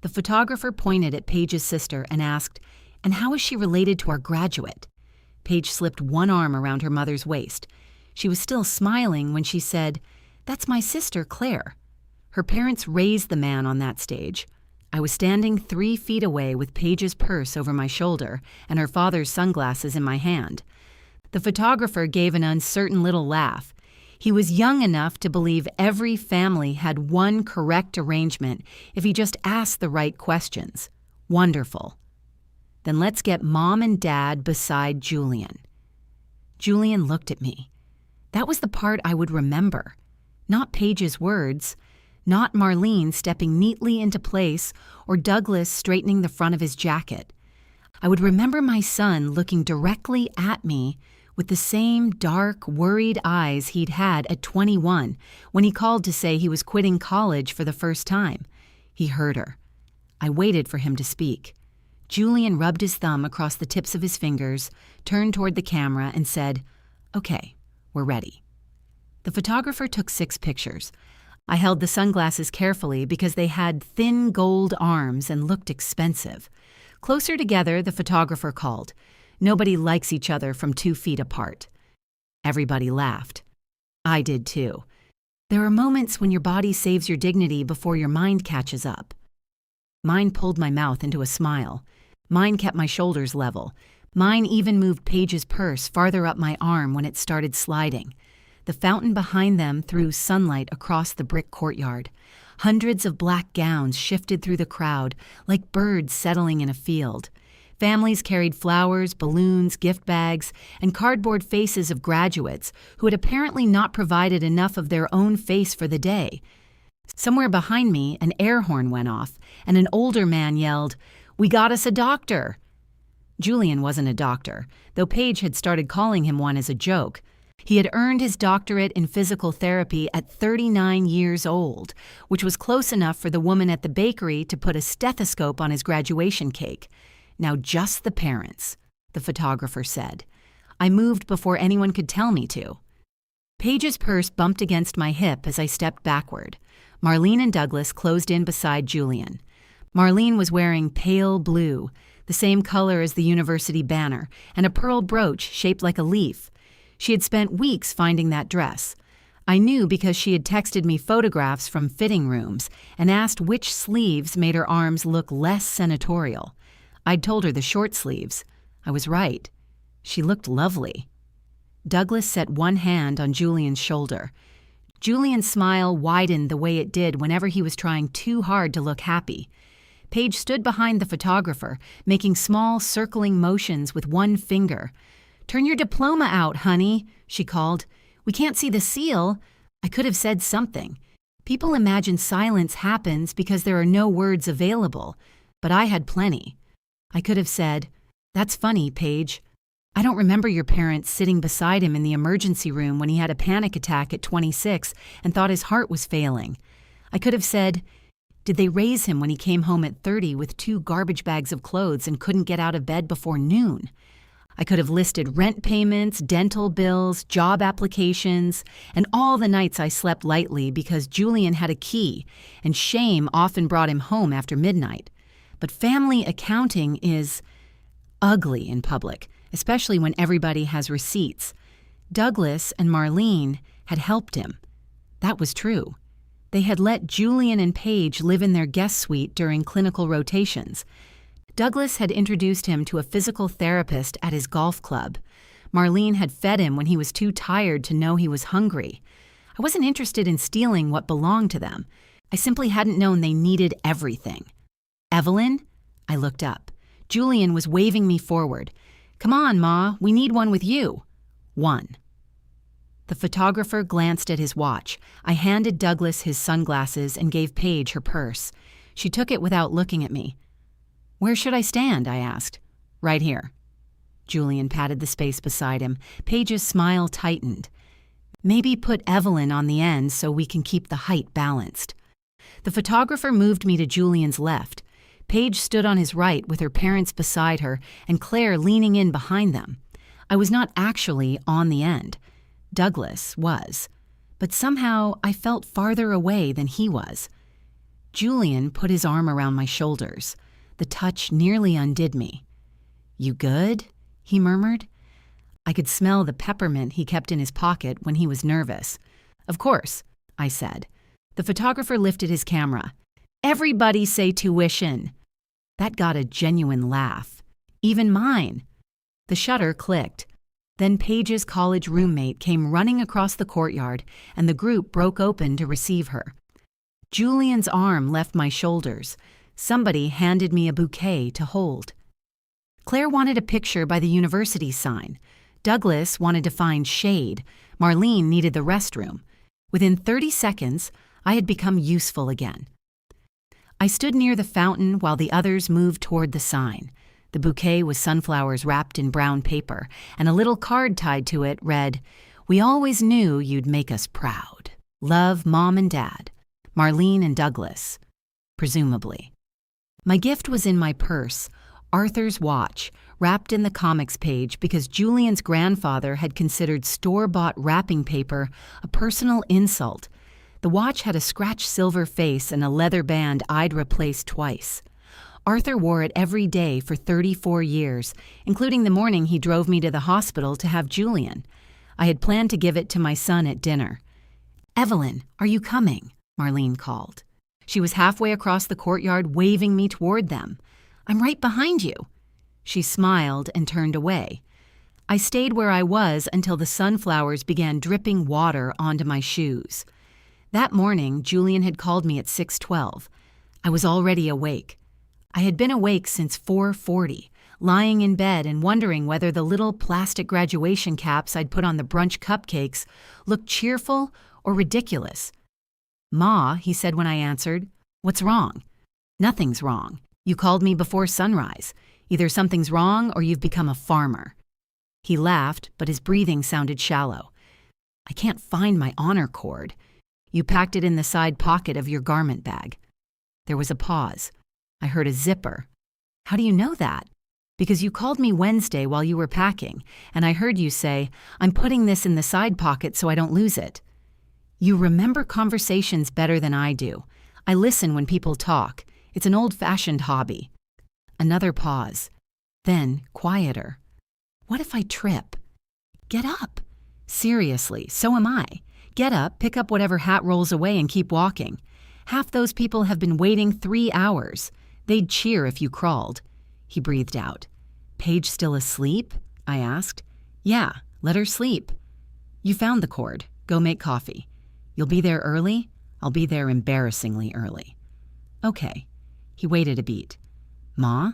The photographer pointed at Paige's sister and asked, "And how is she related to our graduate?" Paige slipped one arm around her mother's waist. She was still smiling when she said, "That's my sister, Claire." Her parents raised the man on that stage. I was standing 3 feet away with Paige's purse over my shoulder and her father's sunglasses in my hand. The photographer gave an uncertain little laugh. He was young enough to believe every family had one correct arrangement if he just asked the right questions. Wonderful. Then let's get Mom and Dad beside Julian. Julian looked at me. That was the part I would remember. Not Paige's words, not Marlene stepping neatly into place or Douglas straightening the front of his jacket. I would remember my son looking directly at me with the same dark, worried eyes he'd had at 21 when he called to say he was quitting college for the first time. He heard her. I waited for him to speak. Julian rubbed his thumb across the tips of his fingers, turned toward the camera, and said, "Okay, we're ready." The photographer took 6 pictures. I held the sunglasses carefully because they had thin gold arms and looked expensive. Closer together, the photographer called, "Nobody likes each other from 2 feet apart." Everybody laughed. I did too. There are moments when your body saves your dignity before your mind catches up. Mine pulled my mouth into a smile. Mine kept my shoulders level. Mine even moved Paige's purse farther up my arm when it started sliding. The fountain behind them threw sunlight across the brick courtyard. Hundreds of black gowns shifted through the crowd like birds settling in a field. Families carried flowers, balloons, gift bags, and cardboard faces of graduates who had apparently not provided enough of their own face for the day. Somewhere behind me, an air horn went off, and an older man yelled, "We got us a doctor!" Julian wasn't a doctor, though Paige had started calling him one as a joke. He had earned his doctorate in physical therapy at 39 years old, which was close enough for the woman at the bakery to put a stethoscope on his graduation cake. "Now just the parents," the photographer said. I moved before anyone could tell me to. Paige's purse bumped against my hip as I stepped backward. Marlene and Douglas closed in beside Julian. Marlene was wearing pale blue, the same color as the university banner, and a pearl brooch shaped like a leaf. She had spent weeks finding that dress. I knew because she had texted me photographs from fitting rooms and asked which sleeves made her arms look less senatorial. I'd told her the short sleeves. I was right. She looked lovely. Douglas set one hand on Julian's shoulder. Julian's smile widened the way it did whenever he was trying too hard to look happy. Paige stood behind the photographer, making small circling motions with one finger. "Turn your diploma out, honey," she called. "We can't see the seal." I could have said something. People imagine silence happens because there are no words available, but I had plenty. I could have said, "That's funny, Paige. I don't remember your parents sitting beside him in the emergency room when he had a panic attack at 26 and thought his heart was failing." I could have said, "Did they raise him when he came home at 30 with 2 garbage bags of clothes and couldn't get out of bed before noon?" I could have listed rent payments, dental bills, job applications, and all the nights I slept lightly because Julian had a key, and shame often brought him home after midnight. But family accounting is ugly in public, especially when everybody has receipts. Douglas and Marlene had helped him. That was true. They had let Julian and Paige live in their guest suite during clinical rotations. Douglas had introduced him to a physical therapist at his golf club. Marlene had fed him when he was too tired to know he was hungry. I wasn't interested in stealing what belonged to them. I simply hadn't known they needed everything. "Evelyn?" I looked up. Julian was waving me forward. "Come on, Ma, we need one with you." One. The photographer glanced at his watch. I handed Douglas his sunglasses and gave Paige her purse. She took it without looking at me. "Where should I stand?" I asked. "Right here." Julian patted the space beside him. Paige's smile tightened. "Maybe put Evelyn on the end so we can keep the height balanced." The photographer moved me to Julian's left. Paige stood on his right with her parents beside her and Claire leaning in behind them. I was not actually on the end. Douglas was. But somehow I felt farther away than he was. Julian put his arm around my shoulders. The touch nearly undid me. "You good?" he murmured. I could smell the peppermint he kept in his pocket when he was nervous. "Of course," I said. The photographer lifted his camera. "Everybody say tuition." That got a genuine laugh. Even mine. The shutter clicked. Then Paige's college roommate came running across the courtyard, and the group broke open to receive her. Julian's arm left my shoulders. Somebody handed me a bouquet to hold. Claire wanted a picture by the university sign. Douglas wanted to find shade. Marlene needed the restroom. Within 30 seconds, I had become useful again. I stood near the fountain while the others moved toward the sign. The bouquet was sunflowers wrapped in brown paper, and a little card tied to it read, "We always knew you'd make us proud. Love, Mom and Dad. Marlene and Douglas." Presumably. My gift was in my purse, Arthur's watch, wrapped in the comics page because Julian's grandfather had considered store-bought wrapping paper a personal insult. The watch had a scratched silver face and a leather band I'd replaced twice. Arthur wore it every day for 34 years, including the morning he drove me to the hospital to have Julian. I had planned to give it to my son at dinner. "Evelyn, are you coming?" Marlene called. She was halfway across the courtyard waving me toward them. "I'm right behind you." She smiled and turned away. I stayed where I was until the sunflowers began dripping water onto my shoes. That morning, Julian had called me at 6:12. I was already awake. I had been awake since 4:40, lying in bed and wondering whether the little plastic graduation caps I'd put on the brunch cupcakes looked cheerful or ridiculous. "Ma," he said when I answered, "what's wrong?" "Nothing's wrong. You called me before sunrise. Either something's wrong or you've become a farmer." He laughed, but his breathing sounded shallow. "I can't find my honor cord. You packed it in the side pocket of your garment bag." There was a pause. I heard a zipper. "How do you know that?" "Because you called me Wednesday while you were packing, and I heard you say, 'I'm putting this in the side pocket so I don't lose it.'" You remember conversations better than I do. I listen when people talk. It's an old-fashioned hobby. Another pause. Then, quieter. "What if I trip?" "Get up." "Seriously, so am I. Get up, pick up whatever hat rolls away, and keep walking. Half those people have been waiting 3 hours. They'd cheer if you crawled." He breathed out. "Paige still asleep?" I asked. "Yeah, let her sleep." "You found the cord. Go make coffee. You'll be there early? I'll be there embarrassingly early." "Okay." He waited a beat. "Ma?"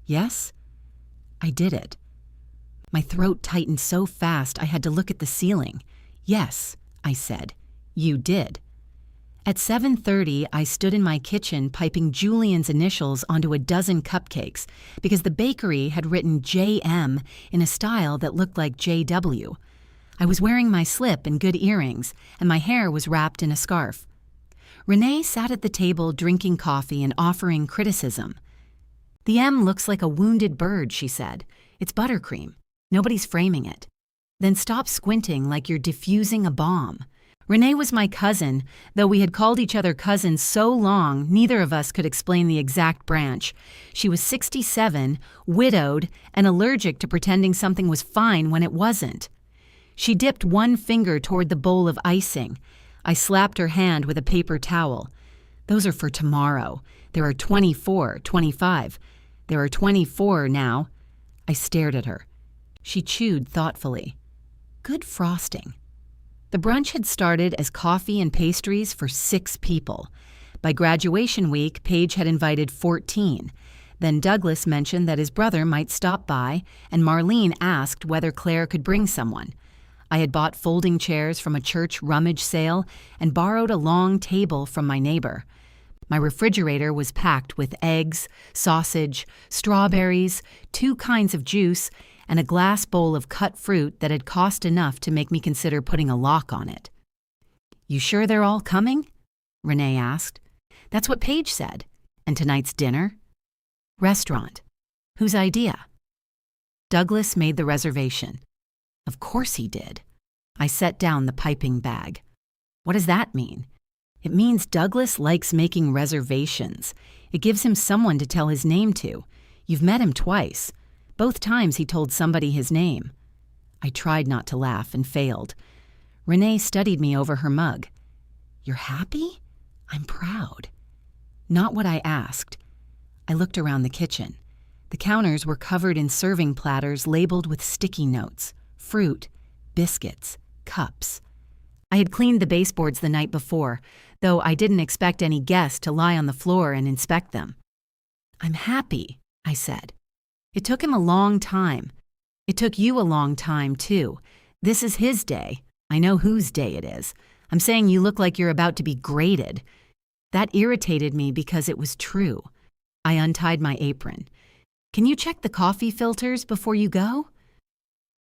"Yes?" I did it. My throat tightened so fast I had to look at the ceiling. "Yes," I said. "You did." At 7:30, I stood in my kitchen piping Julian's initials onto a dozen cupcakes because the bakery had written JM in a style that looked like JW. I was wearing my slip and good earrings, and my hair was wrapped in a scarf. Renee sat at the table drinking coffee and offering criticism. "The M looks like a wounded bird," she said. "It's buttercream. Nobody's framing it." "Then stop squinting like you're diffusing a bomb." Renee was my cousin, though we had called each other cousins so long neither of us could explain the exact branch. She was 67, widowed, and allergic to pretending something was fine when it wasn't. She dipped one finger toward the bowl of icing. I slapped her hand with a paper towel. "Those are for tomorrow. There are 24, 25. There are 24 now." I stared at her. She chewed thoughtfully. "Good frosting." The brunch had started as coffee and pastries for 6 people. By graduation week, Paige had invited 14. Then Douglas mentioned that his brother might stop by, and Marlene asked whether Claire could bring someone. I had bought folding chairs from a church rummage sale and borrowed a long table from my neighbor. My refrigerator was packed with eggs, sausage, strawberries, 2 kinds of juice, and a glass bowl of cut fruit that had cost enough to make me consider putting a lock on it. "You sure they're all coming?" Renee asked. "That's what Paige said. And tonight's dinner?" "Restaurant. Whose idea?" Douglas made the reservation. Of course he did. I set down the piping bag. "What does that mean?" It means Douglas likes making reservations. It gives him someone to tell his name to. You've met him twice. Both times he told somebody his name. I tried not to laugh and failed. Renee studied me over her mug. You're happy? I'm proud. Not what I asked. I looked around the kitchen. The counters were covered in serving platters labeled with sticky notes, fruit, biscuits, cups. I had cleaned the baseboards the night before, though I didn't expect any guest to lie on the floor and inspect them. I'm happy, I said. It took him a long time. It took you a long time, too. This is his day. I know whose day it is. I'm saying you look like you're about to be graded. That irritated me because it was true. I untied my apron. Can you check the coffee filters before you go?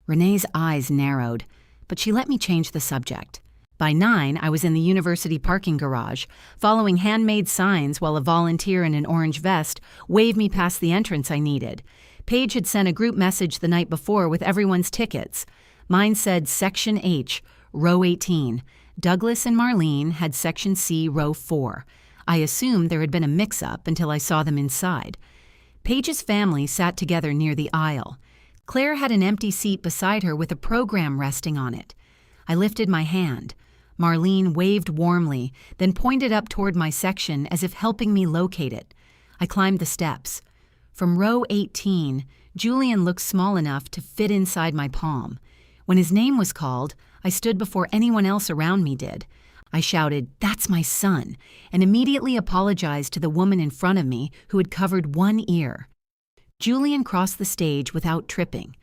Renee's eyes narrowed, but she let me change the subject. By 9, I was in the university parking garage, following handmade signs while a volunteer in an orange vest waved me past the entrance I needed. Paige had sent a group message the night before with everyone's tickets. Mine said Section H, Row 18. Douglas and Marlene had Section C, Row 4. I assumed there had been a mix-up until I saw them inside. Paige's family sat together near the aisle. Claire had an empty seat beside her with a program resting on it. I lifted my hand. Marlene waved warmly, then pointed up toward my section as if helping me locate it. I climbed the steps. From row 18, Julian looked small enough to fit inside my palm. When his name was called, I stood before anyone else around me did. I shouted, "That's my son," and immediately apologized to the woman in front of me who had covered one ear. Julian crossed the stage without tripping.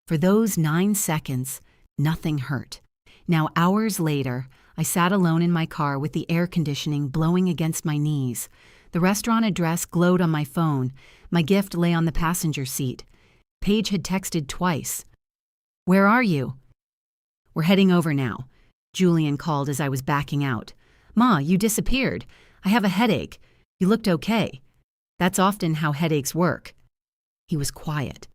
For those 9 seconds, nothing hurt. Now, hours later, I sat alone in my car with the air conditioning blowing against my knees. The restaurant address glowed on my phone. My gift lay on the passenger seat. Paige had texted twice. "Where are you?" "We're heading over now," Julian called as I was backing out. "Ma, you disappeared. I have a headache. You looked okay." That's often how headaches work. He was quiet.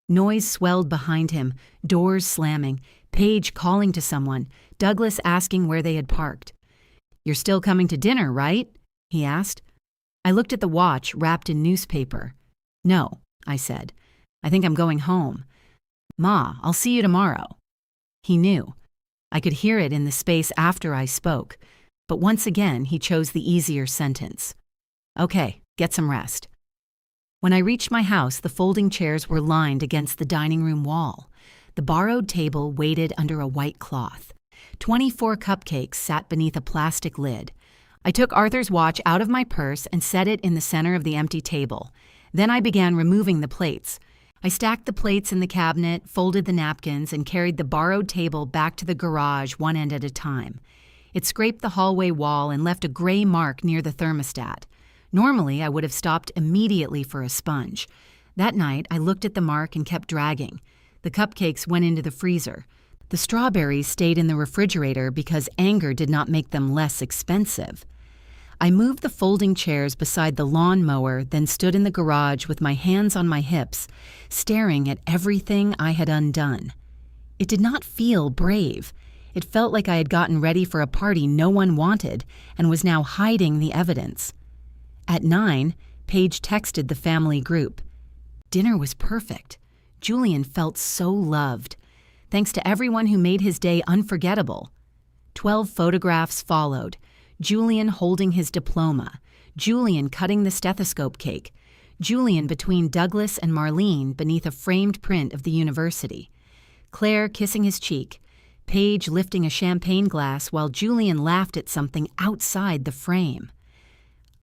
Noise swelled behind him, doors slamming, Paige calling to someone, Douglas asking where they had parked. "You're still coming to dinner, right?" he asked. I looked at the watch wrapped in newspaper. "No," I said. "I think I'm going home." "Ma, I'll see you tomorrow." He knew. I could hear it in the space after I spoke, but once again he chose the easier sentence. "Okay, get some rest." When I reached my house, the folding chairs were lined against the dining room wall. The borrowed table waited under a white cloth. 24 cupcakes sat beneath a plastic lid. I took Arthur's watch out of my purse and set it in the center of the empty table. Then I began removing the plates. I stacked the plates in the cabinet, folded the napkins, and carried the borrowed table back to the garage one end at a time. It scraped the hallway wall and left a gray mark near the thermostat. Normally, I would have stopped immediately for a sponge. That night, I looked at the mark and kept dragging. The cupcakes went into the freezer. The strawberries stayed in the refrigerator because anger did not make them less expensive. I moved the folding chairs beside the lawnmower, then stood in the garage with my hands on my hips, staring at everything I had undone. It did not feel brave. It felt like I had gotten ready for a party no one wanted and was now hiding the evidence. At 9, Paige texted the family group. Dinner was perfect. Julian felt so loved. Thanks to everyone who made his day unforgettable. 12 photographs followed. Julian holding his diploma. Julian cutting the stethoscope cake. Julian between Douglas and Marlene beneath a framed print of the university. Claire kissing his cheek. Paige lifting a champagne glass while Julian laughed at something outside the frame.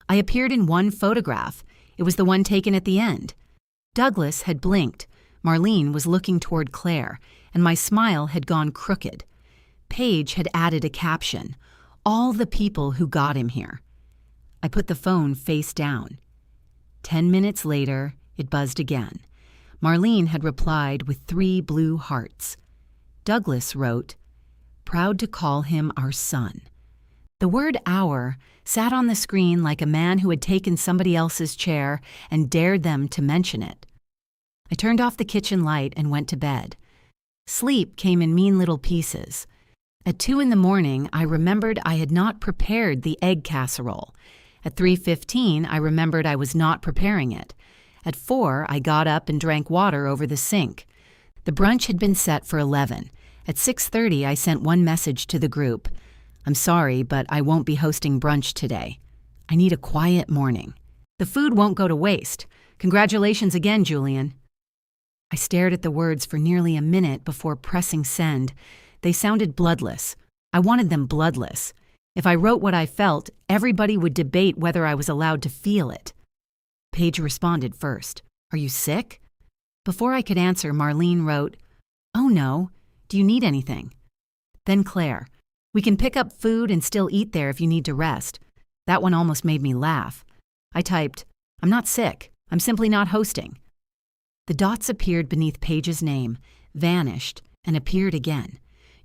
I appeared in one photograph. It was the one taken at the end. Douglas had blinked. Marlene was looking toward Claire, and my smile had gone crooked. Paige had added a caption, "All the people who got him here." I put the phone face down. 10 minutes later, it buzzed again. Marlene had replied with 3 blue hearts. Douglas wrote, "Proud to call him our son." The word "our" sat on the screen like a man who had taken somebody else's chair and dared them to mention it. I turned off the kitchen light and went to bed. Sleep came in mean little pieces. At 2 in the morning, I remembered I had not prepared the egg casserole. At 3:15, I remembered I was not preparing it. At 4, I got up and drank water over the sink. The brunch had been set for 11. At 6:30, I sent one message to the group. I'm sorry, but I won't be hosting brunch today. I need a quiet morning. The food won't go to waste. Congratulations again, Julian. I stared at the words for nearly a minute before pressing send. They sounded bloodless. I wanted them bloodless. If I wrote what I felt, everybody would debate whether I was allowed to feel it. Paige responded first. Are you sick? Before I could answer, Marlene wrote, Oh no, do you need anything? Then Claire, we can pick up food and still eat there if you need to rest. That one almost made me laugh. I typed, I'm not sick, I'm simply not hosting. The dots appeared beneath Paige's name, vanished, and appeared again.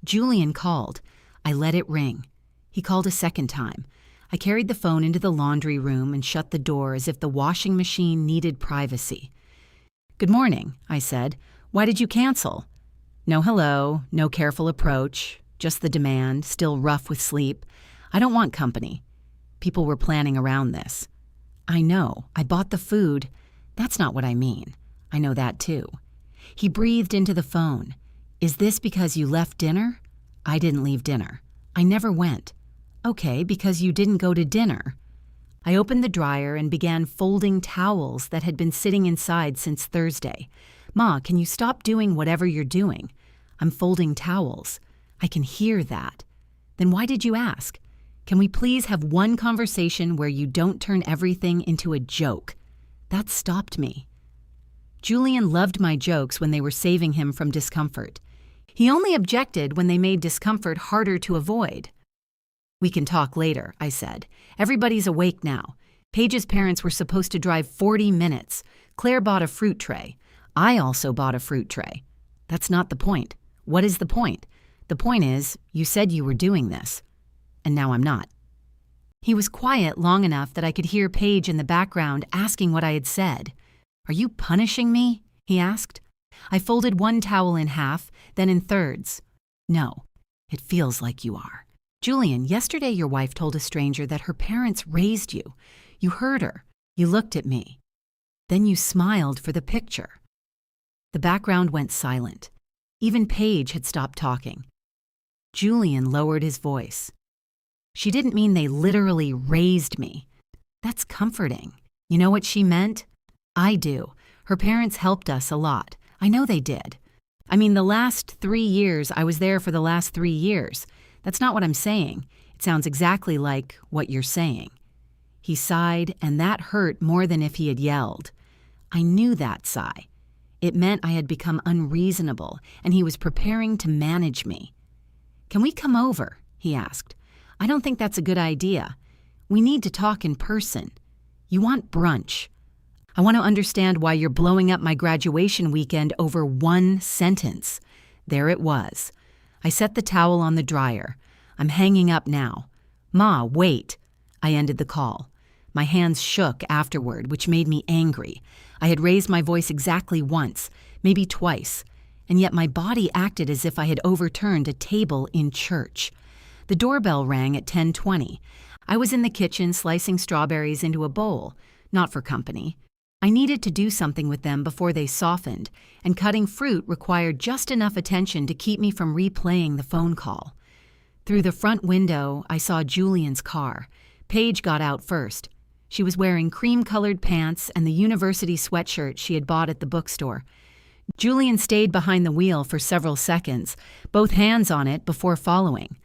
Julian called. I let it ring. He called a second time. I carried the phone into the laundry room and shut the door as if the washing machine needed privacy. Good morning, I said. Why did you cancel? No hello, no careful approach, just the demand, still rough with sleep. I don't want company. People were planning around this. I know, I bought the food. That's not what I mean. I know that too. He breathed into the phone. Is this because you left dinner? I didn't leave dinner. I never went. Okay, because you didn't go to dinner. I opened the dryer and began folding towels that had been sitting inside since Thursday. Ma, can you stop doing whatever you're doing? I'm folding towels. I can hear that. Then why did you ask? Can we please have one conversation where you don't turn everything into a joke? That stopped me. Julian loved my jokes when they were saving him from discomfort. He only objected when they made discomfort harder to avoid. We can talk later, I said. Everybody's awake now. Paige's parents were supposed to drive 40 minutes. Claire bought a fruit tray. I also bought a fruit tray. That's not the point. What is the point? The point is, you said you were doing this. And now I'm not. He was quiet long enough that I could hear Paige in the background asking what I had said. Are you punishing me? He asked. I folded one towel in half, then in thirds. No, it feels like you are. Julian, yesterday your wife told a stranger that her parents raised you. You heard her. You looked at me. Then you smiled for the picture. The background went silent. Even Paige had stopped talking. Julian lowered his voice. She didn't mean they literally raised me. That's comforting. You know what she meant? I do. Her parents helped us a lot. I know they did. I mean, the last 3 years, I was there for the last 3 years. That's not what I'm saying. It sounds exactly like what you're saying. He sighed, and that hurt more than if he had yelled. I knew that sigh. It meant I had become unreasonable, and he was preparing to manage me. Can we come over? He asked. I don't think that's a good idea. We need to talk in person. You want brunch. I want to understand why you're blowing up my graduation weekend over one sentence. There it was. I set the towel on the dryer. I'm hanging up now. Ma, wait. I ended the call. My hands shook afterward, which made me angry. I had raised my voice exactly once, maybe twice, and yet my body acted as if I had overturned a table in church. The doorbell rang at 10:20. I was in the kitchen slicing strawberries into a bowl, not for company. I needed to do something with them before they softened, and cutting fruit required just enough attention to keep me from replaying the phone call. Through the front window, I saw Julian's car. Paige got out first. She was wearing cream-colored pants and the university sweatshirt she had bought at the bookstore. Julian stayed behind the wheel for several seconds, both hands on it before following.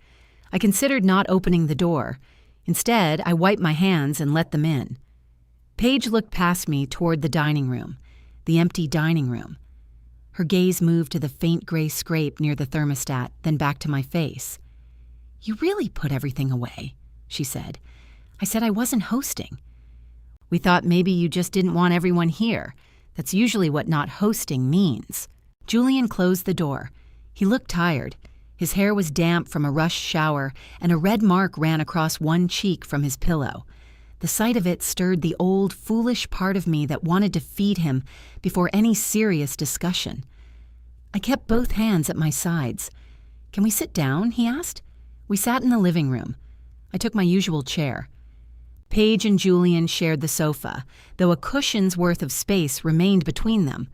I considered not opening the door. Instead, I wiped my hands and let them in. Paige looked past me toward the dining room, the empty dining room. Her gaze moved to the faint gray scrape near the thermostat, then back to my face. You really put everything away, she said. I said I wasn't hosting. We thought maybe you just didn't want everyone here. That's usually what not hosting means. Julian closed the door. He looked tired. His hair was damp from a rushed shower, and a red mark ran across one cheek from his pillow. The sight of it stirred the old, foolish part of me that wanted to feed him before any serious discussion. I kept both hands at my sides. Can we sit down? He asked. We sat in the living room. I took my usual chair. Paige and Julian shared the sofa, though a cushion's worth of space remained between them.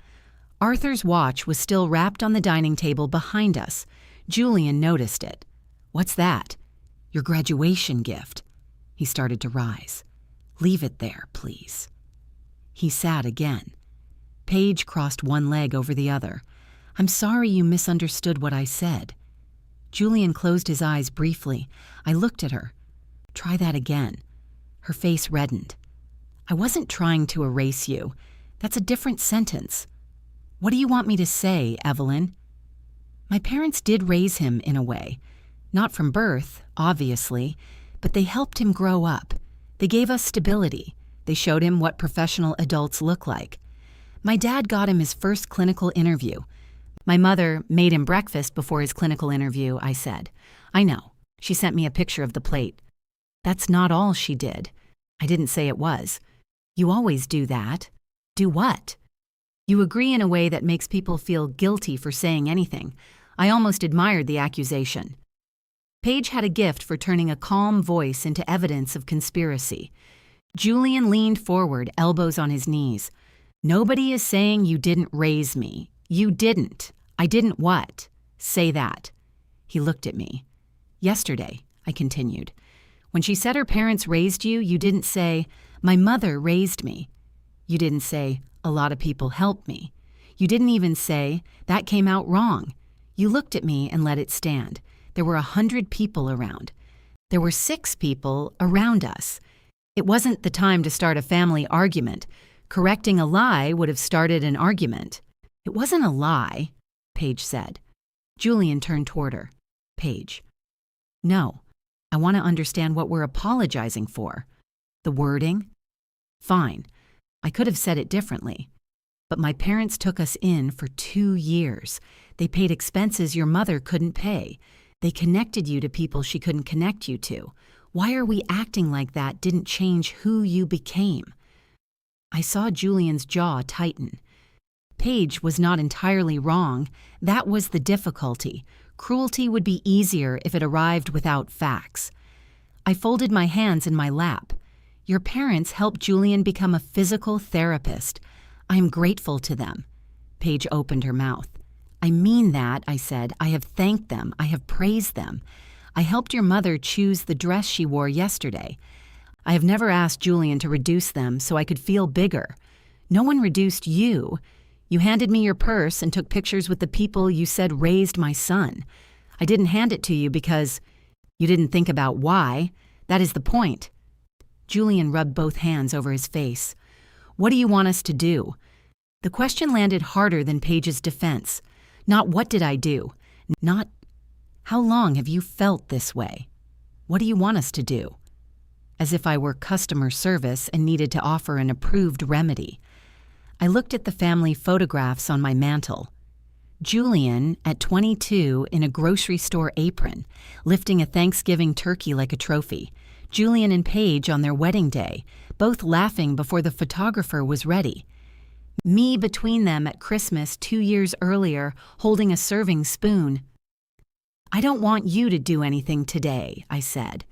Arthur's watch was still wrapped on the dining table behind us. Julian noticed it. "What's that?" "Your graduation gift." He started to rise. "Leave it there, please." He sat again. Paige crossed one leg over the other. "I'm sorry you misunderstood what I said." Julian closed his eyes briefly. I looked at her. "Try that again." Her face reddened. "I wasn't trying to erase you. That's a different sentence." "What do you want me to say, Evelyn?" My parents did raise him in a way. Not from birth, obviously, but they helped him grow up. They gave us stability. They showed him what professional adults look like. My dad got him his first clinical interview. My mother made him breakfast before his clinical interview, I said. "I know." She sent me a picture of the plate. "That's not all she did." I didn't say it was. "You always do that." "Do what?" "You agree in a way that makes people feel guilty for saying anything." I almost admired the accusation. Paige had a gift for turning a calm voice into evidence of conspiracy. Julian leaned forward, elbows on his knees. "Nobody is saying you didn't raise me. You didn't. I didn't what? Say that." He looked at me. "Yesterday," I continued, "when she said her parents raised you, you didn't say, 'My mother raised me.' You didn't say, 'A lot of people helped me.' You didn't even say, 'That came out wrong.' You looked at me and let it stand. There were 100 people around. There were 6 people around us. It wasn't the time to start a family argument. Correcting a lie would have started an argument." "It wasn't a lie," Paige said. Julian turned toward her. "Paige." "No. I want to understand what we're apologizing for." "The wording?" "Fine. I could have said it differently. But my parents took us in for 2 years. They paid expenses your mother couldn't pay. They connected you to people she couldn't connect you to. Why are we acting like that didn't change who you became?" I saw Julian's jaw tighten. Paige was not entirely wrong. That was the difficulty. Cruelty would be easier if it arrived without facts. I folded my hands in my lap. "Your parents helped Julian become a physical therapist. I am grateful to them." Paige opened her mouth. "I mean that," I said. "I have thanked them. I have praised them. I helped your mother choose the dress she wore yesterday. I have never asked Julian to reduce them so I could feel bigger. No one reduced you. You handed me your purse and took pictures with the people you said raised my son. I didn't hand it to you because you didn't think about why. That is the point." Julian rubbed both hands over his face. "What do you want us to do?" The question landed harder than Paige's defense. Not what did I do? Not how long have you felt this way? What do you want us to do? As if I were customer service and needed to offer an approved remedy. I looked at the family photographs on my mantle. Julian, at 22, in a grocery store apron, lifting a Thanksgiving turkey like a trophy. Julian and Paige on their wedding day, both laughing before the photographer was ready. Me between them at Christmas 2 years earlier, holding a serving spoon. "I don't want you to do anything today," I said.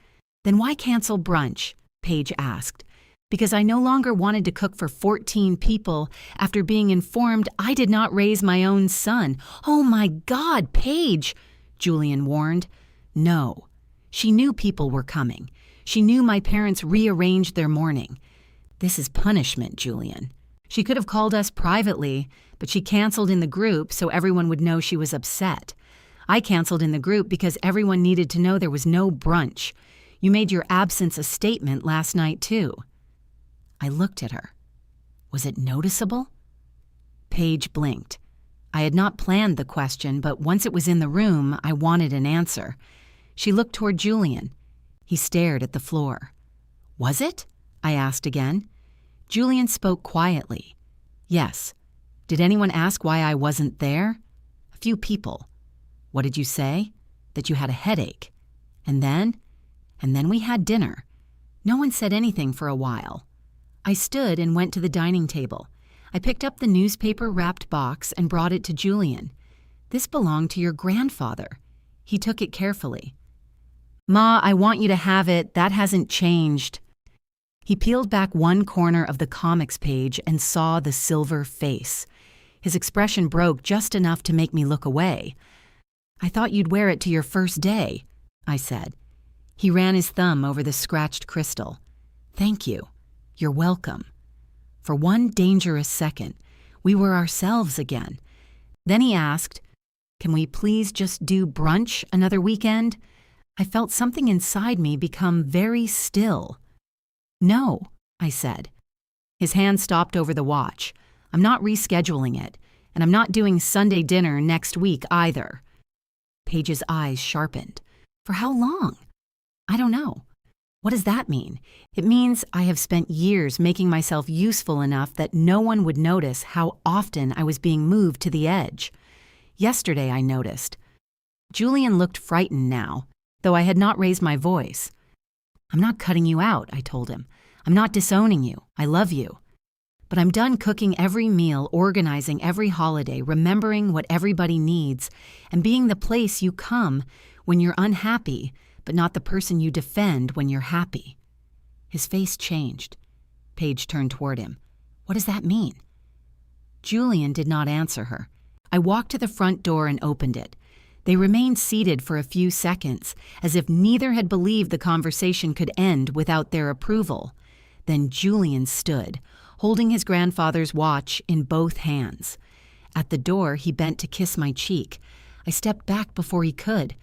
"Then why cancel brunch?" Paige asked. "Because I no longer wanted to cook for 14 people after being informed I did not raise my own son." "Oh my God, Paige!" Julian warned. "No." She knew people were coming. She knew my parents rearranged their mourning. "This is punishment, Julian." She could have called us privately, but she canceled in the group so everyone would know she was upset. I canceled in the group because everyone needed to know there was no brunch. You made your absence a statement last night, too. I looked at her. Was it noticeable? Paige blinked. I had not planned the question, but once it was in the room, I wanted an answer. She looked toward Julian. He stared at the floor. "Was it?" I asked again. Julian spoke quietly. "Yes. Did anyone ask why I wasn't there?" "A few people." "What did you say?" "That you had a headache." And then we had dinner. No one said anything for a while. I stood and went to the dining table. I picked up the newspaper-wrapped box and brought it to Julian. "This belonged to your grandfather." He took it carefully. Ma, I want you to have it. That hasn't changed. He peeled back one corner of the comics page and saw the silver face. His expression broke just enough to make me look away. I thought you'd wear it to your first day, I said. He ran his thumb over the scratched crystal. Thank you. You're welcome. For one dangerous second, we were ourselves again. Then he asked, "Can we please just do brunch another weekend?" I felt something inside me become very still. No, I said. His hand stopped over the watch. I'm not rescheduling it, and I'm not doing Sunday dinner next week either. Paige's eyes sharpened. For how long? I don't know. What does that mean? It means I have spent years making myself useful enough that no one would notice how often I was being moved to the edge. Yesterday I noticed. Julian looked frightened now, though I had not raised my voice. I'm not cutting you out, I told him. I'm not disowning you. I love you. But I'm done cooking every meal, organizing every holiday, remembering what everybody needs, and being the place you come when you're unhappy, but not the person you defend when you're happy. His face changed. Paige turned toward him. What does that mean? Julian did not answer her. I walked to the front door and opened it. They remained seated for a few seconds, as if neither had believed the conversation could end without their approval. Then Julian stood, holding his grandfather's watch in both hands. At the door, he bent to kiss my cheek. I stepped back before he could.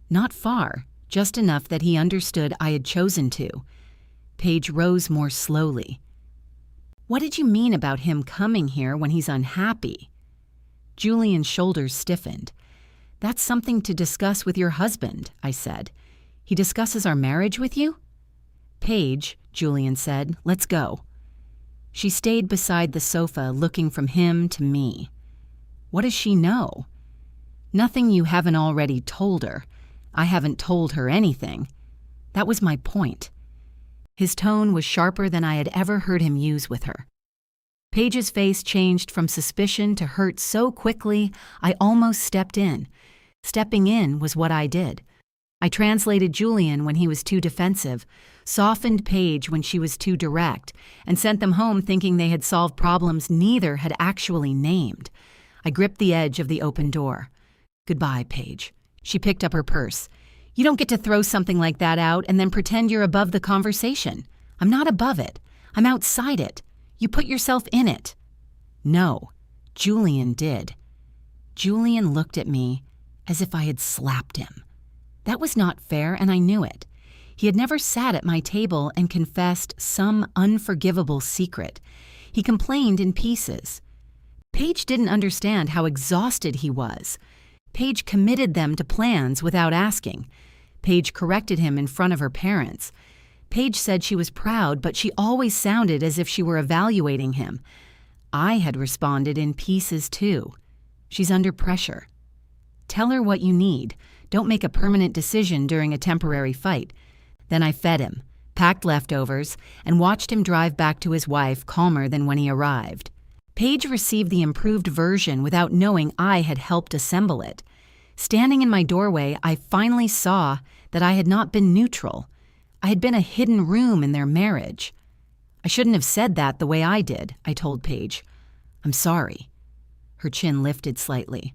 Not far, just enough that he understood I had chosen to. Paige rose more slowly. What did you mean about him coming here when he's unhappy? Julian's shoulders stiffened. That's something to discuss with your husband, I said. He discusses our marriage with you? Paige, Julian said, let's go. She stayed beside the sofa, looking from him to me. What does she know? Nothing you haven't already told her. I haven't told her anything. That was my point. His tone was sharper than I had ever heard him use with her. Paige's face changed from suspicion to hurt so quickly I almost stepped in. Stepping in was what I did. I translated Julian when he was too defensive, softened Paige when she was too direct, and sent them home thinking they had solved problems neither had actually named. I gripped the edge of the open door. Goodbye, Paige. She picked up her purse. You don't get to throw something like that out and then pretend you're above the conversation. I'm not above it. I'm outside it. You put yourself in it. No, Julian did. Julian looked at me as if I had slapped him. That was not fair, and I knew it. He had never sat at my table and confessed some unforgivable secret. He complained in pieces. Paige didn't understand how exhausted he was. Paige committed them to plans without asking. Paige corrected him in front of her parents. Paige said she was proud, but she always sounded as if she were evaluating him. I had responded in pieces too. She's under pressure. Tell her what you need. Don't make a permanent decision during a temporary fight. Then I fed him, packed leftovers, and watched him drive back to his wife calmer than when he arrived. Paige received the improved version without knowing I had helped assemble it. Standing in my doorway, I finally saw that I had not been neutral. I had been a hidden room in their marriage. I shouldn't have said that the way I did, I told Paige. I'm sorry. Her chin lifted slightly.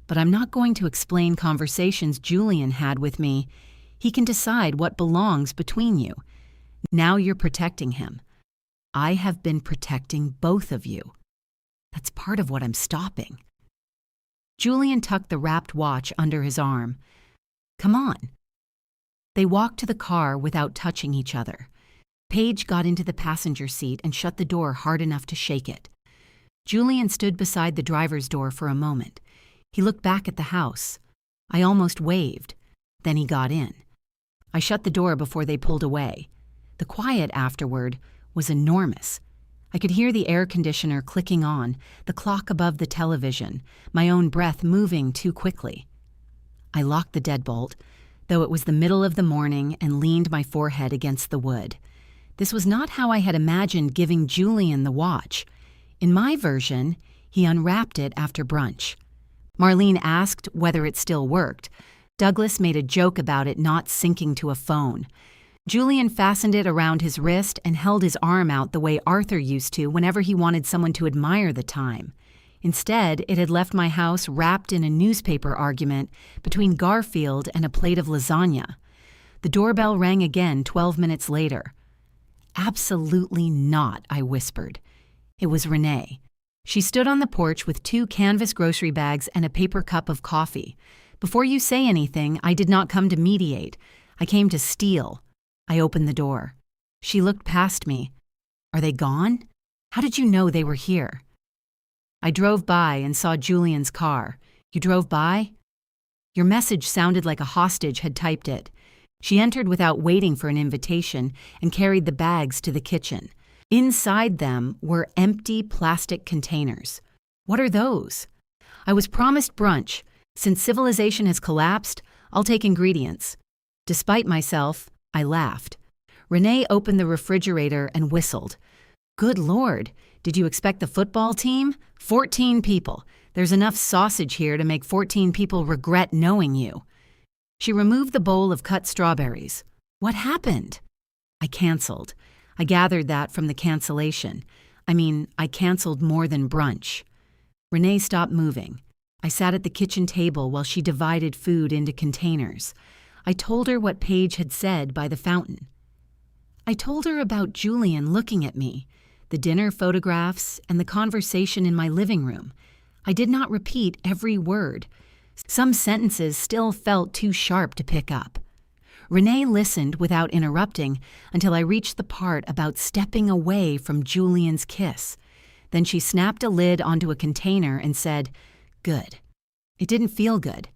But I'm not going to explain conversations Julian had with me. He can decide what belongs between you. Now you're protecting him. I have been protecting both of you. That's part of what I'm stopping. Julian tucked the wrapped watch under his arm. Come on. They walked to the car without touching each other. Paige got into the passenger seat and shut the door hard enough to shake it. Julian stood beside the driver's door for a moment. He looked back at the house. I almost waved. Then he got in. I shut the door before they pulled away. The quiet afterward was enormous. I could hear the air conditioner clicking on, the clock above the television, my own breath moving too quickly. I locked the deadbolt, though it was the middle of the morning, and leaned my forehead against the wood. This was not how I had imagined giving Julian the watch. In my version, he unwrapped it after brunch. Marlene asked whether it still worked, Douglas made a joke about it not syncing to a phone. Julian fastened it around his wrist and held his arm out the way Arthur used to whenever he wanted someone to admire the time. Instead, it had left my house wrapped in a newspaper argument between Garfield and a plate of lasagna. The doorbell rang again 12 minutes later. "Absolutely not," I whispered. It was Renee. She stood on the porch with 2 canvas grocery bags and a paper cup of coffee. "Before you say anything, I did not come to mediate. I came to steal." I opened the door. She looked past me. "Are they gone? How did you know they were here?" "I drove by and saw Julian's car." "You drove by?" "Your message sounded like a hostage had typed it." She entered without waiting for an invitation and carried the bags to the kitchen. Inside them were empty plastic containers. "What are those?" "I was promised brunch. Since civilization has collapsed, I'll take ingredients." Despite myself, I laughed. Renee opened the refrigerator and whistled. "Good Lord, did you expect the football team? 14 people. There's enough sausage here to make 14 people regret knowing you." She removed the bowl of cut strawberries. "What happened?" I canceled. I gathered that from the cancellation. I canceled more than brunch. Renee stopped moving. I sat at the kitchen table while she divided food into containers. I told her what Paige had said by the fountain. I told her about Julian looking at me, the dinner photographs, and the conversation in my living room. I did not repeat every word. Some sentences still felt too sharp to pick up. Renee listened without interrupting until I reached the part about stepping away from Julian's kiss. Then she snapped a lid onto a container and said, "Good." It didn't feel good.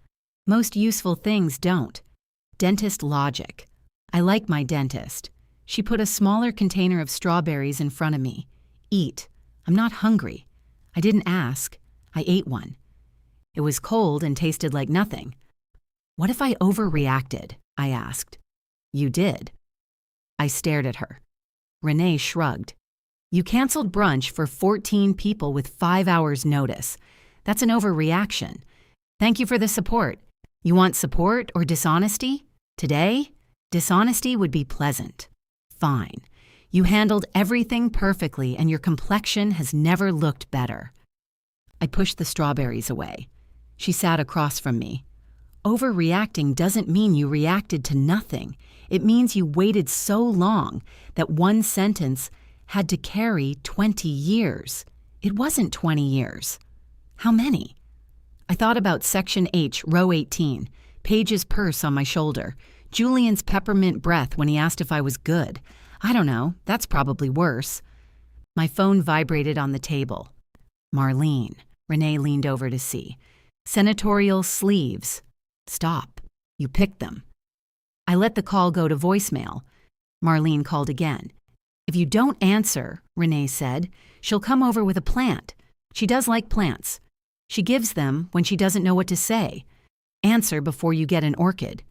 Most useful things don't. Dentist logic. I like my dentist. She put a smaller container of strawberries in front of me. "Eat. I'm not hungry." I didn't ask. I ate one. It was cold and tasted like nothing. "What if I overreacted?" I asked. "You did." I stared at her. Renee shrugged. "You canceled brunch for 14 people with 5 hours' notice. That's an overreaction. Thank you for the support. You want support or dishonesty? Today, dishonesty would be pleasant. Fine. You handled everything perfectly and your complexion has never looked better." I pushed the strawberries away. She sat across from me. "Overreacting doesn't mean you reacted to nothing. It means you waited so long that one sentence had to carry 20 years. It wasn't 20 years. How many?" I thought about Section H, Row 18, Paige's purse on my shoulder, Julian's peppermint breath when he asked if I was good. I don't know, that's probably worse. My phone vibrated on the table. "Marlene," Renee leaned over to see. "Senatorial sleeves. Stop. You picked them." I let the call go to voicemail. Marlene called again. "If you don't answer," Renee said, "she'll come over with a plant. She does like plants. She gives them when she doesn't know what to say. Answer before you get an orchid."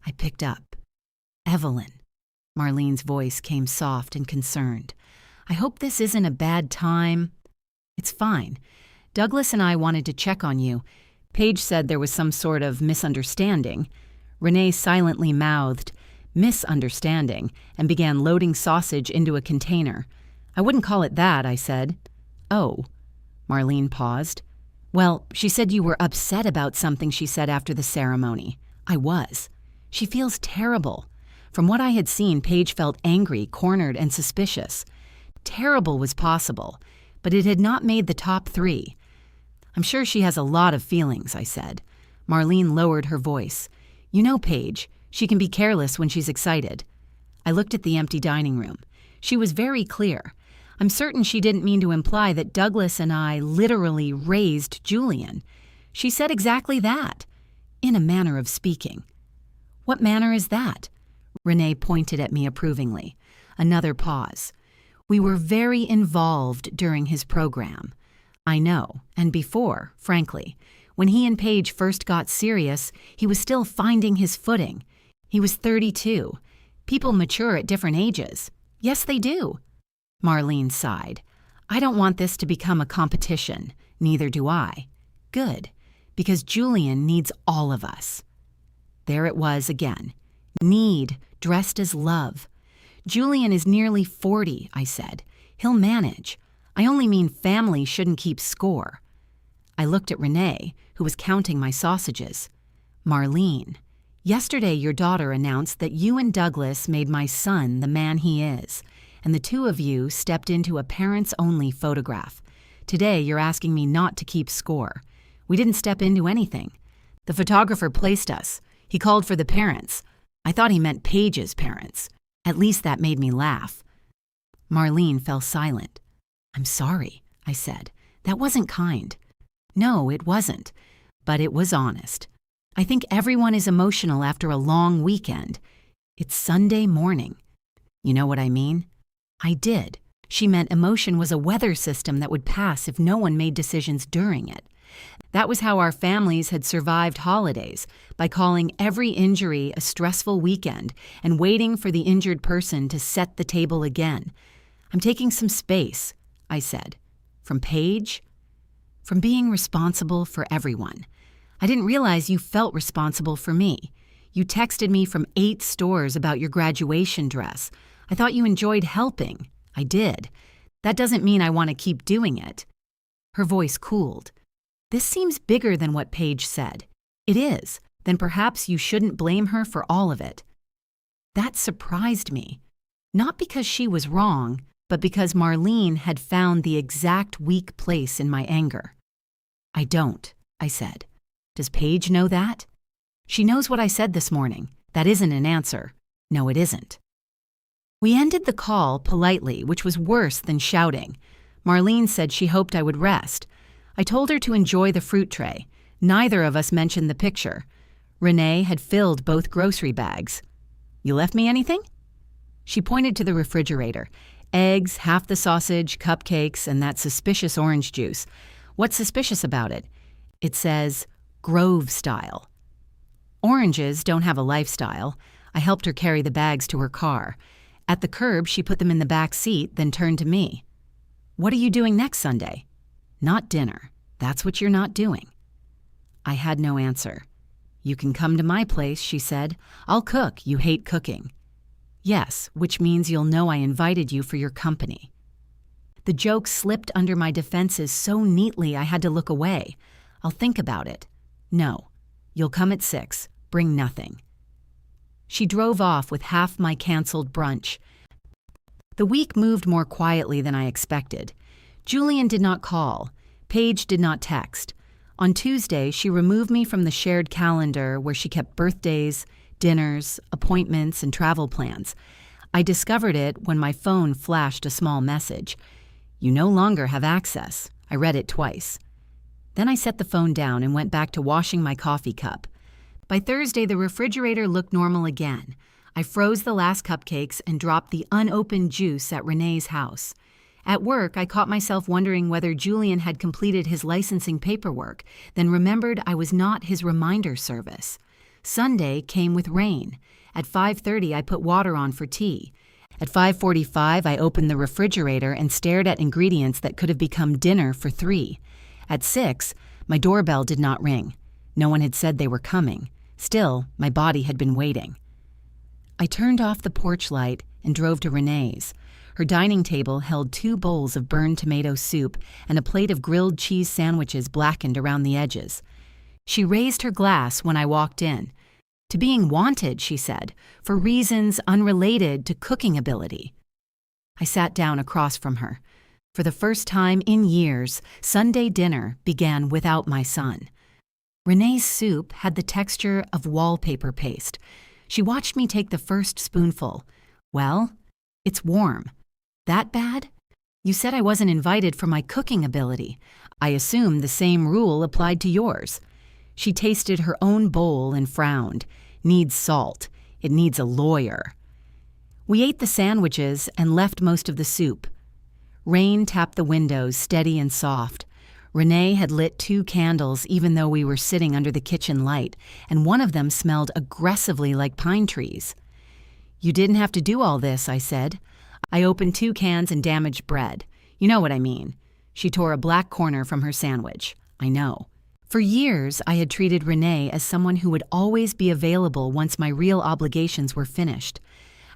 I picked up. "Evelyn." Marlene's voice came soft and concerned. "I hope this isn't a bad time." "It's fine. Douglas and I wanted to check on you. Paige said there was some sort of misunderstanding." Renee silently mouthed, "Misunderstanding," and began loading sausage into a container. "I wouldn't call it that," I said. "Oh." Marlene paused. "Well, she said you were upset about something she said after the ceremony." I was. "She feels terrible." From what I had seen, Paige felt angry, cornered, and suspicious. Terrible was possible, but it had not made the top 3. "I'm sure she has a lot of feelings," I said. Marlene lowered her voice. "You know Paige, she can be careless when she's excited." I looked at the empty dining room. She was very clear. I'm certain she didn't mean to imply that Douglas and I literally raised Julian. She said exactly that, in a manner of speaking. "What manner is that?" Renee pointed at me approvingly. Another pause. "We were very involved during his program." I know, and before, frankly. When he and Paige first got serious, he was still finding his footing. He was 32. People mature at different ages. Yes, they do. Marlene sighed. "I don't want this to become a competition. Neither do I." "Good, because Julian needs all of us." There it was again. Need, dressed as love. Julian is nearly 40, I said. He'll manage. I only mean family shouldn't keep score. I looked at Renee, who was counting my sausages. Marlene, yesterday your daughter announced that you and Douglas made my son the man he is, and the two of you stepped into a parents-only photograph. Today you're asking me not to keep score. We didn't step into anything. The photographer placed us. He called for the parents. I thought he meant Paige's parents. At least that made me laugh. Marlene fell silent. I'm sorry, I said. That wasn't kind. No, it wasn't. But it was honest. I think everyone is emotional after a long weekend. It's Sunday morning. You know what I mean? I did. She meant emotion was a weather system that would pass if no one made decisions during it. That was how our families had survived holidays, by calling every injury a stressful weekend and waiting for the injured person to set the table again. I'm taking some space, I said. From Paige? From being responsible for everyone. I didn't realize you felt responsible for me. You texted me from 8 stores about your graduation dress. I thought you enjoyed helping. I did. That doesn't mean I want to keep doing it. Her voice cooled. This seems bigger than what Paige said. It is. Then perhaps you shouldn't blame her for all of it. That surprised me. Not because she was wrong, but because Marlene had found the exact weak place in my anger. I don't, I said. Does Paige know that? She knows what I said this morning. That isn't an answer. No, it isn't. We ended the call politely, which was worse than shouting. Marlene said she hoped I would rest. I told her to enjoy the fruit tray. Neither of us mentioned the picture. Renee had filled both grocery bags. You left me anything? She pointed to the refrigerator. Eggs, half the sausage, cupcakes, and that suspicious orange juice. What's suspicious about it? It says, Grove style. Oranges don't have a lifestyle. I helped her carry the bags to her car. At the curb, she put them in the back seat, then turned to me. What are you doing next Sunday? Not dinner. That's what you're not doing. I had no answer. You can come to my place, she said. I'll cook. You hate cooking. Yes, which means you'll know I invited you for your company. The joke slipped under my defenses so neatly I had to look away. I'll think about it. No. You'll come at 6. Bring nothing. She drove off with half my canceled brunch. The week moved more quietly than I expected. Julian did not call. Paige did not text. On Tuesday, she removed me from the shared calendar where she kept birthdays, dinners, appointments, and travel plans. I discovered it when my phone flashed a small message. You no longer have access. I read it twice. Then I set the phone down and went back to washing my coffee cup. By Thursday, the refrigerator looked normal again. I froze the last cupcakes and dropped the unopened juice at Renee's house. At work, I caught myself wondering whether Julian had completed his licensing paperwork, then remembered I was not his reminder service. Sunday came with rain. At 5:30, I put water on for tea. At 5:45, I opened the refrigerator and stared at ingredients that could have become dinner for 3. At 6, my doorbell did not ring. No one had said they were coming. Still, my body had been waiting. I turned off the porch light and drove to Renee's. Her dining table held 2 bowls of burned tomato soup and a plate of grilled cheese sandwiches blackened around the edges. She raised her glass when I walked in. To being wanted, she said, for reasons unrelated to cooking ability. I sat down across from her. For the first time in years, Sunday dinner began without my son. Renee's soup had the texture of wallpaper paste. She watched me take the first spoonful. Well, it's warm. That bad? You said I wasn't invited for my cooking ability. I assumed the same rule applied to yours. She tasted her own bowl and frowned. Needs salt. It needs a lawyer. We ate the sandwiches and left most of the soup. Rain tapped the windows, steady and soft. Renee had lit 2 candles even though we were sitting under the kitchen light, and one of them smelled aggressively like pine trees. You didn't have to do all this, I said. I opened 2 cans and damaged bread. You know what I mean. She tore a black corner from her sandwich. I know. For years, I had treated Renee as someone who would always be available once my real obligations were finished.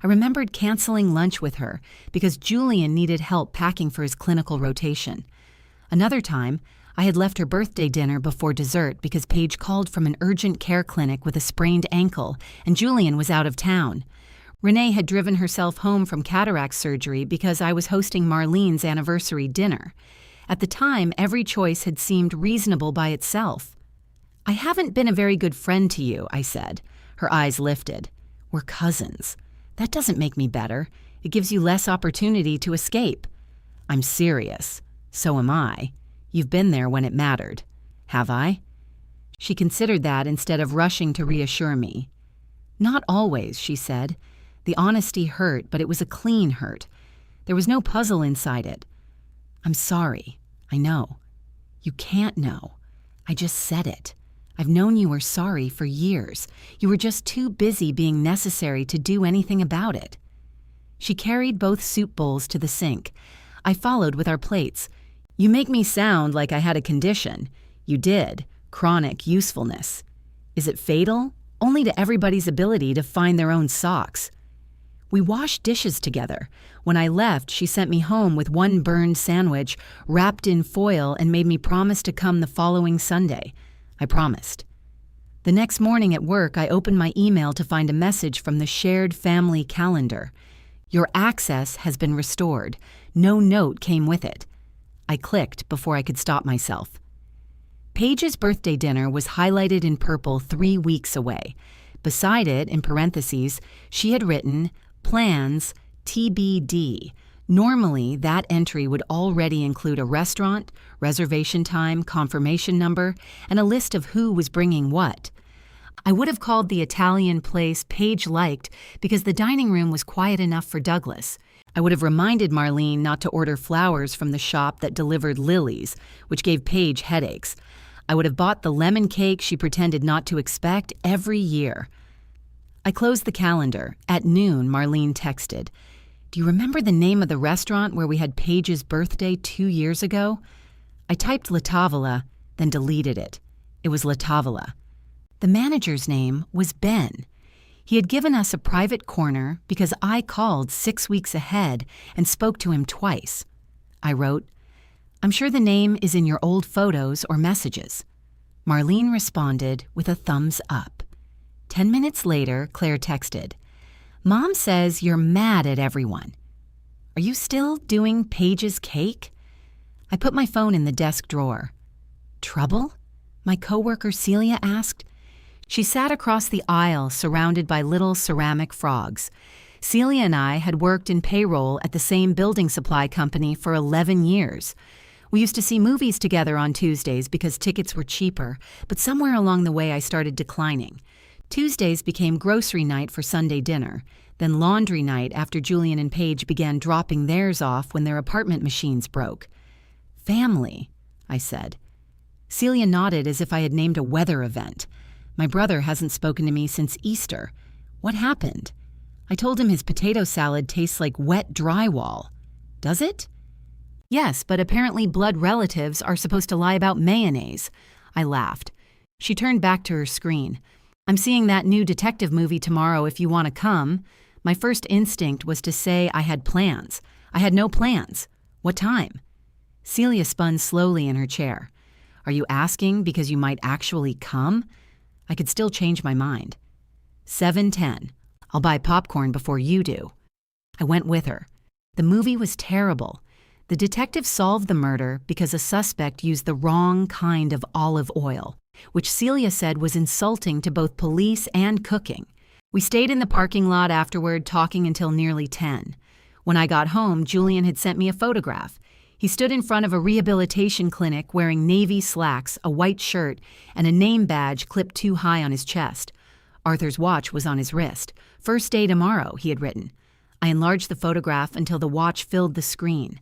I remembered canceling lunch with her because Julian needed help packing for his clinical rotation. Another time, I had left her birthday dinner before dessert because Paige called from an urgent care clinic with a sprained ankle and Julian was out of town. Renee had driven herself home from cataract surgery because I was hosting Marlene's anniversary dinner. At the time, every choice had seemed reasonable by itself. "I haven't been a very good friend to you," I said. Her eyes lifted. "We're cousins. That doesn't make me better. It gives you less opportunity to escape." "I'm serious. So am I. You've been there when it mattered. Have I?" She considered that instead of rushing to reassure me. "Not always," she said. The honesty hurt, but it was a clean hurt. There was no puzzle inside it. "I'm sorry. I know. You can't know. I just said it. I've known you were sorry for years. You were just too busy being necessary to do anything about it." She carried both soup bowls to the sink. I followed with our plates. "You make me sound like I had a condition. You did. Chronic usefulness. Is it fatal? Only to everybody's ability to find their own socks." We washed dishes together. When I left, she sent me home with one burned sandwich wrapped in foil and made me promise to come the following Sunday. I promised. The next morning at work, I opened my email to find a message from the shared family calendar. "Your access has been restored. No note came with it." I clicked before I could stop myself. Paige's birthday dinner was highlighted in purple 3 weeks away. Beside it, in parentheses, she had written, "Plans, TBD." Normally, that entry would already include a restaurant, reservation time, confirmation number, and a list of who was bringing what. I would have called the Italian place Paige liked because the dining room was quiet enough for Douglas. I would have reminded Marlene not to order flowers from the shop that delivered lilies, which gave Paige headaches. I would have bought the lemon cake she pretended not to expect every year. I closed the calendar. At noon, Marlene texted, "Do you remember the name of the restaurant where we had Paige's birthday 2 years ago?" I typed La Tavola, then deleted it. It was La Tavola. The manager's name was Ben. He had given us a private corner because I called 6 weeks ahead and spoke to him twice. I wrote, "I'm sure the name is in your old photos or messages." Marlene responded with a thumbs up. 10 minutes later, Claire texted, "Mom says you're mad at everyone. Are you still doing Paige's cake?" I put my phone in the desk drawer. "Trouble?" my coworker Celia asked. She sat across the aisle surrounded by little ceramic frogs. Celia and I had worked in payroll at the same building supply company for 11 years. We used to see movies together on Tuesdays because tickets were cheaper, but somewhere along the way I started declining. Tuesdays became grocery night for Sunday dinner, then laundry night after Julian and Paige began dropping theirs off when their apartment machines broke. "Family," I said. Celia nodded as if I had named a weather event. "My brother hasn't spoken to me since Easter. What happened?" I told him his potato salad tastes like wet drywall. "Does it?" "Yes, but apparently blood relatives are supposed to lie about mayonnaise." I laughed. She turned back to her screen. "I'm seeing that new detective movie tomorrow if you want to come." My first instinct was to say I had plans. I had no plans. "What time?" Celia spun slowly in her chair. "Are you asking because you might actually come?" I could still change my mind. 7:10. "I'll buy popcorn before you do." I went with her. The movie was terrible. The detective solved the murder because a suspect used the wrong kind of olive oil, which Celia said was insulting to both police and cooking. We stayed in the parking lot afterward, talking until nearly 10. When I got home, Julian had sent me a photograph. He stood in front of a rehabilitation clinic wearing navy slacks, a white shirt, and a name badge clipped too high on his chest. Arthur's watch was on his wrist. "First day tomorrow," he had written. I enlarged the photograph until the watch filled the screen.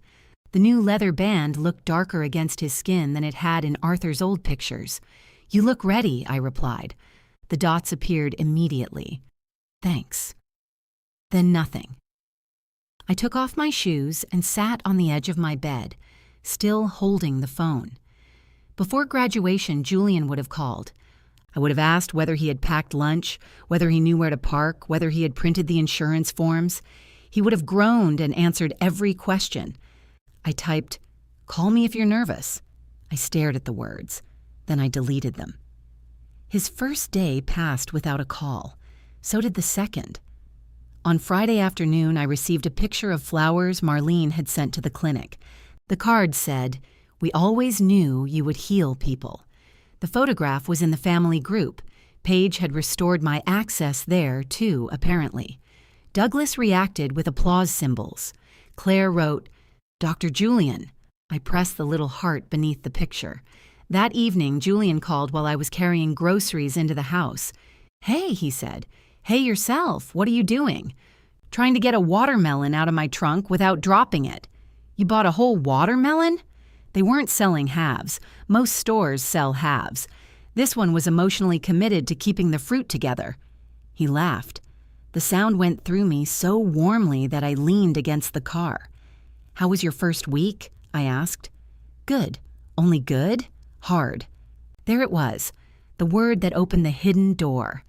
The new leather band looked darker against his skin than it had in Arthur's old pictures. "You look ready," I replied. The dots appeared immediately. "Thanks." Then nothing. I took off my shoes and sat on the edge of my bed, still holding the phone. Before graduation, Julian would have called. I would have asked whether he had packed lunch, whether he knew where to park, whether he had printed the insurance forms. He would have groaned and answered every question. I typed, "Call me if you're nervous." I stared at the words. Then I deleted them. His first day passed without a call. So did the second. On Friday afternoon, I received a picture of flowers Marlene had sent to the clinic. The card said, "We always knew you would heal people." The photograph was in the family group. Paige had restored my access there, too, apparently. Douglas reacted with applause symbols. Claire wrote, "Dr. Julian." I pressed the little heart beneath the picture. That evening, Julian called while I was carrying groceries into the house. "Hey," he said. "Hey yourself, what are you doing?" "Trying to get a watermelon out of my trunk without dropping it." "You bought a whole watermelon?" They weren't selling halves. Most stores sell halves. This one was emotionally committed to keeping the fruit together. He laughed. The sound went through me so warmly that I leaned against the car. "How was your first week?" I asked. "Good." "Only good?" "Hard." There it was, the word that opened the hidden door.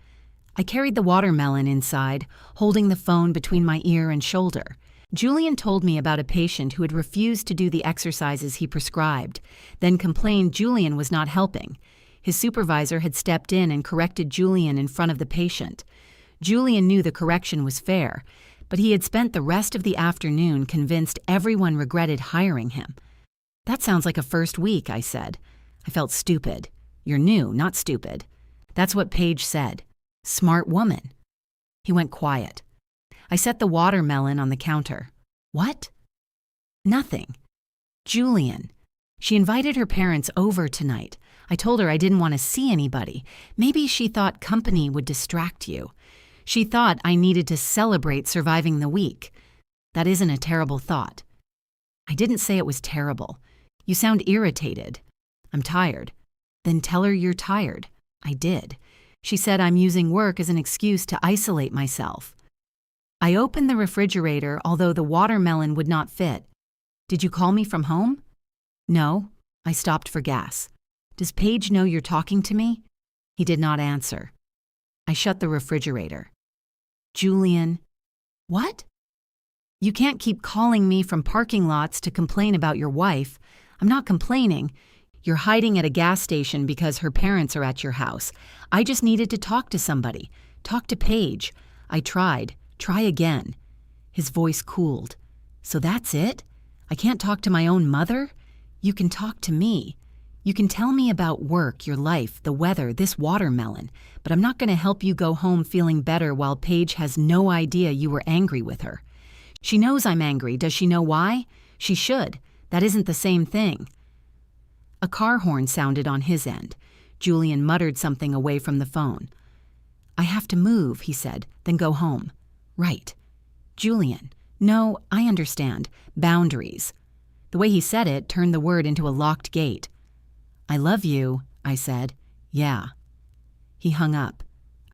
I carried the watermelon inside, holding the phone between my ear and shoulder. Julian told me about a patient who had refused to do the exercises he prescribed, then complained Julian was not helping. His supervisor had stepped in and corrected Julian in front of the patient. Julian knew the correction was fair, but he had spent the rest of the afternoon convinced everyone regretted hiring him. "That sounds like a first week," I said. I felt stupid. "You're new, not stupid." That's what Paige said. Smart woman. He went quiet. I set the watermelon on the counter. "What?" "Nothing." "Julian. She invited her parents over tonight. I told her I didn't want to see anybody. Maybe she thought company would distract you. She thought I needed to celebrate surviving the week. That isn't a terrible thought." "I didn't say it was terrible. You sound irritated." "I'm tired." "Then tell her you're tired." I did. She said I'm using work as an excuse to isolate myself. I opened the refrigerator, although the watermelon would not fit. "Did you call me from home?" "No." I stopped for gas. "Does Paige know you're talking to me?" He did not answer. I shut the refrigerator. "Julian." "What?" "You can't keep calling me from parking lots to complain about your wife. I'm not complaining. You're hiding at a gas station because her parents are at your house. I just needed to talk to somebody. Talk to Paige. I tried. Try again." His voice cooled. "So that's it? I can't talk to my own mother? You can talk to me. You can tell me about work, your life, the weather, this watermelon, but I'm not going to help you go home feeling better while Paige has no idea you were angry with her. She knows I'm angry. Does she know why? She should. That isn't the same thing." A car horn sounded on his end. Julian muttered something away from the phone. "I have to move," he said, "then go home." "Right." "Julian." "No, I understand. Boundaries." The way he said it turned the word into a locked gate. "I love you," I said. "Yeah." He hung up.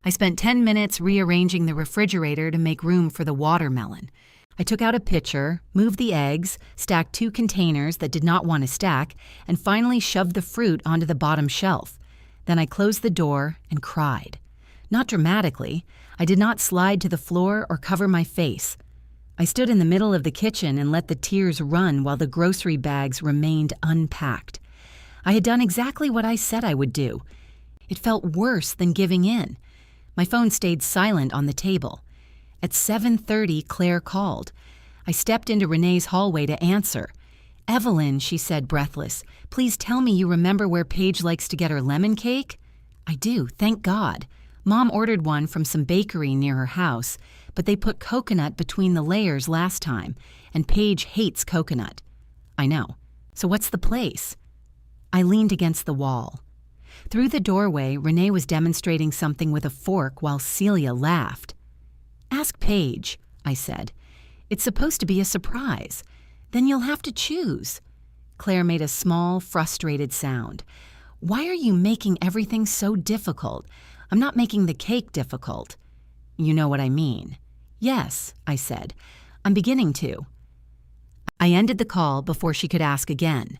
I spent 10 minutes rearranging the refrigerator to make room for the watermelon. I took out a pitcher, moved the eggs, stacked 2 containers that did not want to stack, and finally shoved the fruit onto the bottom shelf. Then I closed the door and cried. Not dramatically. I did not slide to the floor or cover my face. I stood in the middle of the kitchen and let the tears run while the grocery bags remained unpacked. I had done exactly what I said I would do. It felt worse than giving in. My phone stayed silent on the table. At 7:30, Claire called. I stepped into Renee's hallway to answer. "Evelyn," she said, breathless, "please tell me you remember where Paige likes to get her lemon cake?" "I do, thank God. Mom ordered one from some bakery near her house, but they put coconut between the layers last time, and Paige hates coconut." "I know. So what's the place?" I leaned against the wall. Through the doorway, Renee was demonstrating something with a fork while Celia laughed. "Ask Paige," I said. "It's supposed to be a surprise. Then you'll have to choose." Claire made a small, frustrated sound. "Why are you making everything so difficult? I'm not making the cake difficult." "You know what I mean." "Yes," I said. "I'm beginning to." I ended the call before she could ask again.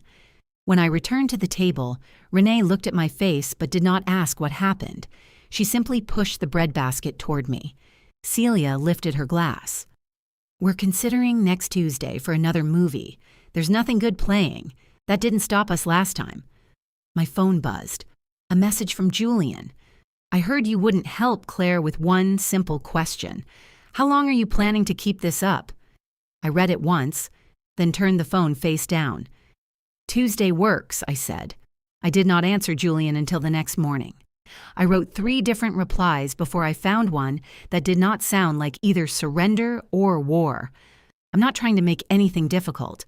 When I returned to the table, Renee looked at my face but did not ask what happened. She simply pushed the bread basket toward me. Celia lifted her glass. "We're considering next Tuesday for another movie. There's nothing good playing. That didn't stop us last time." My phone buzzed. A message from Julian. "I heard you wouldn't help Claire with one simple question. How long are you planning to keep this up?" I read it once, then turned the phone face down. "Tuesday works," I said. I did not answer Julian until the next morning. I wrote 3 different replies before I found one that did not sound like either surrender or war. I'm not trying to make anything difficult.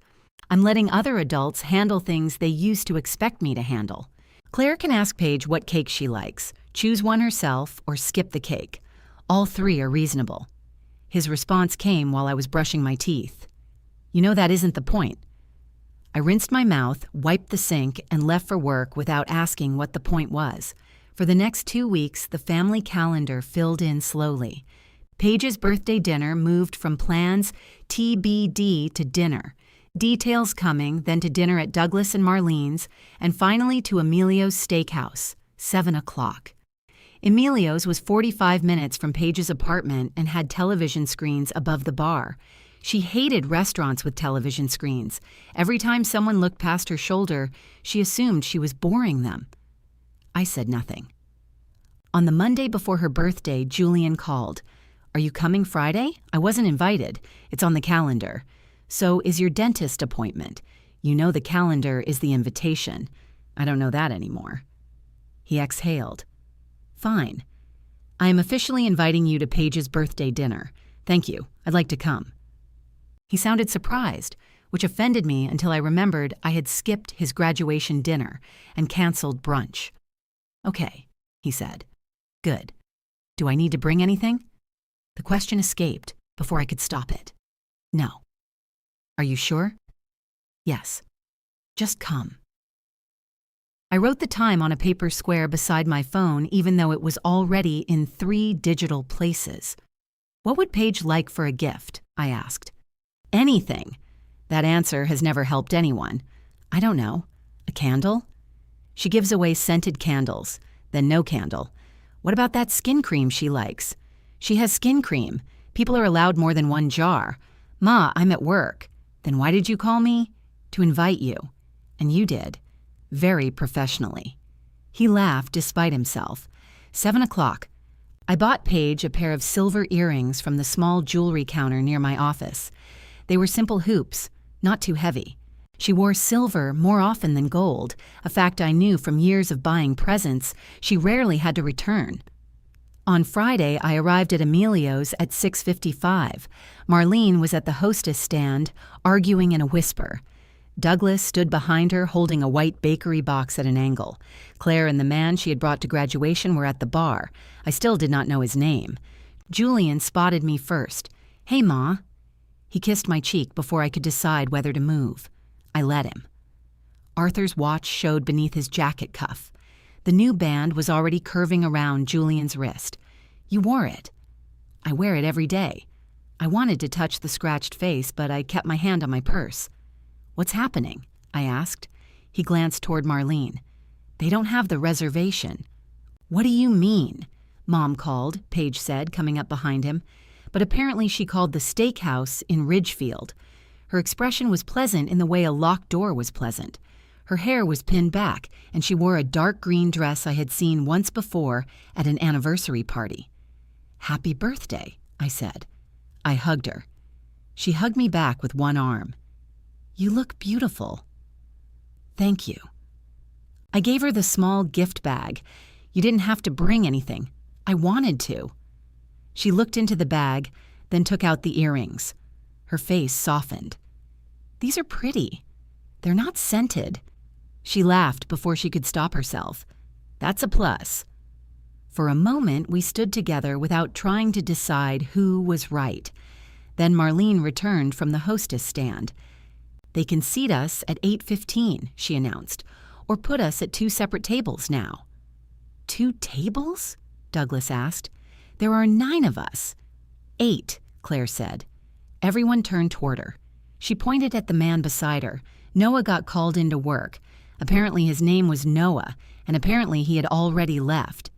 I'm letting other adults handle things they used to expect me to handle. Claire can ask Paige what cake she likes, choose one herself, or skip the cake. All 3 are reasonable. His response came while I was brushing my teeth. "You know that isn't the point." I rinsed my mouth, wiped the sink, and left for work without asking what the point was. For the next 2 weeks, the family calendar filled in slowly. Paige's birthday dinner moved from plans TBD to dinner. Details coming, then to dinner at Douglas and Marlene's, and finally to Emilio's Steakhouse, 7 o'clock. Emilio's was 45 minutes from Paige's apartment and had television screens above the bar. She hated restaurants with television screens. Every time someone looked past her shoulder, she assumed she was boring them. I said nothing. On the Monday before her birthday, Julian called. "Are you coming Friday? I wasn't invited. It's on the calendar. So is your dentist appointment. You know the calendar is the invitation. I don't know that anymore." He exhaled. "Fine. I am officially inviting you to Paige's birthday dinner. Thank you. I'd like to come." He sounded surprised, which offended me until I remembered I had skipped his graduation dinner and canceled brunch. "Okay," he said. "Good. Do I need to bring anything?" The question escaped before I could stop it. "No." "Are you sure?" "Yes. Just come." I wrote the time on a paper square beside my phone, even though it was already in 3 digital places. "What would Paige like for a gift?" I asked. "Anything." That answer has never helped anyone. "I don't know. A candle?" She gives away scented candles, then no candle. "What about that skin cream she likes?" "She has skin cream. People are allowed more than 1 jar. Ma, I'm at work." "Then why did you call me?" "To invite you." "And you did." Very professionally. He laughed despite himself. 7 o'clock. I bought Paige a pair of silver earrings from the small jewelry counter near my office. They were simple hoops, not too heavy. She wore silver more often than gold, a fact I knew from years of buying presents she rarely had to return. On Friday, I arrived at Emilio's at 6:55. Marlene was at the hostess stand, arguing in a whisper. Douglas stood behind her holding a white bakery box at an angle. Claire and the man she had brought to graduation were at the bar. I still did not know his name. Julian spotted me first. "Hey, Ma." He kissed my cheek before I could decide whether to move. I let him. Arthur's watch showed beneath his jacket cuff. The new band was already curving around Julian's wrist. "You wore it." "I wear it every day." I wanted to touch the scratched face, but I kept my hand on my purse. "What's happening?" I asked. He glanced toward Marlene. "They don't have the reservation." "What do you mean?" Mom called, Paige said, coming up behind him. But apparently she called the steakhouse in Ridgefield. Her expression was pleasant in the way a locked door was pleasant. Her hair was pinned back, and she wore a dark green dress I had seen once before at an anniversary party. "Happy birthday," I said. I hugged her. She hugged me back with one arm. "You look beautiful." "Thank you." I gave her the small gift bag. "You didn't have to bring anything. I wanted to." She looked into the bag, then took out the earrings. Her face softened. "These are pretty. They're not scented." She laughed before she could stop herself. "That's a plus." For a moment, we stood together without trying to decide who was right. Then Marlene returned from the hostess stand. "They can seat us at 8:15, she announced, "or put us at 2 separate tables now." "2 tables?" Douglas asked. "There are 9 of us." 8, Claire said. Everyone turned toward her. She pointed at the man beside her. Noah got called into work. Apparently his name was Noah, and apparently he had already left.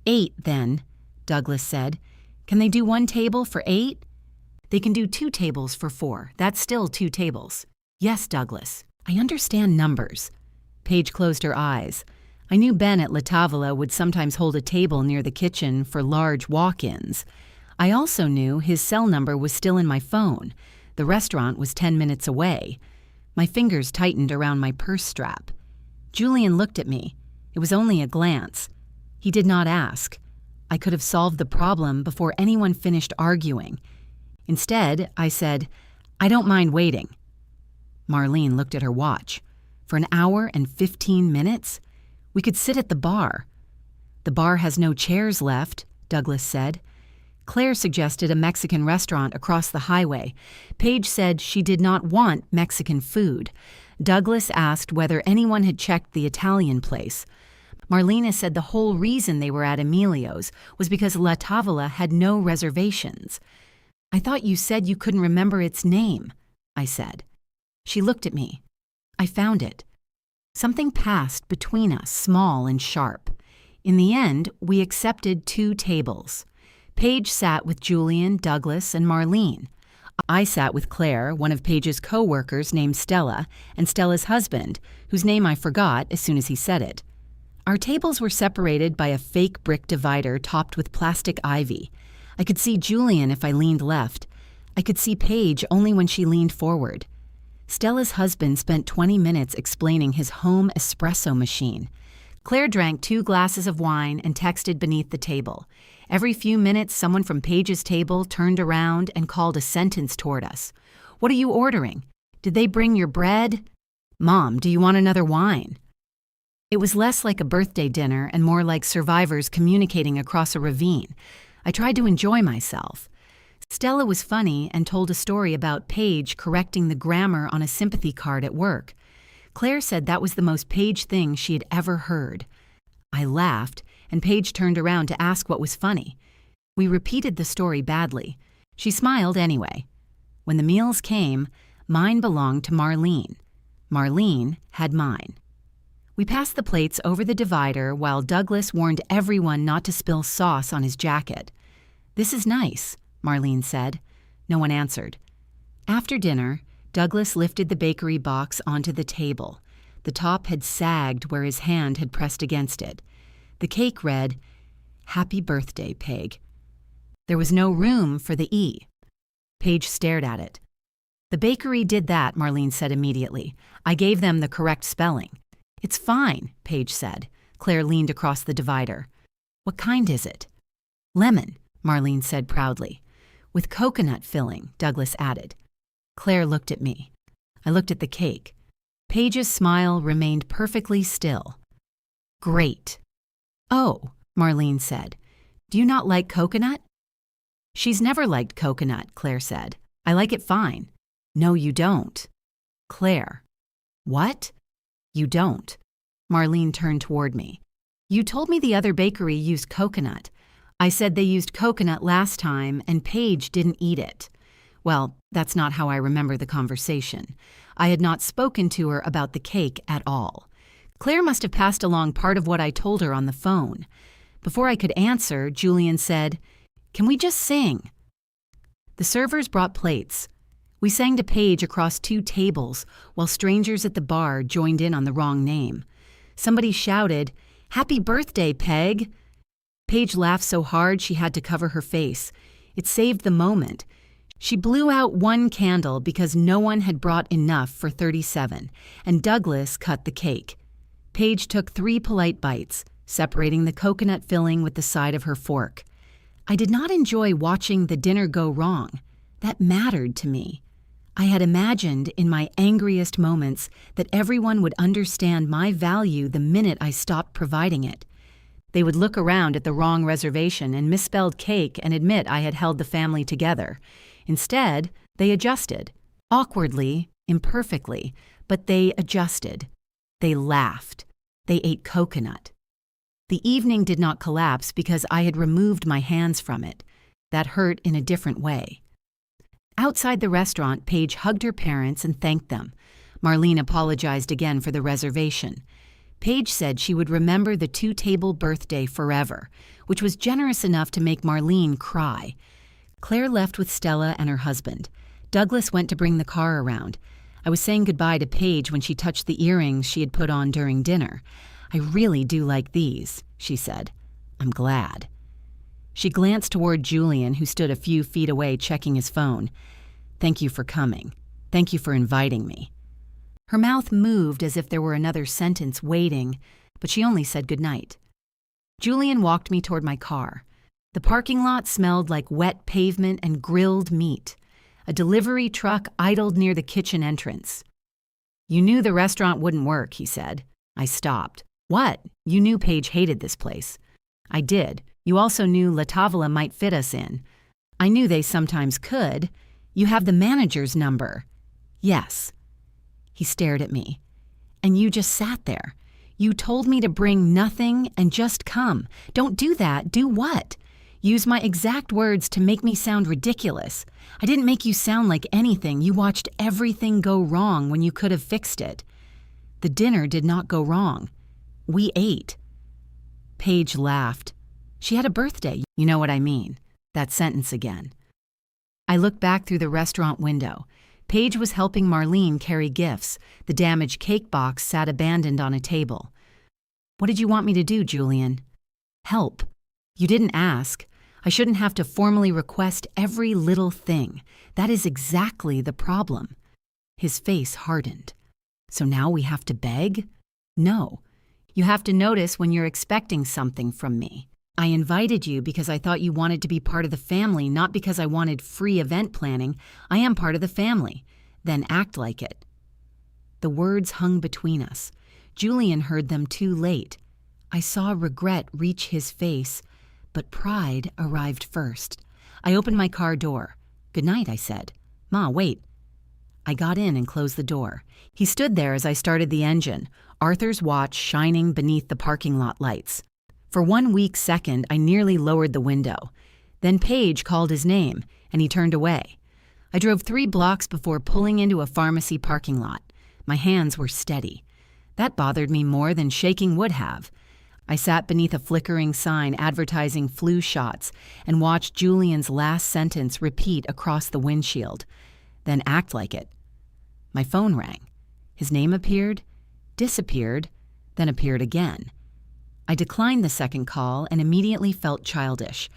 8, then, Douglas said. Can they do 1 table for 8? They can do 2 tables for 4. That's still 2 tables. Yes, Douglas. I understand numbers. Paige closed her eyes. I knew Ben at La Tavola would sometimes hold a table near the kitchen for large walk-ins. I also knew his cell number was still in my phone. The restaurant was 10 minutes away. My fingers tightened around my purse strap. Julian looked at me. It was only a glance. He did not ask. I could have solved the problem before anyone finished arguing. Instead, I said, I don't mind waiting. Marlene looked at her watch. For an hour and 15 minutes? We could sit at the bar. The bar has no chairs left, Douglas said. Claire suggested a Mexican restaurant across the highway. Paige said she did not want Mexican food. Douglas asked whether anyone had checked the Italian place. Marlena said the whole reason they were at Emilio's was because La Tavola had no reservations. I thought you said you couldn't remember its name, I said. She looked at me. I found it. Something passed between us, small and sharp. In the end, we accepted 2 tables. Paige sat with Julian, Douglas, and Marlene. I sat with Claire, one of Paige's co-workers named Stella, and Stella's husband, whose name I forgot as soon as he said it. Our tables were separated by a fake brick divider topped with plastic ivy. I could see Julian if I leaned left. I could see Paige only when she leaned forward. Stella's husband spent 20 minutes explaining his home espresso machine. Claire drank 2 glasses of wine and texted beneath the table. Every few minutes, someone from Paige's table turned around and called a sentence toward us. What are you ordering? Did they bring your bread? Mom, do you want another wine? It was less like a birthday dinner and more like survivors communicating across a ravine. I tried to enjoy myself. Stella was funny and told a story about Paige correcting the grammar on a sympathy card at work. Claire said that was the most Paige thing she had ever heard. I laughed, and Paige turned around to ask what was funny. We repeated the story badly. She smiled anyway. When the meals came, mine belonged to Marlene. Marlene had mine. We passed the plates over the divider while Douglas warned everyone not to spill sauce on his jacket. This is nice, Marlene said. No one answered. After dinner, Douglas lifted the bakery box onto the table. The top had sagged where his hand had pressed against it. The cake read, Happy birthday, Peg. There was no room for the E. Paige stared at it. The bakery did that, Marlene said immediately. I gave them the correct spelling. It's fine, Paige said. Claire leaned across the divider. What kind is it? Lemon, Marlene said proudly. With coconut filling, Douglas added. Claire looked at me. I looked at the cake. Paige's smile remained perfectly still. Great. Oh, Marlene said. Do you not like coconut? She's never liked coconut, Claire said. I like it fine. No, you don't. Claire. What? You don't. Marlene turned toward me. You told me the other bakery used coconut. I said they used coconut last time and Paige didn't eat it. Well, that's not how I remember the conversation. I had not spoken to her about the cake at all. Claire must have passed along part of what I told her on the phone. Before I could answer, Julian said, Can we just sing? The servers brought plates. We sang to Paige across 2 tables while strangers at the bar joined in on the wrong name. Somebody shouted, Happy birthday, Peg! Paige laughed so hard she had to cover her face. It saved the moment. She blew out 1 candle because no one had brought enough for 37, and Douglas cut the cake. Paige took 3 polite bites, separating the coconut filling with the side of her fork. I did not enjoy watching the dinner go wrong. That mattered to me. I had imagined in my angriest moments that everyone would understand my value the minute I stopped providing it. They would look around at the wrong reservation and misspelled cake and admit I had held the family together. Instead, they adjusted. Awkwardly, imperfectly, but they adjusted. They laughed. They ate coconut. The evening did not collapse because I had removed my hands from it. That hurt in a different way. Outside the restaurant, Paige hugged her parents and thanked them. Marlene apologized again for the reservation. Paige said she would remember the two-table birthday forever, which was generous enough to make Marlene cry. Claire left with Stella and her husband. Douglas went to bring the car around. I was saying goodbye to Paige when she touched the earrings she had put on during dinner. "I really do like these," she said. "I'm glad." She glanced toward Julian, who stood a few feet away checking his phone. "Thank you for coming. Thank you for inviting me." Her mouth moved as if there were another sentence waiting, but she only said goodnight. Julian walked me toward my car. The parking lot smelled like wet pavement and grilled meat. A delivery truck idled near the kitchen entrance. "You knew the restaurant wouldn't work," he said. I stopped. "What? You knew Paige hated this place." "I did. You also knew La Tavola might fit us in." "I knew they sometimes could. You have the manager's number." "Yes." He stared at me. "And you just sat there. You told me to bring nothing and just come. Don't do that. Do what? Use my exact words to make me sound ridiculous. I didn't make you sound like anything. You watched everything go wrong when you could have fixed it." "The dinner did not go wrong. We ate." Paige laughed. "She had a birthday. You know what I mean." That sentence again. I looked back through the restaurant window. Paige was helping Marlene carry gifts. The damaged cake box sat abandoned on a table. "What did you want me to do, Julian?" "Help. You didn't ask. I shouldn't have to formally request every little thing. That is exactly the problem." His face hardened. "So now we have to beg?" "No. You have to notice when you're expecting something from me. I invited you because I thought you wanted to be part of the family, not because I wanted free event planning. I am part of the family. Then act like it." The words hung between us. Julian heard them too late. I saw regret reach his face, but pride arrived first. I opened my car door. "Good night," I said. "Ma, wait." I got in and closed the door. He stood there as I started the engine, Arthur's watch shining beneath the parking lot lights. For 1 weak second, I nearly lowered the window. Then Paige called his name, and he turned away. I drove 3 blocks before pulling into a pharmacy parking lot. My hands were steady. That bothered me more than shaking would have. I sat beneath a flickering sign advertising flu shots and watched Julian's last sentence repeat across the windshield. Then act like it. My phone rang. His name appeared, disappeared, then appeared again. I declined the second call and immediately felt childish.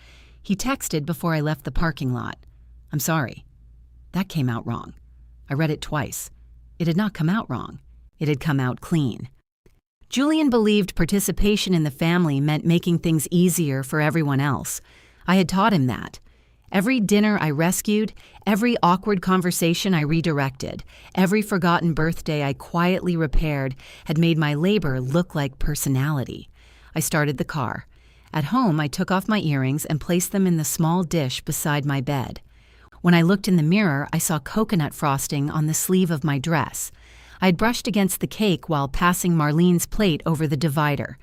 He texted before I left the parking lot. "I'm sorry." That came out wrong. I read it twice. It had not come out wrong. It had come out clean. Julian believed participation in the family meant making things easier for everyone else. I had taught him that. Every dinner I rescued, every awkward conversation I redirected, every forgotten birthday I quietly repaired had made my labor look like personality. I started the car. At home, I took off my earrings and placed them in the small dish beside my bed. When I looked in the mirror, I saw coconut frosting on the sleeve of my dress. I had brushed against the cake while passing Marlene's plate over the divider.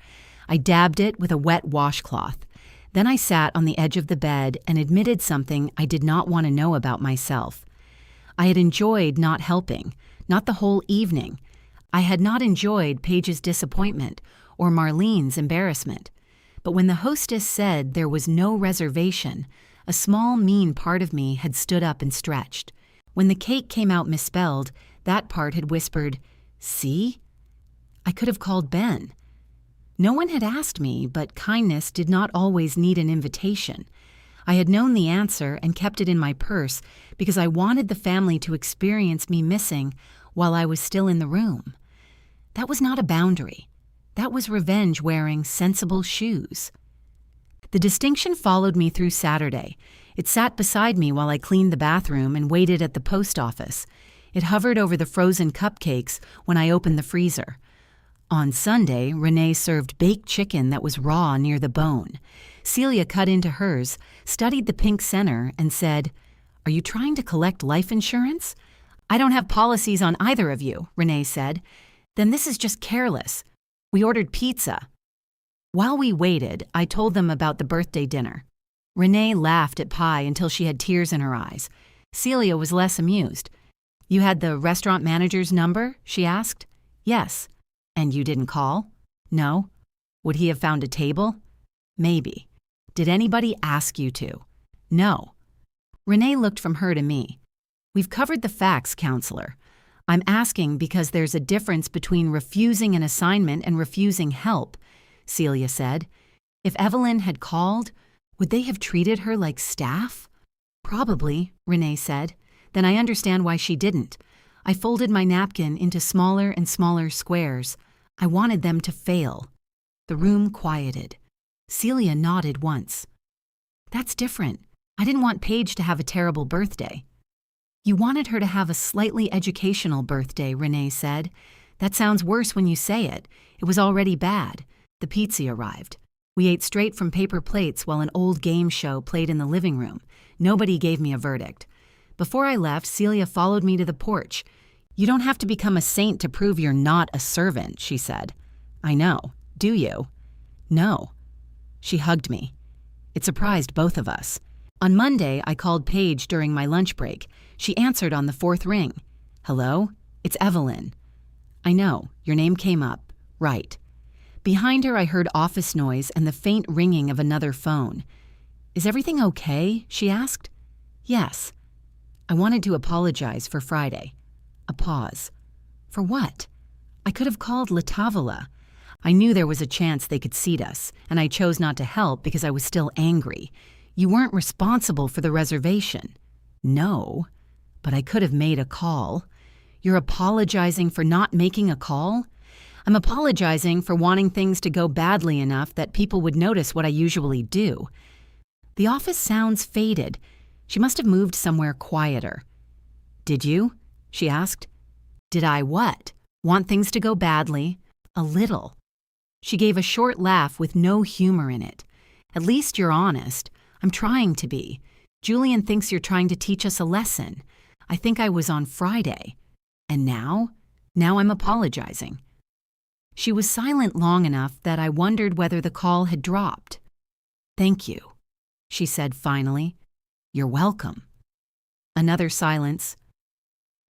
I dabbed it with a wet washcloth. Then I sat on the edge of the bed and admitted something I did not want to know about myself. I had enjoyed not helping, not the whole evening. I had not enjoyed Paige's disappointment or Marlene's embarrassment. But when the hostess said there was no reservation, a small, mean part of me had stood up and stretched. When the cake came out misspelled, that part had whispered, "See?" I could have called Ben. No one had asked me, but kindness did not always need an invitation. I had known the answer and kept it in my purse because I wanted the family to experience me missing while I was still in the room. That was not a boundary. That was revenge wearing sensible shoes. The distinction followed me through Saturday. It sat beside me while I cleaned the bathroom and waited at the post office. It hovered over the frozen cupcakes when I opened the freezer. On Sunday, Renee served baked chicken that was raw near the bone. Celia cut into hers, studied the pink center, and said, "Are you trying to collect life insurance?" "I don't have policies on either of you," Renee said. "Then this is just careless. We ordered pizza." While we waited, I told them about the birthday dinner. Renee laughed at pie until she had tears in her eyes. Celia was less amused. You had the restaurant manager's number? She asked. Yes. And you didn't call? No. Would he have found a table? Maybe. Did anybody ask you to? No. Renee looked from her to me. We've covered the facts, counselor. I'm asking because there's a difference between refusing an assignment and refusing help, Celia said. If Evelyn had called, would they have treated her like staff? Probably, Renee said. Then I understand why she didn't. I folded my napkin into smaller and smaller squares. I wanted them to fail. The room quieted. Celia nodded once. That's different. I didn't want Paige to have a terrible birthday. You wanted her to have a slightly educational birthday, Renee said. That sounds worse when you say it. It was already bad. The pizza arrived. We ate straight from paper plates while an old game show played in the living room. Nobody gave me a verdict. Before I left, Celia followed me to the porch. You don't have to become a saint to prove you're not a servant, she said. I know. Do you? No. She hugged me. It surprised both of us. On Monday, I called Paige during my lunch break. She answered on the fourth ring. Hello? It's Evelyn. I know. Your name came up. Right. Behind her, I heard office noise and the faint ringing of another phone. Is everything okay? She asked. Yes. I wanted to apologize for Friday. A pause. For what? I could have called La Tavola. I knew there was a chance they could seat us, and I chose not to help because I was still angry. You weren't responsible for the reservation. No, but I could have made a call. You're apologizing for not making a call? I'm apologizing for wanting things to go badly enough that people would notice what I usually do. The office sounds faded. She must have moved somewhere quieter. Did you? She asked. Did I what? Want things to go badly? A little. She gave a short laugh with no humor in it. At least you're honest. I'm trying to be. Julian thinks you're trying to teach us a lesson. I think I was on Friday. And now? Now I'm apologizing. She was silent long enough that I wondered whether the call had dropped. Thank you, she said finally. You're welcome. Another silence.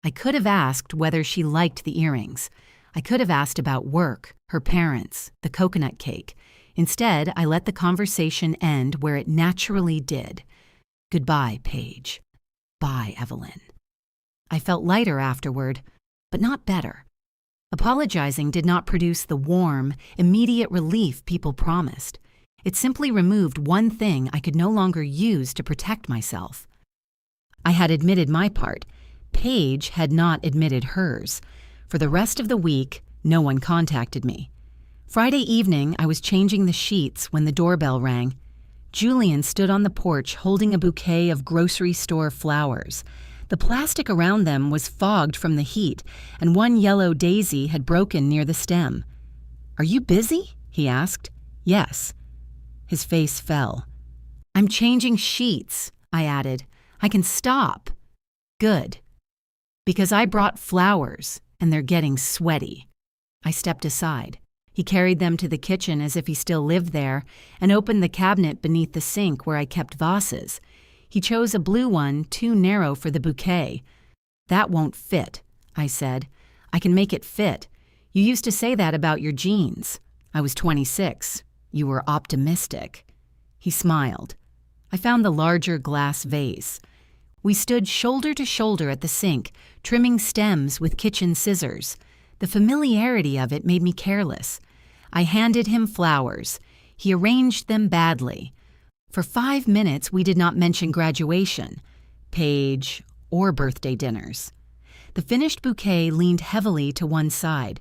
I could have asked whether she liked the earrings. I could have asked about work, her parents, the coconut cake. Instead, I let the conversation end where it naturally did. Goodbye, Paige. Bye, Evelyn. I felt lighter afterward, but not better. Apologizing did not produce the warm, immediate relief people promised. It simply removed one thing I could no longer use to protect myself. I had admitted my part. Paige had not admitted hers. For the rest of the week, no one contacted me. Friday evening, I was changing the sheets when the doorbell rang. Julian stood on the porch holding a bouquet of grocery store flowers. The plastic around them was fogged from the heat, and one yellow daisy had broken near the stem. Are you busy? He asked. Yes. His face fell. I'm changing sheets, I added. I can stop. Good. Because I brought flowers, and they're getting sweaty. I stepped aside. He carried them to the kitchen as if he still lived there, and opened the cabinet beneath the sink where I kept vases. He chose a blue one too narrow for the bouquet. That won't fit, I said. I can make it fit. You used to say that about your jeans. I was 26. You were optimistic. He smiled. I found the larger glass vase. We stood shoulder to shoulder at the sink, trimming stems with kitchen scissors. The familiarity of it made me careless. I handed him flowers. He arranged them badly. For 5 minutes, we did not mention graduation, Paige, or birthday dinners. The finished bouquet leaned heavily to one side.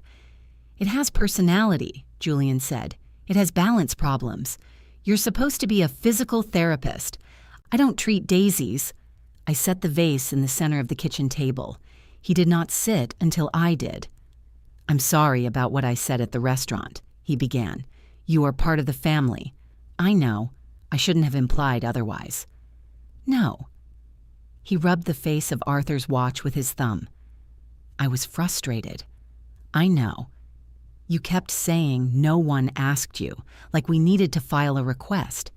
It has personality, Julian said. It has balance problems. You're supposed to be a physical therapist. I don't treat daisies. I set the vase in the center of the kitchen table. He did not sit until I did. I'm sorry about what I said at the restaurant, he began. You are part of the family. I know. I shouldn't have implied otherwise. No. He rubbed the face of Arthur's watch with his thumb. I was frustrated. I know. You kept saying no one asked you, like we needed to file a request.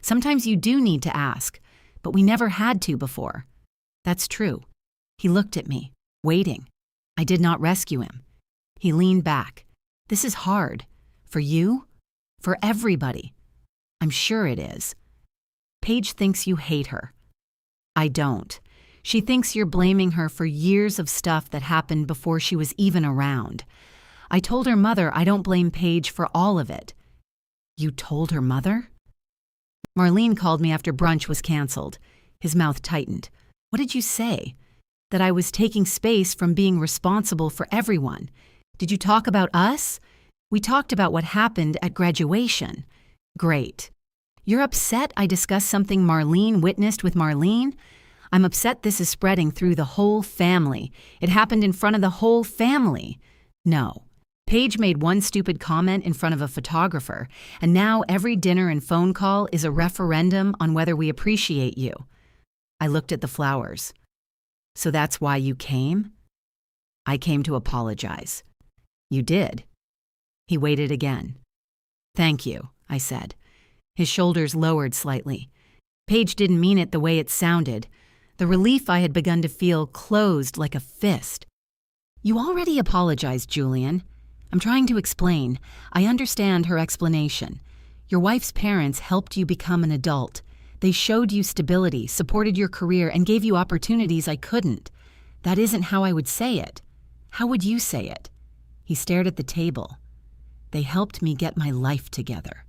Sometimes you do need to ask, but we never had to before. That's true. He looked at me, waiting. I did not rescue him. He leaned back. This is hard. For you? For everybody. I'm sure it is. Paige thinks you hate her. I don't. She thinks you're blaming her for years of stuff that happened before she was even around. I told her mother I don't blame Paige for all of it. You told her mother? Marlene called me after brunch was canceled. His mouth tightened. What did you say? That I was taking space from being responsible for everyone. Did you talk about us? We talked about what happened at graduation. Great. You're upset I discussed something Marlene witnessed with Marlene? I'm upset this is spreading through the whole family. It happened in front of the whole family. No. Paige made one stupid comment in front of a photographer, and now every dinner and phone call is a referendum on whether we appreciate you. I looked at the flowers. So that's why you came? I came to apologize. You did. He waited again. Thank you, I said. His shoulders lowered slightly. Paige didn't mean it the way it sounded. The relief I had begun to feel closed like a fist. You already apologized, Julian. I'm trying to explain. I understand her explanation. Your wife's parents helped you become an adult. They showed you stability, supported your career, and gave you opportunities I couldn't. That isn't how I would say it. How would you say it? He stared at the table. They helped me get my life together.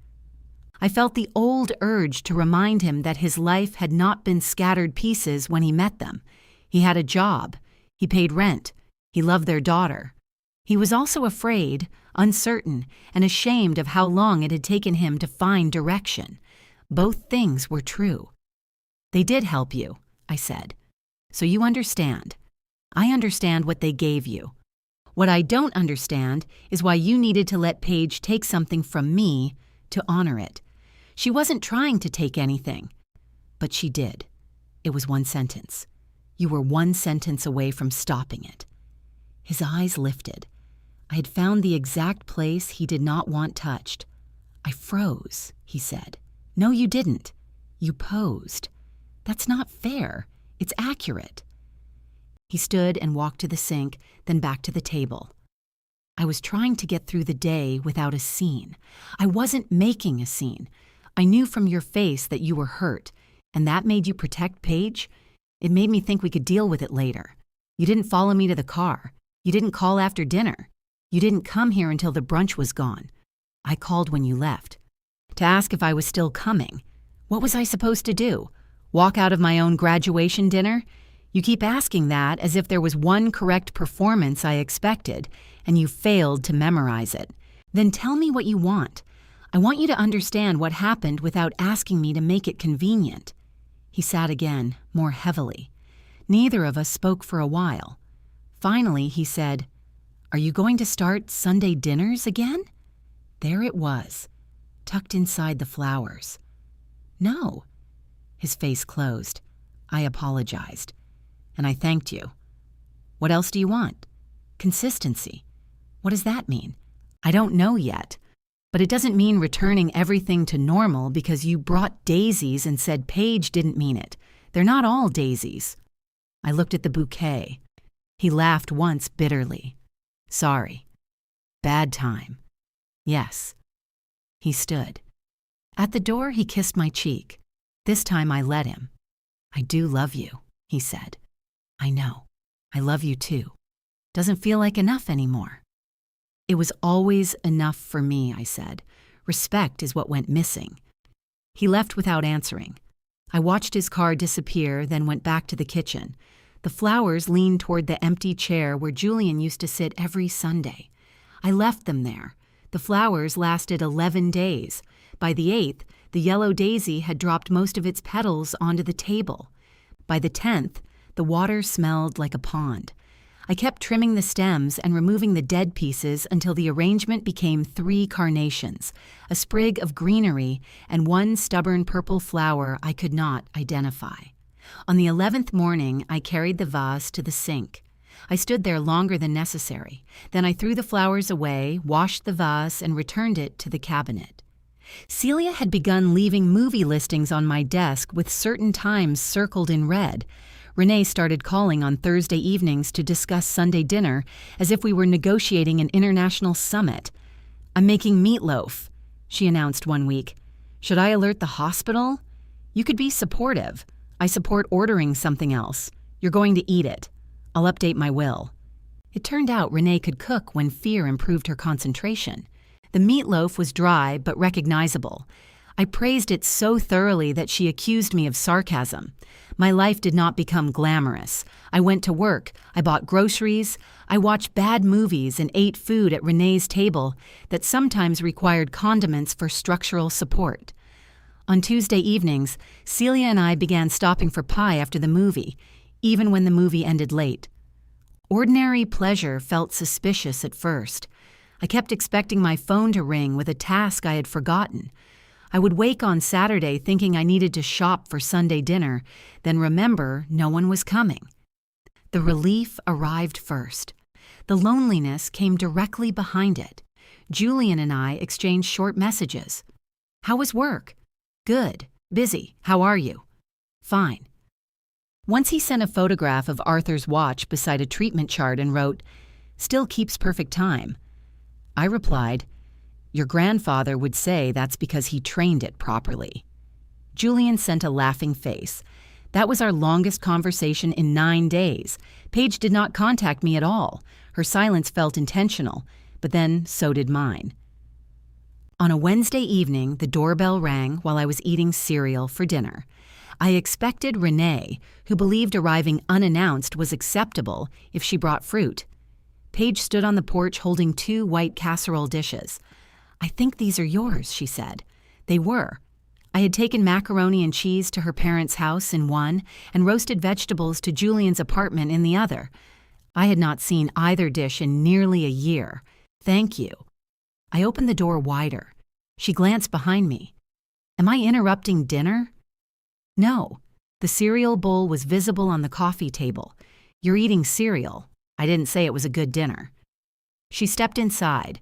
I felt the old urge to remind him that his life had not been scattered pieces when he met them. He had a job. He paid rent. He loved their daughter. He was also afraid, uncertain, and ashamed of how long it had taken him to find direction. Both things were true. They did help you, I said. So you understand. I understand what they gave you. What I don't understand is why you needed to let Paige take something from me to honor it. She wasn't trying to take anything, but she did. It was one sentence. You were one sentence away from stopping it. His eyes lifted. I had found the exact place he did not want touched. I froze, he said. No, you didn't. You posed. That's not fair. It's accurate. He stood and walked to the sink, then back to the table. I was trying to get through the day without a scene. I wasn't making a scene. I knew from your face that you were hurt, and that made you protect Paige? It made me think we could deal with it later. You didn't follow me to the car. You didn't call after dinner. You didn't come here until the brunch was gone. I called when you left. To ask if I was still coming. What was I supposed to do? Walk out of my own graduation dinner? You keep asking that as if there was one correct performance I expected, and you failed to memorize it. Then tell me what you want. I want you to understand what happened without asking me to make it convenient. He sat again, more heavily. Neither of us spoke for a while. Finally, he said, Are you going to start Sunday dinners again? There it was, tucked inside the flowers. No. His face closed. I apologized. And I thanked you. What else do you want? Consistency. What does that mean? I don't know yet. But it doesn't mean returning everything to normal because you brought daisies and said Paige didn't mean it. They're not all daisies. I looked at the bouquet. He laughed once bitterly. Sorry. Bad time. Yes. He stood. At the door, he kissed my cheek. This time I let him. I do love you, he said. I know. I love you too. Doesn't feel like enough anymore. It was always enough for me, I said. Respect is what went missing. He left without answering. I watched his car disappear, then went back to the kitchen. The flowers leaned toward the empty chair where Julian used to sit every Sunday. I left them there. The flowers lasted 11 days. By the 8th, the yellow daisy had dropped most of its petals onto the table. By the 10th, the water smelled like a pond. I kept trimming the stems and removing the dead pieces until the arrangement became 3 carnations, a sprig of greenery, and one stubborn purple flower I could not identify. On the 11th morning, I carried the vase to the sink. I stood there longer than necessary. Then I threw the flowers away, washed the vase, and returned it to the cabinet. Celia had begun leaving movie listings on my desk with certain times circled in red. Renee started calling on Thursday evenings to discuss Sunday dinner as if we were negotiating an international summit. "I'm making meatloaf," she announced one week. "Should I alert the hospital?" "You could be supportive. I support ordering something else. You're going to eat it. I'll update my will." It turned out Renee could cook when fear improved her concentration. The meatloaf was dry but recognizable. I praised it so thoroughly that she accused me of sarcasm. My life did not become glamorous. I went to work, I bought groceries, I watched bad movies and ate food at Renee's table that sometimes required condiments for structural support. On Tuesday evenings, Celia and I began stopping for pie after the movie, even when the movie ended late. Ordinary pleasure felt suspicious at first. I kept expecting my phone to ring with a task I had forgotten. I would wake on Saturday thinking I needed to shop for Sunday dinner, then remember no one was coming. The relief arrived first. The loneliness came directly behind it. Julian and I exchanged short messages. "How was work?" "Good. Busy. How are you?" "Fine." Once he sent a photograph of Arthur's watch beside a treatment chart and wrote, "Still keeps perfect time." I replied, "Your grandfather would say that's because he trained it properly." Julian sent a laughing face. That was our longest conversation in 9 days. Paige did not contact me at all. Her silence felt intentional, but then so did mine. On a Wednesday evening, the doorbell rang while I was eating cereal for dinner. I expected Renee, who believed arriving unannounced was acceptable if she brought fruit. Paige stood on the porch holding 2 white casserole dishes. "I think these are yours," she said. They were. I had taken macaroni and cheese to her parents' house in one and roasted vegetables to Julian's apartment in the other. I had not seen either dish in nearly a year. "Thank you." I opened the door wider. She glanced behind me. "Am I interrupting dinner?" "No." The cereal bowl was visible on the coffee table. "You're eating cereal. I didn't say it was a good dinner." She stepped inside.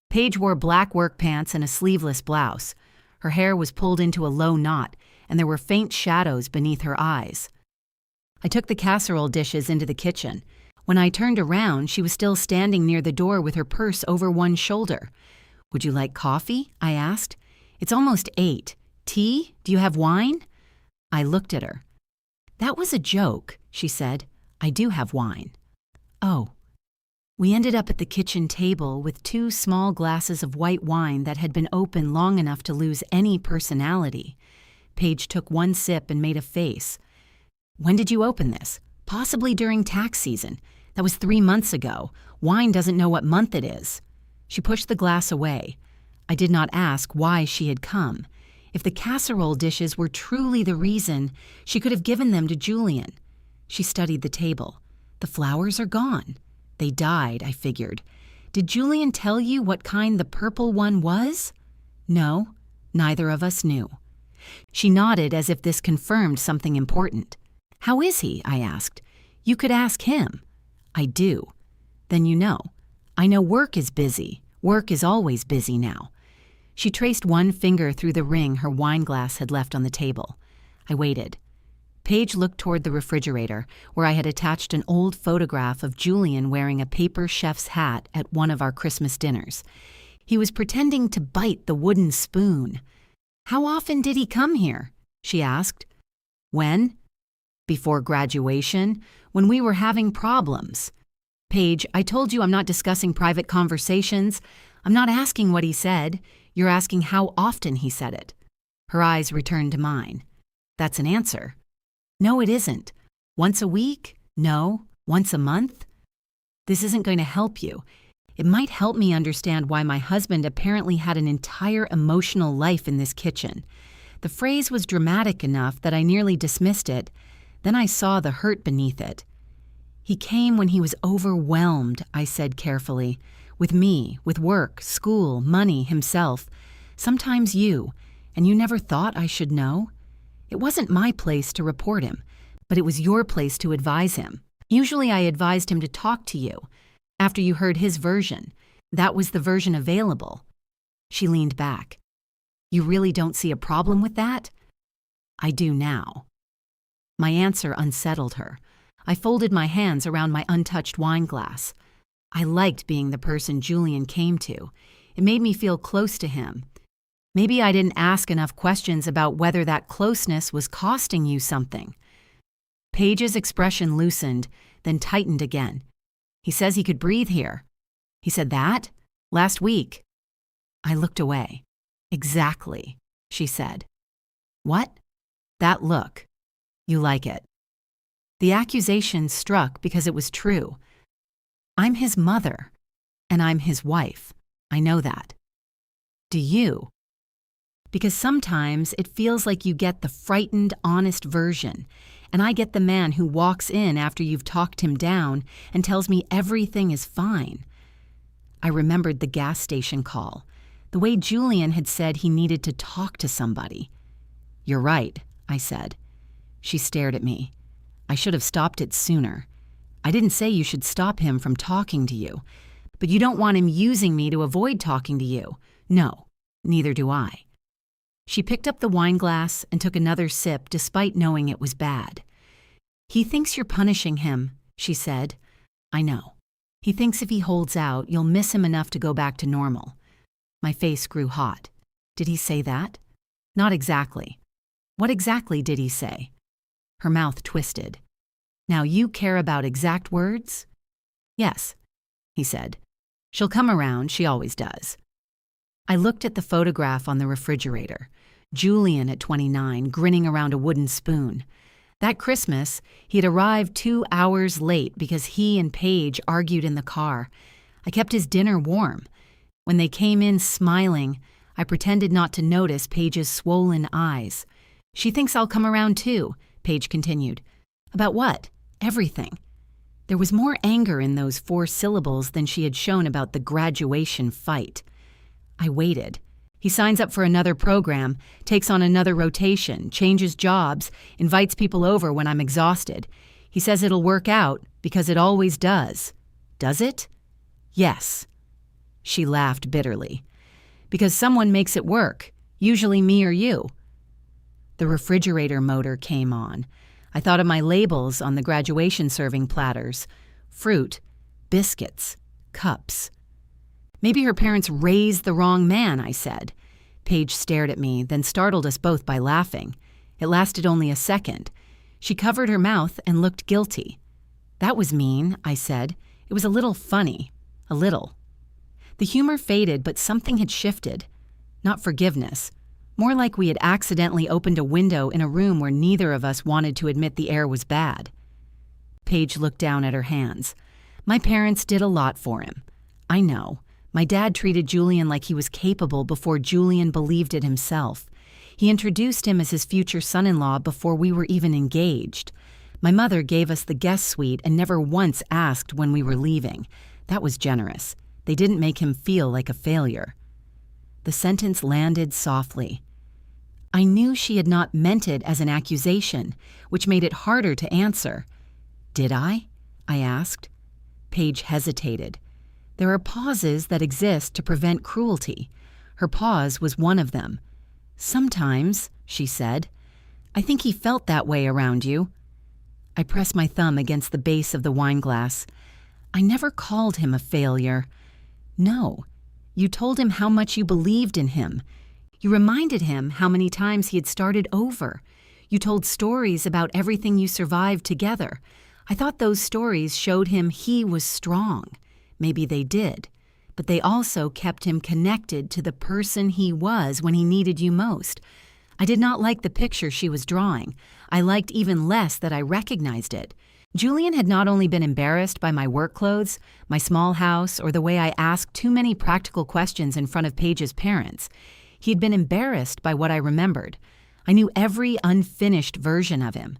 Paige wore black work pants and a sleeveless blouse. Her hair was pulled into a low knot, and there were faint shadows beneath her eyes. I took the casserole dishes into the kitchen. When I turned around, she was still standing near the door with her purse over one shoulder. "Would you like coffee?" I asked. "It's almost 8. Tea? Do you have wine?" I looked at her. "That was a joke," she said. "I do have wine." "Oh." We ended up at the kitchen table with 2 small glasses of white wine that had been open long enough to lose any personality. Paige took one sip and made a face. "When did you open this?" "Possibly during tax season. That was 3 months ago. Wine doesn't know what month it is." She pushed the glass away. I did not ask why she had come. If the casserole dishes were truly the reason, she could have given them to Julian. She studied the table. "The flowers are gone." "They died," I figured. "Did Julian tell you what kind the purple one was?" "No, neither of us knew." She nodded as if this confirmed something important. "How is he?" I asked. "You could ask him." "I do." "Then you know." "I know work is busy. Work is always busy now." She traced one finger through the ring her wine glass had left on the table. I waited. Paige looked toward the refrigerator, where I had attached an old photograph of Julian wearing a paper chef's hat at one of our Christmas dinners. He was pretending to bite the wooden spoon. "How often did he come here?" she asked. "When?" "Before graduation, when we were having problems." "Paige, I told you I'm not discussing private conversations. I'm not asking what he said. You're asking how often he said it." Her eyes returned to mine. "That's an answer." "No, it isn't. Once a week? No. Once a month?" "This isn't going to help you. It might help me understand why my husband apparently had an entire emotional life in this kitchen." The phrase was dramatic enough that I nearly dismissed it. Then I saw the hurt beneath it. "He came when he was overwhelmed," I said carefully. "With me, with work, school, money, himself. Sometimes you, and you never thought I should know? It wasn't my place to report him, but it was your place to advise him. Usually I advised him to talk to you. After you heard his version, that was the version available." She leaned back. "You really don't see a problem with that?" "I do now." My answer unsettled her. I folded my hands around my untouched wine glass. I liked being the person Julian came to. It made me feel close to him. Maybe I didn't ask enough questions about whether that closeness was costing you something. Paige's expression loosened, then tightened again. He says he could breathe here. He said that? Last week. I looked away. Exactly, she said. What? That look. You like it. The accusation struck because it was true. I'm his mother, and I'm his wife. I know that. Do you? Because sometimes it feels like you get the frightened, honest version, and I get the man who walks in after you've talked him down and tells me everything is fine. I remembered the gas station call, the way Julian had said he needed to talk to somebody. You're right, I said. She stared at me. I should have stopped it sooner. I didn't say you should stop him from talking to you, but you don't want him using me to avoid talking to you. No, neither do I. She picked up the wine glass and took another sip despite knowing it was bad. He thinks you're punishing him, she said. I know. He thinks if he holds out, you'll miss him enough to go back to normal. My face grew hot. Did he say that? Not exactly. What exactly did he say? Her mouth twisted. Now you care about exact words? Yes, he said. She'll come around, she always does. I looked at the photograph on the refrigerator. Julian at 29, grinning around a wooden spoon. That Christmas, he had arrived 2 hours late because he and Paige argued in the car. I kept his dinner warm. When they came in smiling, I pretended not to notice Paige's swollen eyes. She thinks I'll come around too, Paige continued. About what? Everything. There was more anger in those 4 syllables than she had shown about the graduation fight. I waited. He signs up for another program, takes on another rotation, changes jobs, invites people over when I'm exhausted. He says it'll work out because it always does. Does it? Yes. She laughed bitterly. Because someone makes it work, usually me or you. The refrigerator motor came on. I thought of my labels on the graduation serving platters. Fruit, biscuits, cups. Maybe her parents raised the wrong man, I said. Paige stared at me, then startled us both by laughing. It lasted only a second. She covered her mouth and looked guilty. That was mean, I said. It was a little funny. A little. The humor faded, but something had shifted. Not forgiveness. More like we had accidentally opened a window in a room where neither of us wanted to admit the air was bad. Paige looked down at her hands. My parents did a lot for him. I know. My dad treated Julian like he was capable before Julian believed it himself. He introduced him as his future son-in-law before we were even engaged. My mother gave us the guest suite and never once asked when we were leaving. That was generous. They didn't make him feel like a failure. The sentence landed softly. I knew she had not meant it as an accusation, which made it harder to answer. Did I? I asked. Paige hesitated. There are pauses that exist to prevent cruelty. Her pause was one of them. Sometimes, she said. I think he felt that way around you. I pressed my thumb against the base of the wine glass. I never called him a failure. No. You told him how much you believed in him. You reminded him how many times he had started over. You told stories about everything you survived together. I thought those stories showed him he was strong. Maybe they did. But they also kept him connected to the person he was when he needed you most. I did not like the picture she was drawing. I liked even less that I recognized it. Julian had not only been embarrassed by my work clothes, my small house, or the way I asked too many practical questions in front of Paige's parents. He had been embarrassed by what I remembered. I knew every unfinished version of him.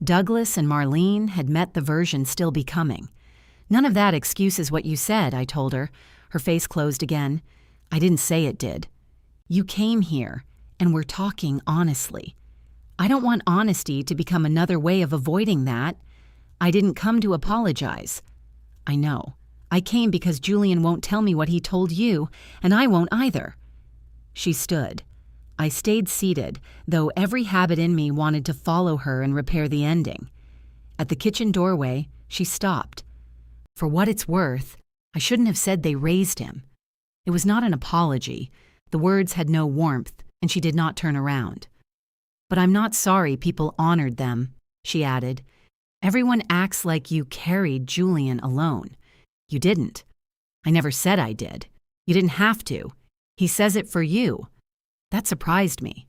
Douglas and Marlene had met the version still becoming. None of that excuses what you said, I told her. Her face closed again. I didn't say it did. You came here, and we're talking honestly. I don't want honesty to become another way of avoiding that. I didn't come to apologize. I know. I came because Julian won't tell me what he told you, and I won't either. She stood. I stayed seated, though every habit in me wanted to follow her and repair the ending. At the kitchen doorway, she stopped. For what it's worth, I shouldn't have said they raised him. It was not an apology. The words had no warmth, and she did not turn around. But I'm not sorry people honored them, she added. Everyone acts like you carried Julian alone. You didn't. I never said I did. You didn't have to. He says it for you. That surprised me.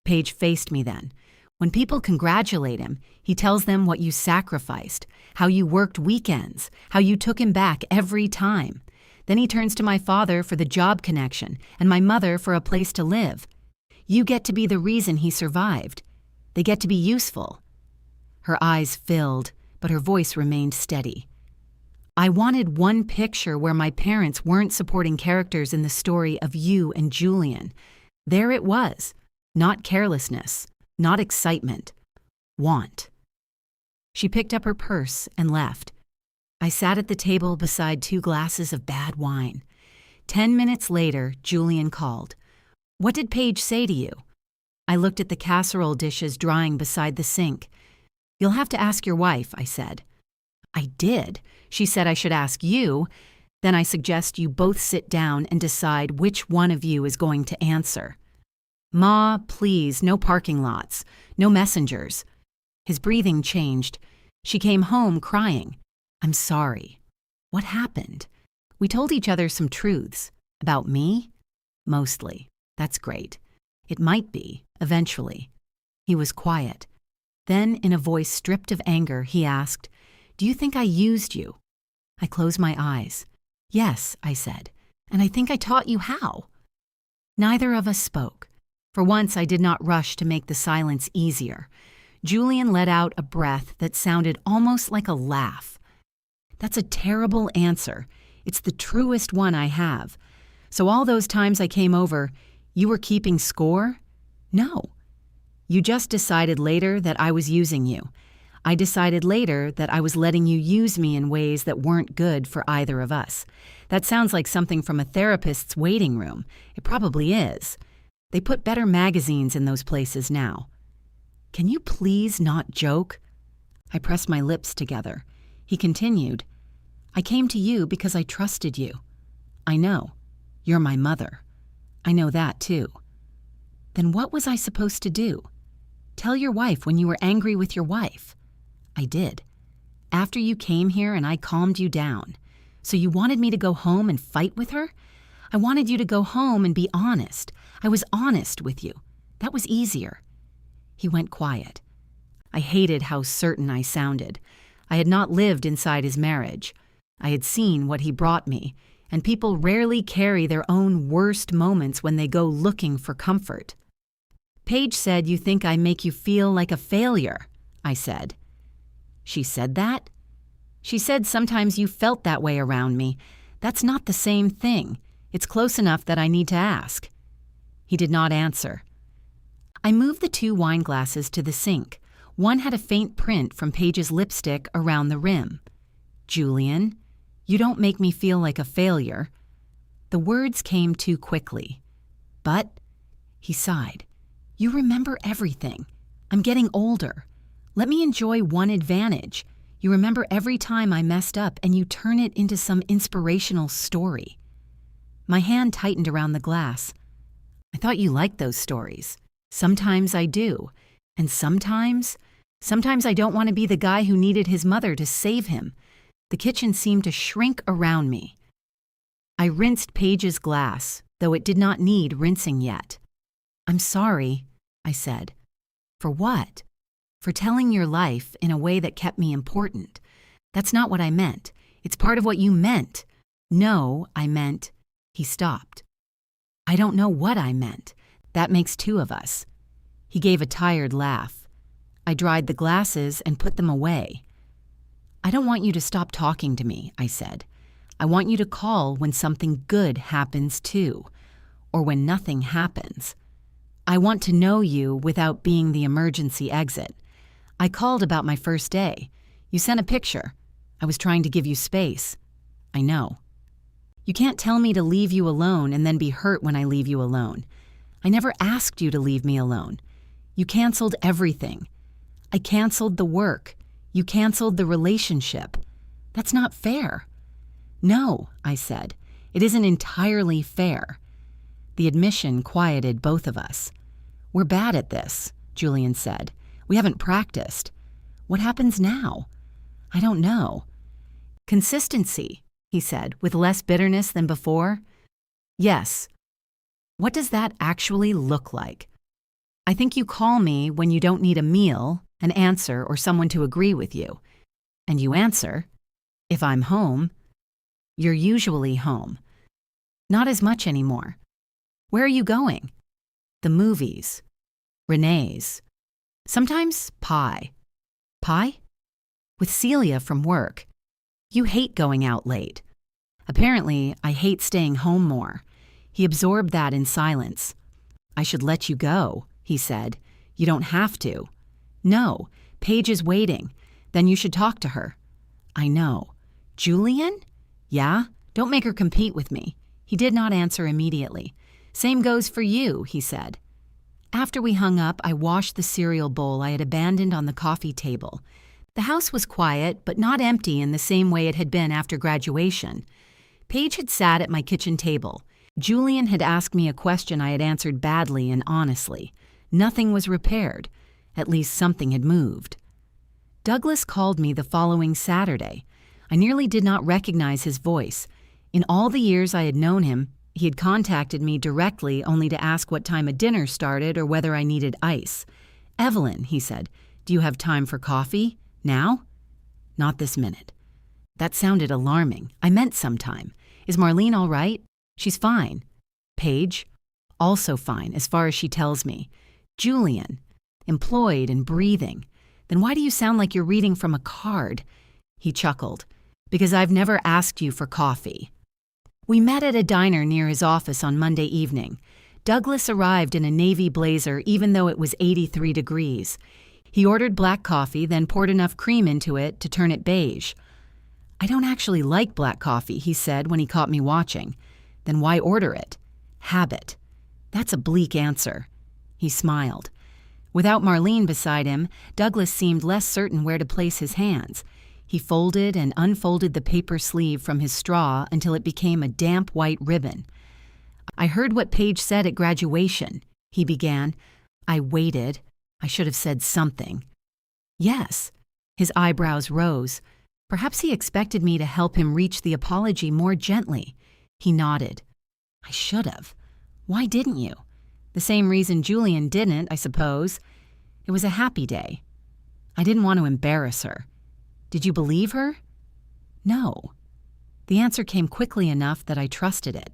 Paige faced me then. When people congratulate him, he tells them what you sacrificed, how you worked weekends, how you took him back every time. Then he turns to my father for the job connection and my mother for a place to live. You get to be the reason he survived. They get to be useful. Her eyes filled, but her voice remained steady. I wanted one picture where my parents weren't supporting characters in the story of you and Julian. There it was. Not carelessness, not excitement. Want. She picked up her purse and left. I sat at the table beside 2 glasses of bad wine. 10 minutes later, Julian called. What did Paige say to you? I looked at the casserole dishes drying beside the sink. You'll have to ask your wife, I said. I did. She said I should ask you. Then I suggest you both sit down and decide which one of you is going to answer. Ma, please, no parking lots, no messengers. His breathing changed. She came home crying. I'm sorry. What happened? We told each other some truths. About me? Mostly. That's great. It might be, eventually. He was quiet. Then, in a voice stripped of anger, he asked, Do you think I used you? I closed my eyes. Yes, I said, and I think I taught you how. Neither of us spoke. For once, I did not rush to make the silence easier. Julian let out a breath that sounded almost like a laugh. That's a terrible answer. It's the truest one I have. So all those times I came over, you were keeping score? No. You just decided later that I was using you. I decided later that I was letting you use me in ways that weren't good for either of us. That sounds like something from a therapist's waiting room. It probably is. They put better magazines in those places now. Can you please not joke? I pressed my lips together. He continued, I came to you because I trusted you. I know. You're my mother. I know that too. Then what was I supposed to do? Tell your wife when you were angry with your wife. I did. After you came here and I calmed you down. So you wanted me to go home and fight with her? I wanted you to go home and be honest. I was honest with you. That was easier. He went quiet. I hated how certain I sounded. I had not lived inside his marriage. I had seen what he brought me, and people rarely carry their own worst moments when they go looking for comfort. Paige said you think I make you feel like a failure, I said. She said that? She said sometimes you felt that way around me. That's not the same thing. It's close enough that I need to ask. He did not answer. I moved the 2 wine glasses to the sink. One had a faint print from Paige's lipstick around the rim. Julian, you don't make me feel like a failure. The words came too quickly. But, he sighed, you remember everything. I'm getting older. Let me enjoy one advantage. You remember every time I messed up and you turn it into some inspirational story. My hand tightened around the glass. I thought you liked those stories. Sometimes I do. And sometimes I don't want to be the guy who needed his mother to save him. The kitchen seemed to shrink around me. I rinsed Paige's glass, though it did not need rinsing yet. I'm sorry, I said. For what? For telling your life in a way that kept me important. That's not what I meant. It's part of what you meant. No, I meant... He stopped. I don't know what I meant. That makes 2 of us. He gave a tired laugh. I dried the glasses and put them away. I don't want you to stop talking to me, I said. I want you to call when something good happens too, or when nothing happens. I want to know you without being the emergency exit. I called about my first day. You sent a picture. I was trying to give you space. I know. You can't tell me to leave you alone and then be hurt when I leave you alone. I never asked you to leave me alone. You canceled everything. I canceled the work. You canceled the relationship. That's not fair." "No," I said. "It isn't entirely fair." The admission quieted both of us. "We're bad at this," Julian said. "We haven't practiced. What happens now?" "I don't know." "Consistency," he said, with less bitterness than before. "Yes." "What does that actually look like?" "I think you call me when you don't need a meal, an answer, or someone to agree with you. And you answer. If I'm home, you're usually home. Not as much anymore. Where are you going?" "The movies." "Renee's." "Sometimes pie." "Pie?" "With Celia from work. You hate going out late." "Apparently, I hate staying home more." He absorbed that in silence. "I should let you go," he said. "You don't have to." "No, Paige is waiting. Then you should talk to her." "I know." "Julian?" "Yeah? Don't make her compete with me." He did not answer immediately. "Same goes for you," he said. After we hung up, I washed the cereal bowl I had abandoned on the coffee table. The house was quiet, but not empty in the same way it had been after graduation. Paige had sat at my kitchen table. Julian had asked me a question I had answered badly and honestly. Nothing was repaired. At least something had moved. Douglas called me the following Saturday. I nearly did not recognize his voice. In all the years I had known him, he had contacted me directly only to ask what time a dinner started or whether I needed ice. "Evelyn," he said, "do you have time for coffee? Now?" "Not this minute." That sounded alarming. I meant sometime. "Is Marlene all right?" "She's fine." "Paige?" "Also fine, as far as she tells me." "Julian?" "Employed and breathing." "Then why do you sound like you're reading from a card?" He chuckled. "Because I've never asked you for coffee." We met at a diner near his office on Monday evening. Douglas arrived in a navy blazer even though it was 83 degrees. He ordered black coffee, then poured enough cream into it to turn it beige. "I don't actually like black coffee," he said when he caught me watching. "Then why order it?" "Habit." "That's a bleak answer." He smiled. Without Marlene beside him, Douglas seemed less certain where to place his hands. He folded and unfolded the paper sleeve from his straw until it became a damp white ribbon. "I heard what Paige said at graduation," he began. I waited. I should have said something. "Yes." His eyebrows rose. Perhaps he expected me to help him reach the apology more gently. He nodded. "I should have. Why didn't you?" "The same reason Julian didn't, I suppose. It was a happy day. I didn't want to embarrass her." "Did you believe her?" "No." The answer came quickly enough that I trusted it.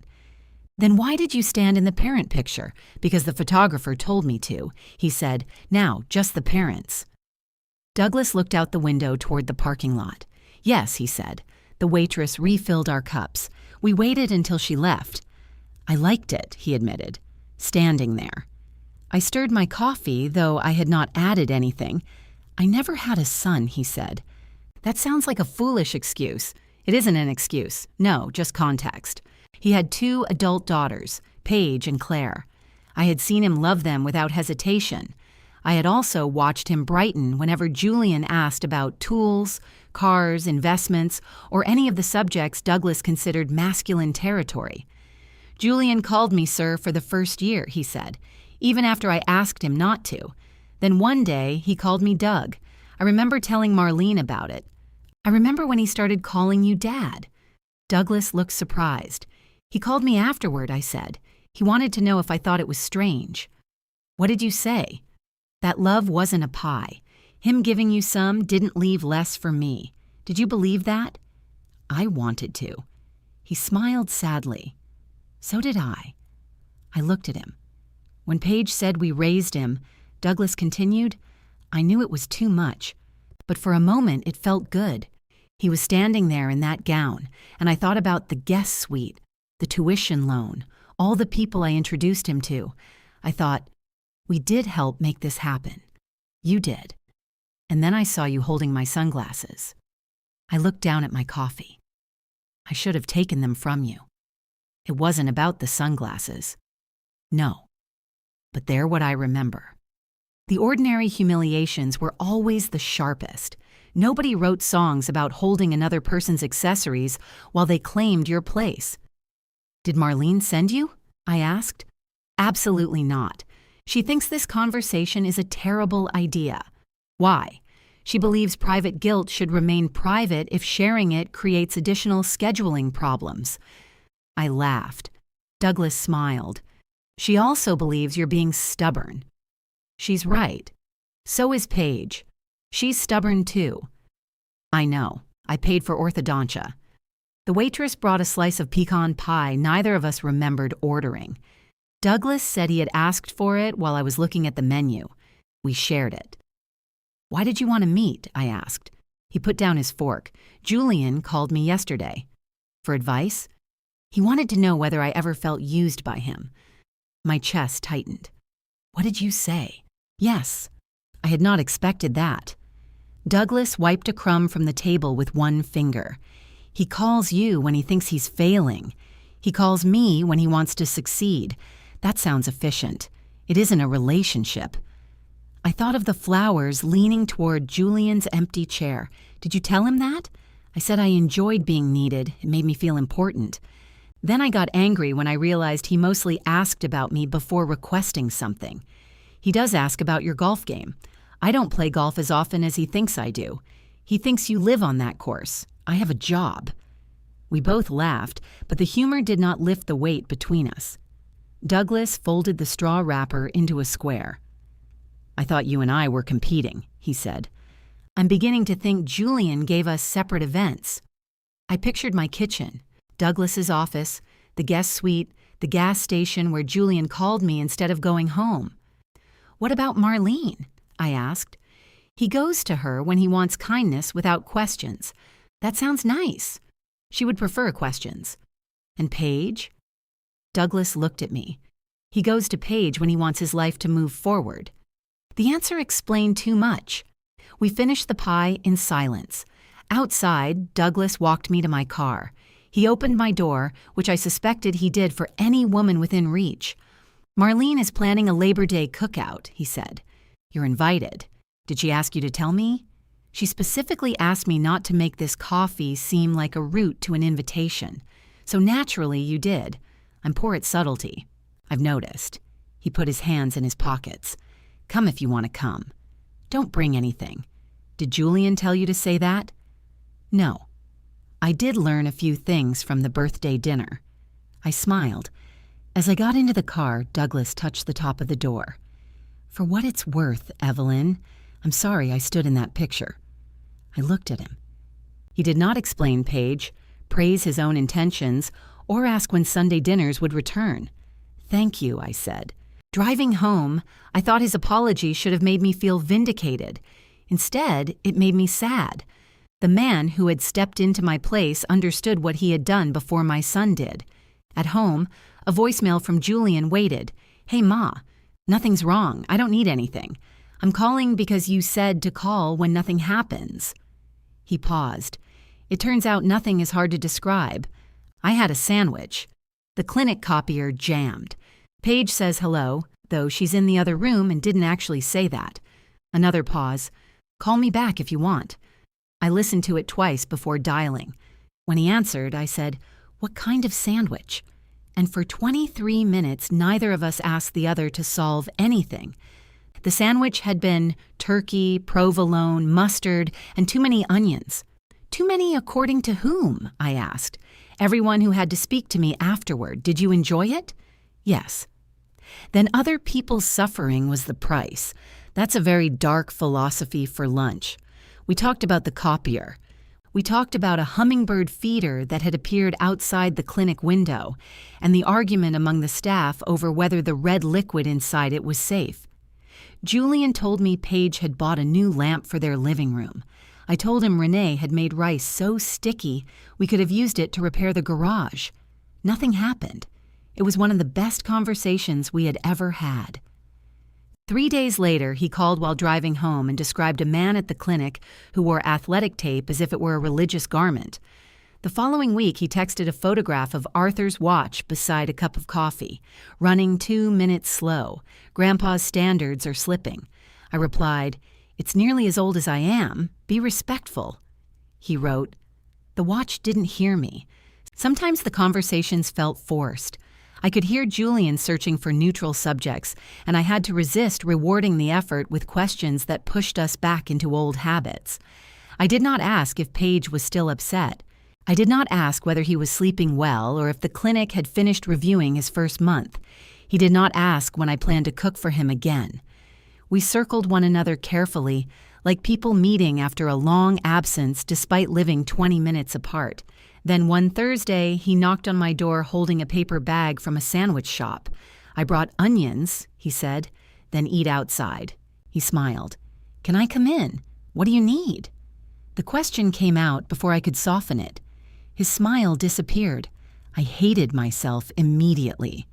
"Then why did you stand in the parent picture?" "Because the photographer told me to." He said, "Now, just the parents." Douglas looked out the window toward the parking lot. "Yes," he said. The waitress refilled our cups. We waited until she left. "I liked it," he admitted, standing there. I stirred my coffee, though I had not added anything. "I never had a son," he said. "That sounds like a foolish excuse." "It isn't an excuse. No, just context." He had 2 adult daughters, Paige and Claire. I had seen him love them without hesitation. I had also watched him brighten whenever Julian asked about tools, cars, investments, or any of the subjects Douglas considered masculine territory. "Julian called me sir for the first year," he said, even after I asked him not to. Then one day, he called me Doug. I remember telling Marlene about it. "I remember when he started calling you Dad." Douglas looked surprised. "He called me afterward," I said. "He wanted to know if I thought it was strange." "What did you say?" "That love wasn't a pie. Him giving you some didn't leave less for me. Did you believe that?" "I wanted to." He smiled sadly. "So did I." I looked at him. When Paige said we raised him, Douglas continued, "I knew it was too much. But for a moment it felt good. He was standing there in that gown, and I thought about the guest suite, the tuition loan, all the people I introduced him to. I thought, we did help make this happen. You did. And then I saw you holding my sunglasses. I looked down at my coffee. I should have taken them from you. It wasn't about the sunglasses. No, but they're what I remember. The ordinary humiliations were always the sharpest. Nobody wrote songs about holding another person's accessories while they claimed your place. Did Marlene send you? I asked. Absolutely not. She thinks this conversation is a terrible idea. Why? She believes private guilt should remain private if sharing it creates additional scheduling problems. I laughed. Douglas smiled. She also believes you're being stubborn. She's right. So is Paige. She's stubborn too. I know. I paid for orthodontia. The waitress brought a slice of pecan pie neither of us remembered ordering. Douglas said he had asked for it while I was looking at the menu. We shared it. Why did you want to meet? I asked. He put down his fork. Julian called me yesterday. For advice? He wanted to know whether I ever felt used by him. My chest tightened. What did you say? Yes. I had not expected that. Douglas wiped a crumb from the table with one finger. He calls you when he thinks he's failing. He calls me when he wants to succeed. That sounds efficient. It isn't a relationship. I thought of the flowers leaning toward Julian's empty chair. Did you tell him that? I said I enjoyed being needed. It made me feel important. Then I got angry when I realized he mostly asked about me before requesting something. He does ask about your golf game. I don't play golf as often as he thinks I do. He thinks you live on that course. I have a job. We both laughed, but the humor did not lift the weight between us. Douglas folded the straw wrapper into a square. I thought you and I were competing, he said. I'm beginning to think Julian gave us separate events. I pictured my kitchen, Douglas's office, the guest suite, the gas station where Julian called me instead of going home. What about Marlene? I asked. He goes to her when he wants kindness without questions. That sounds nice. She would prefer questions. And Paige? Douglas looked at me. He goes to Paige when he wants his life to move forward. The answer explained too much. We finished the pie in silence. Outside, Douglas walked me to my car. He opened my door, which I suspected he did for any woman within reach. Marlene is planning a Labor Day cookout, he said. You're invited. Did she ask you to tell me? She specifically asked me not to make this coffee seem like a route to an invitation. So naturally you did. I'm poor at subtlety. I've noticed. He put his hands in his pockets. Come if you want to come. Don't bring anything. Did Julian tell you to say that? No. I did learn a few things from the birthday dinner. I smiled. As I got into the car, Douglas touched the top of the door. For what it's worth, Evelyn, I'm sorry I stood in that picture. I looked at him. He did not explain Paige, praise his own intentions, or ask when Sunday dinners would return. Thank you, I said. Driving home, I thought his apology should have made me feel vindicated. Instead, it made me sad. The man who had stepped into my place understood what he had done before my son did. At home, a voicemail from Julian waited. Hey, Ma. Nothing's wrong. I don't need anything. I'm calling because you said to call when nothing happens. He paused. It turns out nothing is hard to describe. I had a sandwich. The clinic copier jammed. Paige says hello, though she's in the other room and didn't actually say that. Another pause. Call me back if you want. I listened to it twice before dialing. When he answered, I said, What kind of sandwich? And for 23 minutes, neither of us asked the other to solve anything. The sandwich had been turkey, provolone, mustard, and too many onions. Too many according to whom? I asked. Everyone who had to speak to me afterward. Did you enjoy it? Yes. Then other people's suffering was the price. That's a very dark philosophy for lunch. We talked about the copier. We talked about a hummingbird feeder that had appeared outside the clinic window, and the argument among the staff over whether the red liquid inside it was safe. Julian told me Paige had bought a new lamp for their living room. I told him Renee had made rice so sticky we could have used it to repair the garage. Nothing happened. It was one of the best conversations we had ever had. 3 days later, he called while driving home and described a man at the clinic who wore athletic tape as if it were a religious garment. The following week, he texted a photograph of Arthur's watch beside a cup of coffee, running 2 minutes slow. Grandpa's standards are slipping. I replied, "It's nearly as old as I am. Be respectful." He wrote, "The watch didn't hear me." Sometimes the conversations felt forced. I could hear Julian searching for neutral subjects, and I had to resist rewarding the effort with questions that pushed us back into old habits. I did not ask if Paige was still upset. I did not ask whether he was sleeping well or if the clinic had finished reviewing his first month. He did not ask when I planned to cook for him again. We circled one another carefully, like people meeting after a long absence despite living 20 minutes apart. Then one Thursday, he knocked on my door holding a paper bag from a sandwich shop. "I brought onions," he said, "then eat outside." He smiled. "Can I come in? What do you need?" The question came out before I could soften it. His smile disappeared. I hated myself immediately.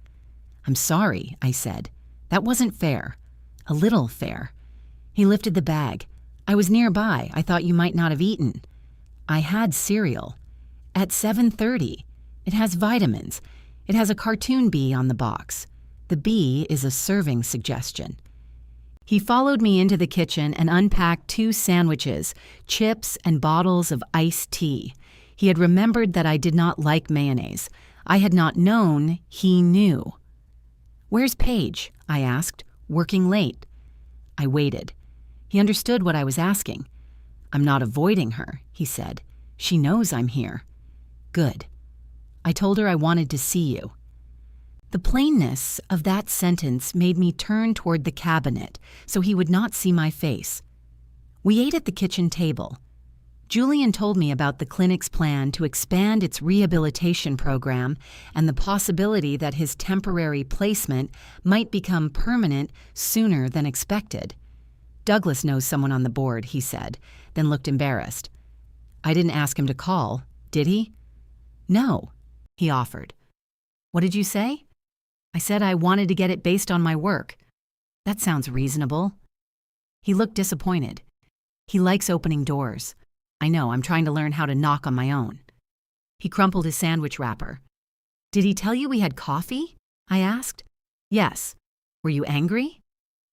"I'm sorry," I said. "That wasn't fair. A little fair." He lifted the bag. "I was nearby. I thought you might not have eaten." "I had cereal. At 7:30. It has vitamins. It has a cartoon bee on the box. The bee is a serving suggestion." He followed me into the kitchen and unpacked 2 sandwiches, chips, and bottles of iced tea. He had remembered that I did not like mayonnaise. I had not known he knew. "Where's Paige?" I asked. "Working late." I waited. He understood what I was asking. "I'm not avoiding her," he said. "She knows I'm here." "Good." I told her I wanted to see you. The plainness of that sentence made me turn toward the cabinet so he would not see my face. We ate at the kitchen table. Julian told me about the clinic's plan to expand its rehabilitation program and the possibility that his temporary placement might become permanent sooner than expected. "Douglas knows someone on the board," he said, then looked embarrassed. "I didn't ask him to call, did he?" "No," he offered. "What did you say?" "I said I wanted to get it based on my work." "That sounds reasonable." He looked disappointed. "He likes opening doors. I know, I'm trying to learn how to knock on my own." He crumpled his sandwich wrapper. "Did he tell you we had coffee?" I asked. "Yes." "Were you angry?"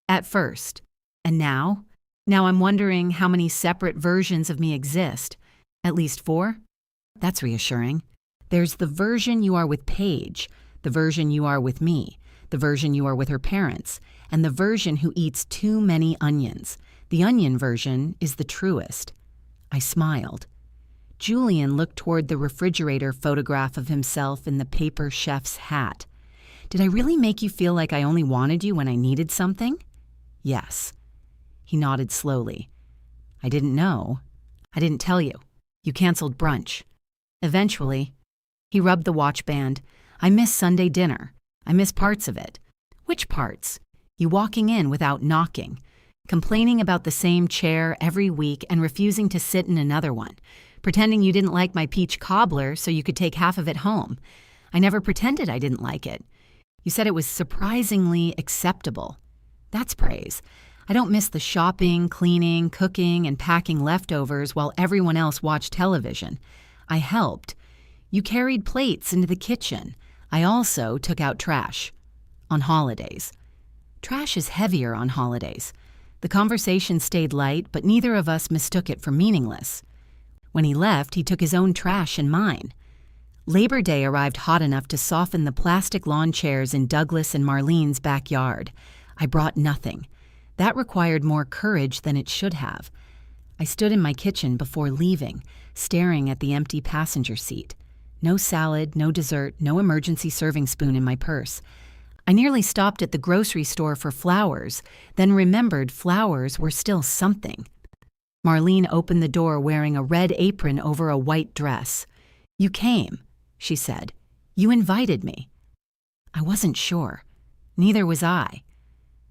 "At first. And now? Now I'm wondering how many separate versions of me exist. At least 4? That's reassuring. There's the version you are with Paige, the version you are with me, the version you are with her parents, and the version who eats too many onions. The onion version is the truest." I smiled. Julian looked toward the refrigerator photograph of himself in the paper chef's hat. "Did I really make you feel like I only wanted you when I needed something?" "Yes." He nodded slowly. "I didn't know. I didn't tell you. You canceled brunch." "Eventually." He rubbed the watch band. "I miss Sunday dinner. I miss parts of it." "Which parts?" "You walking in without knocking. Complaining about the same chair every week and refusing to sit in another one. Pretending you didn't like my peach cobbler so you could take half of it home. I never pretended I didn't like it. You said it was surprisingly acceptable. That's praise. I don't miss the shopping, cleaning, cooking, and packing leftovers while everyone else watched television. I helped. You carried plates into the kitchen. I also took out trash. On holidays. Trash is heavier on holidays. The conversation stayed light, but neither of us mistook it for meaningless. When he left, he took his own trash and mine. Labor Day arrived hot enough to soften the plastic lawn chairs in Douglas and Marlene's backyard. I brought nothing. That required more courage than it should have. I stood in my kitchen before leaving, staring at the empty passenger seat. No salad, no dessert, no emergency serving spoon in my purse. I nearly stopped at the grocery store for flowers, then remembered flowers were still something. Marlene opened the door wearing a red apron over a white dress. "You came," she said. "You invited me." I wasn't sure. Neither was I.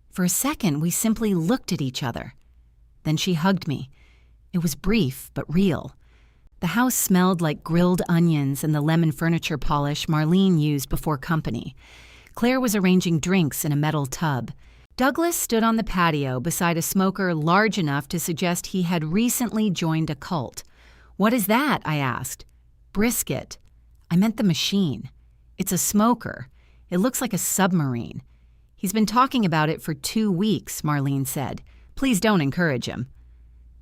For a second, we simply looked at each other. Then she hugged me. It was brief, but real. The house smelled like grilled onions and the lemon furniture polish Marlene used before company. Claire was arranging drinks in a metal tub. Douglas stood on the patio beside a smoker large enough to suggest he had recently joined a cult. "What is that?" I asked. Brisket. I meant the machine. It's a smoker. It looks like a submarine. He's been talking about it for 2 weeks, Marlene said. Please don't encourage him.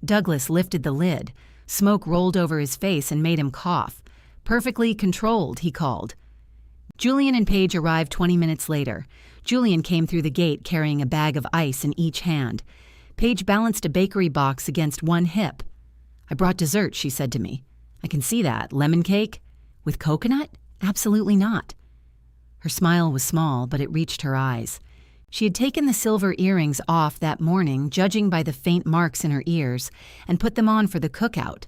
Douglas lifted the lid. Smoke rolled over his face and made him cough. Perfectly controlled, he called. Julian and Paige arrived 20 minutes later. Julian came through the gate carrying a bag of ice in each hand. Paige balanced a bakery box against one hip. I brought dessert, she said to me. I can see that. Lemon cake? With coconut? Absolutely not. Her smile was small, but it reached her eyes. She had taken the silver earrings off that morning, judging by the faint marks in her ears, and put them on for the cookout.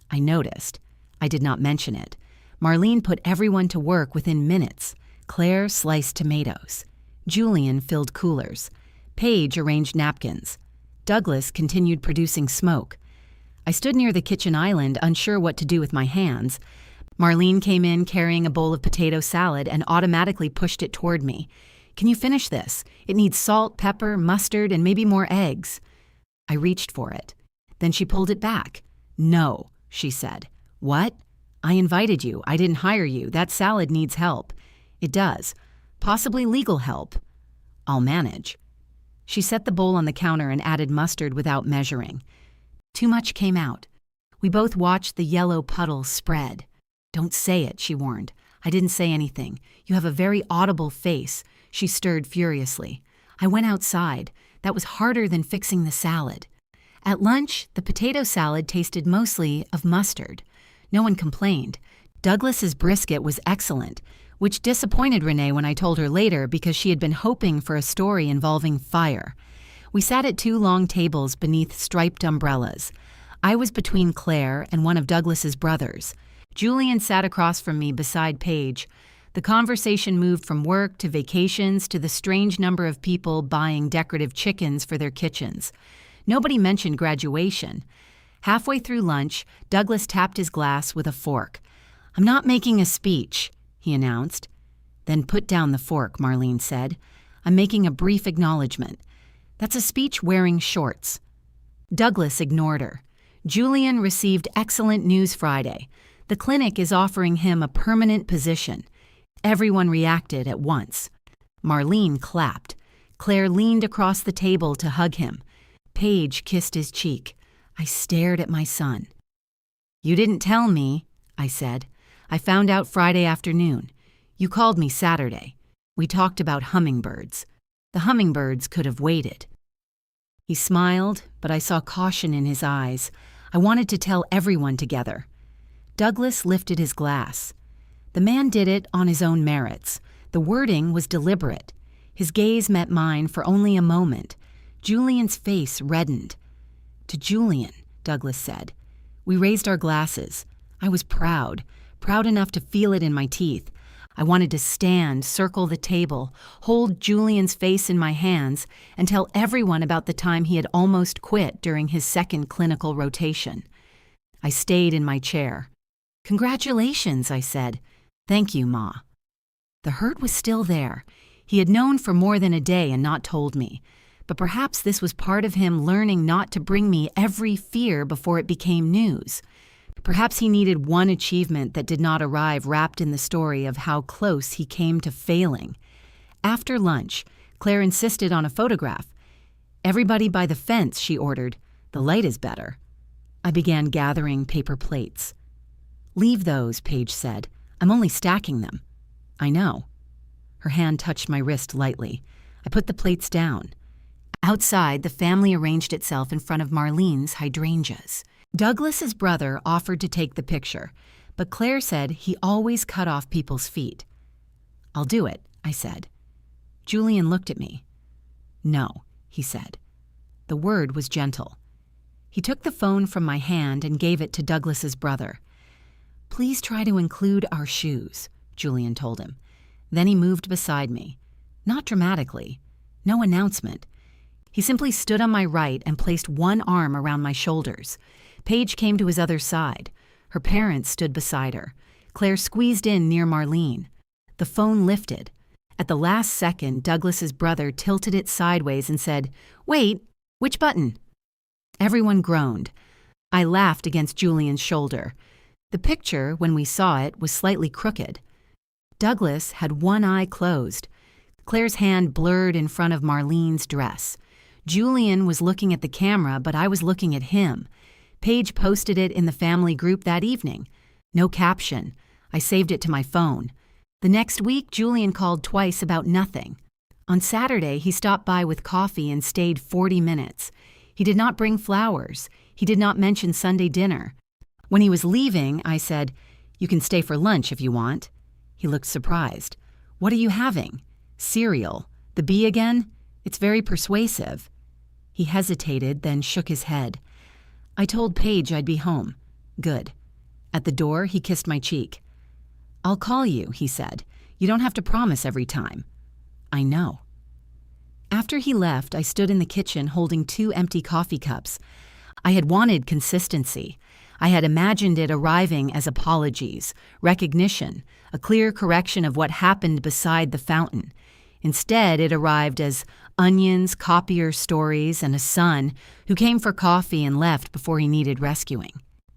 I noticed. I did not mention it. Marlene put everyone to work within minutes. Claire sliced tomatoes. Julian filled coolers. Paige arranged napkins. Douglas continued producing smoke. I stood near the kitchen island, unsure what to do with my hands. Marlene came in carrying a bowl of potato salad and automatically pushed it toward me. Can you finish this? It needs salt, pepper, mustard, and maybe more eggs. I reached for it. Then she pulled it back. No, she said. What? I invited you. I didn't hire you. That salad needs help. It does. Possibly legal help. I'll manage. She set the bowl on the counter and added mustard without measuring. Too much came out. We both watched the yellow puddle spread. Don't say it, she warned. I didn't say anything. You have a very audible face. She stirred furiously. I went outside. That was harder than fixing the salad. At lunch, the potato salad tasted mostly of mustard. No one complained. Douglas's brisket was excellent, which disappointed Renee when I told her later because she had been hoping for a story involving fire. We sat at 2 long tables beneath striped umbrellas. I was between Claire and one of Douglas's brothers. Julian sat across from me beside Paige. The conversation moved from work to vacations to the strange number of people buying decorative chickens for their kitchens. Nobody mentioned graduation. Halfway through lunch, Douglas tapped his glass with a fork. I'm not making a speech, he announced. Then put down the fork, Marlene said. I'm making a brief acknowledgement. That's a speech wearing shorts. Douglas ignored her. Julian received excellent news Friday. The clinic is offering him a permanent position. Everyone reacted at once. Marlene clapped. Claire leaned across the table to hug him. Paige kissed his cheek. I stared at my son. You didn't tell me, I said. I found out Friday afternoon. You called me Saturday. We talked about hummingbirds. The hummingbirds could have waited. He smiled, but I saw caution in his eyes. I wanted to tell everyone together. Douglas lifted his glass. The man did it on his own merits. The wording was deliberate. His gaze met mine for only a moment. Julian's face reddened. To Julian, Douglas said. We raised our glasses. I was proud enough to feel it in my teeth. I wanted to stand, circle the table, hold Julian's face in my hands, and tell everyone about the time he had almost quit during his second clinical rotation. I stayed in my chair. Congratulations, I said. Thank you, Ma. The hurt was still there. He had known for more than a day and not told me. But perhaps this was part of him learning not to bring me every fear before it became news. Perhaps he needed one achievement that did not arrive wrapped in the story of how close he came to failing. After lunch, Claire insisted on a photograph. Everybody by the fence, she ordered. The light is better. I began gathering paper plates. Leave those, Paige said. I'm only stacking them. I know. Her hand touched my wrist lightly. I put the plates down. Outside, the family arranged itself in front of Marlene's hydrangeas. Douglas's brother offered to take the picture, but Claire said he always cut off people's feet. I'll do it, I said. Julian looked at me. No, he said. The word was gentle. He took the phone from my hand and gave it to Douglas's brother. Please try to include our shoes, Julian told him. Then he moved beside me. Not dramatically. No announcement. He simply stood on my right and placed one arm around my shoulders. Paige came to his other side. Her parents stood beside her. Claire squeezed in near Marlene. The phone lifted. At the last second, Douglas's brother tilted it sideways and said, Wait, which button? Everyone groaned. I laughed against Julian's shoulder. The picture, when we saw it, was slightly crooked. Douglas had one eye closed. Claire's hand blurred in front of Marlene's dress. Julian was looking at the camera, but I was looking at him. Paige posted it in the family group that evening. No caption. I saved it to my phone. The next week, Julian called twice about nothing. On Saturday, he stopped by with coffee and stayed 40 minutes. He did not bring flowers. He did not mention Sunday dinner. When he was leaving, I said, "You can stay for lunch if you want." He looked surprised. "What are you having?" "Cereal. The bee again? It's very persuasive." He hesitated, then shook his head. "I told Paige I'd be home." "Good." At the door, he kissed my cheek. "I'll call you," he said. "You don't have to promise every time." "I know." After he left, I stood in the kitchen holding 2 empty coffee cups. I had wanted consistency. I had imagined it arriving as apologies, recognition, a clear correction of what happened beside the fountain. Instead, it arrived as onions, copier stories, and a son who came for coffee and left before he needed rescuing.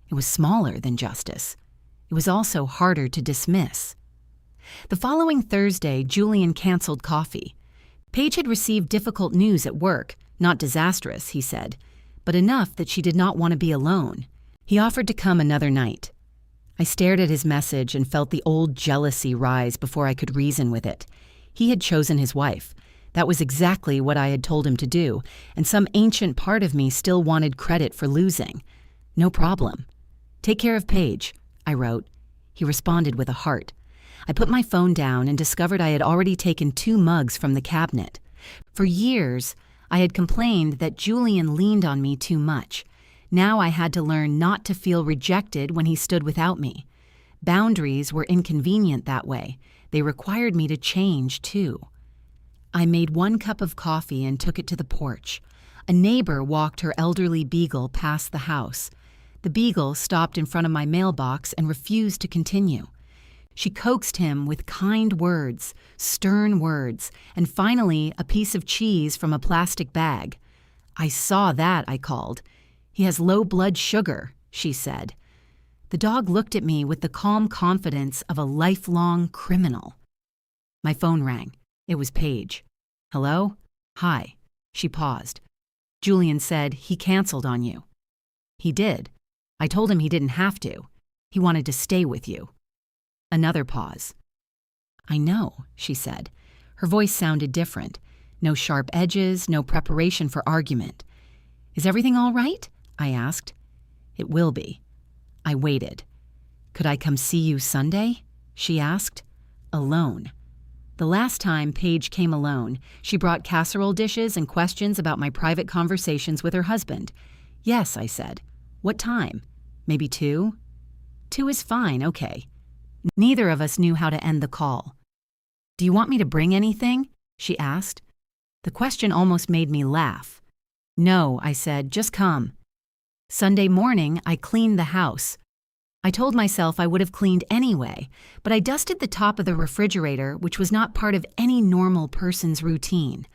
It was smaller than justice. It was also harder to dismiss. The following Thursday, Julian canceled coffee. Paige had received difficult news at work, not disastrous, he said, but enough that she did not want to be alone. He offered to come another night. I stared at his message and felt the old jealousy rise before I could reason with it. He had chosen his wife. That was exactly what I had told him to do, and some ancient part of me still wanted credit for losing. No problem. "Take care of Paige," I wrote. He responded with a heart. I put my phone down and discovered I had already taken 2 mugs from the cabinet. For years, I had complained that Julian leaned on me too much. Now I had to learn not to feel rejected when he stood without me. Boundaries were inconvenient that way. They required me to change, too. I made 1 cup of coffee and took it to the porch. A neighbor walked her elderly beagle past the house. The beagle stopped in front of my mailbox and refused to continue. She coaxed him with kind words, stern words, and finally a piece of cheese from a plastic bag. "I saw that," I called. "He has low blood sugar," she said. The dog looked at me with the calm confidence of a lifelong criminal. My phone rang. It was Paige. "Hello?" "Hi." She paused. "Julian said he canceled on you." "He did. I told him he didn't have to. He wanted to stay with you." Another pause. "I know," she said. Her voice sounded different. No sharp edges, no preparation for argument. "Is everything all right?" I asked. "It will be." I waited. "Could I come see you Sunday?" she asked. Alone. The last time Paige came alone, she brought casserole dishes and questions about my private conversations with her husband. "Yes," I said. "What time? Maybe 2?" "2 is fine, okay." Neither of us knew how to end the call. "Do you want me to bring anything?" she asked. The question almost made me laugh. "No," I said, "just come." Sunday morning, I cleaned the house. I told myself I would have cleaned anyway, but I dusted the top of the refrigerator, which was not part of any normal person's routine.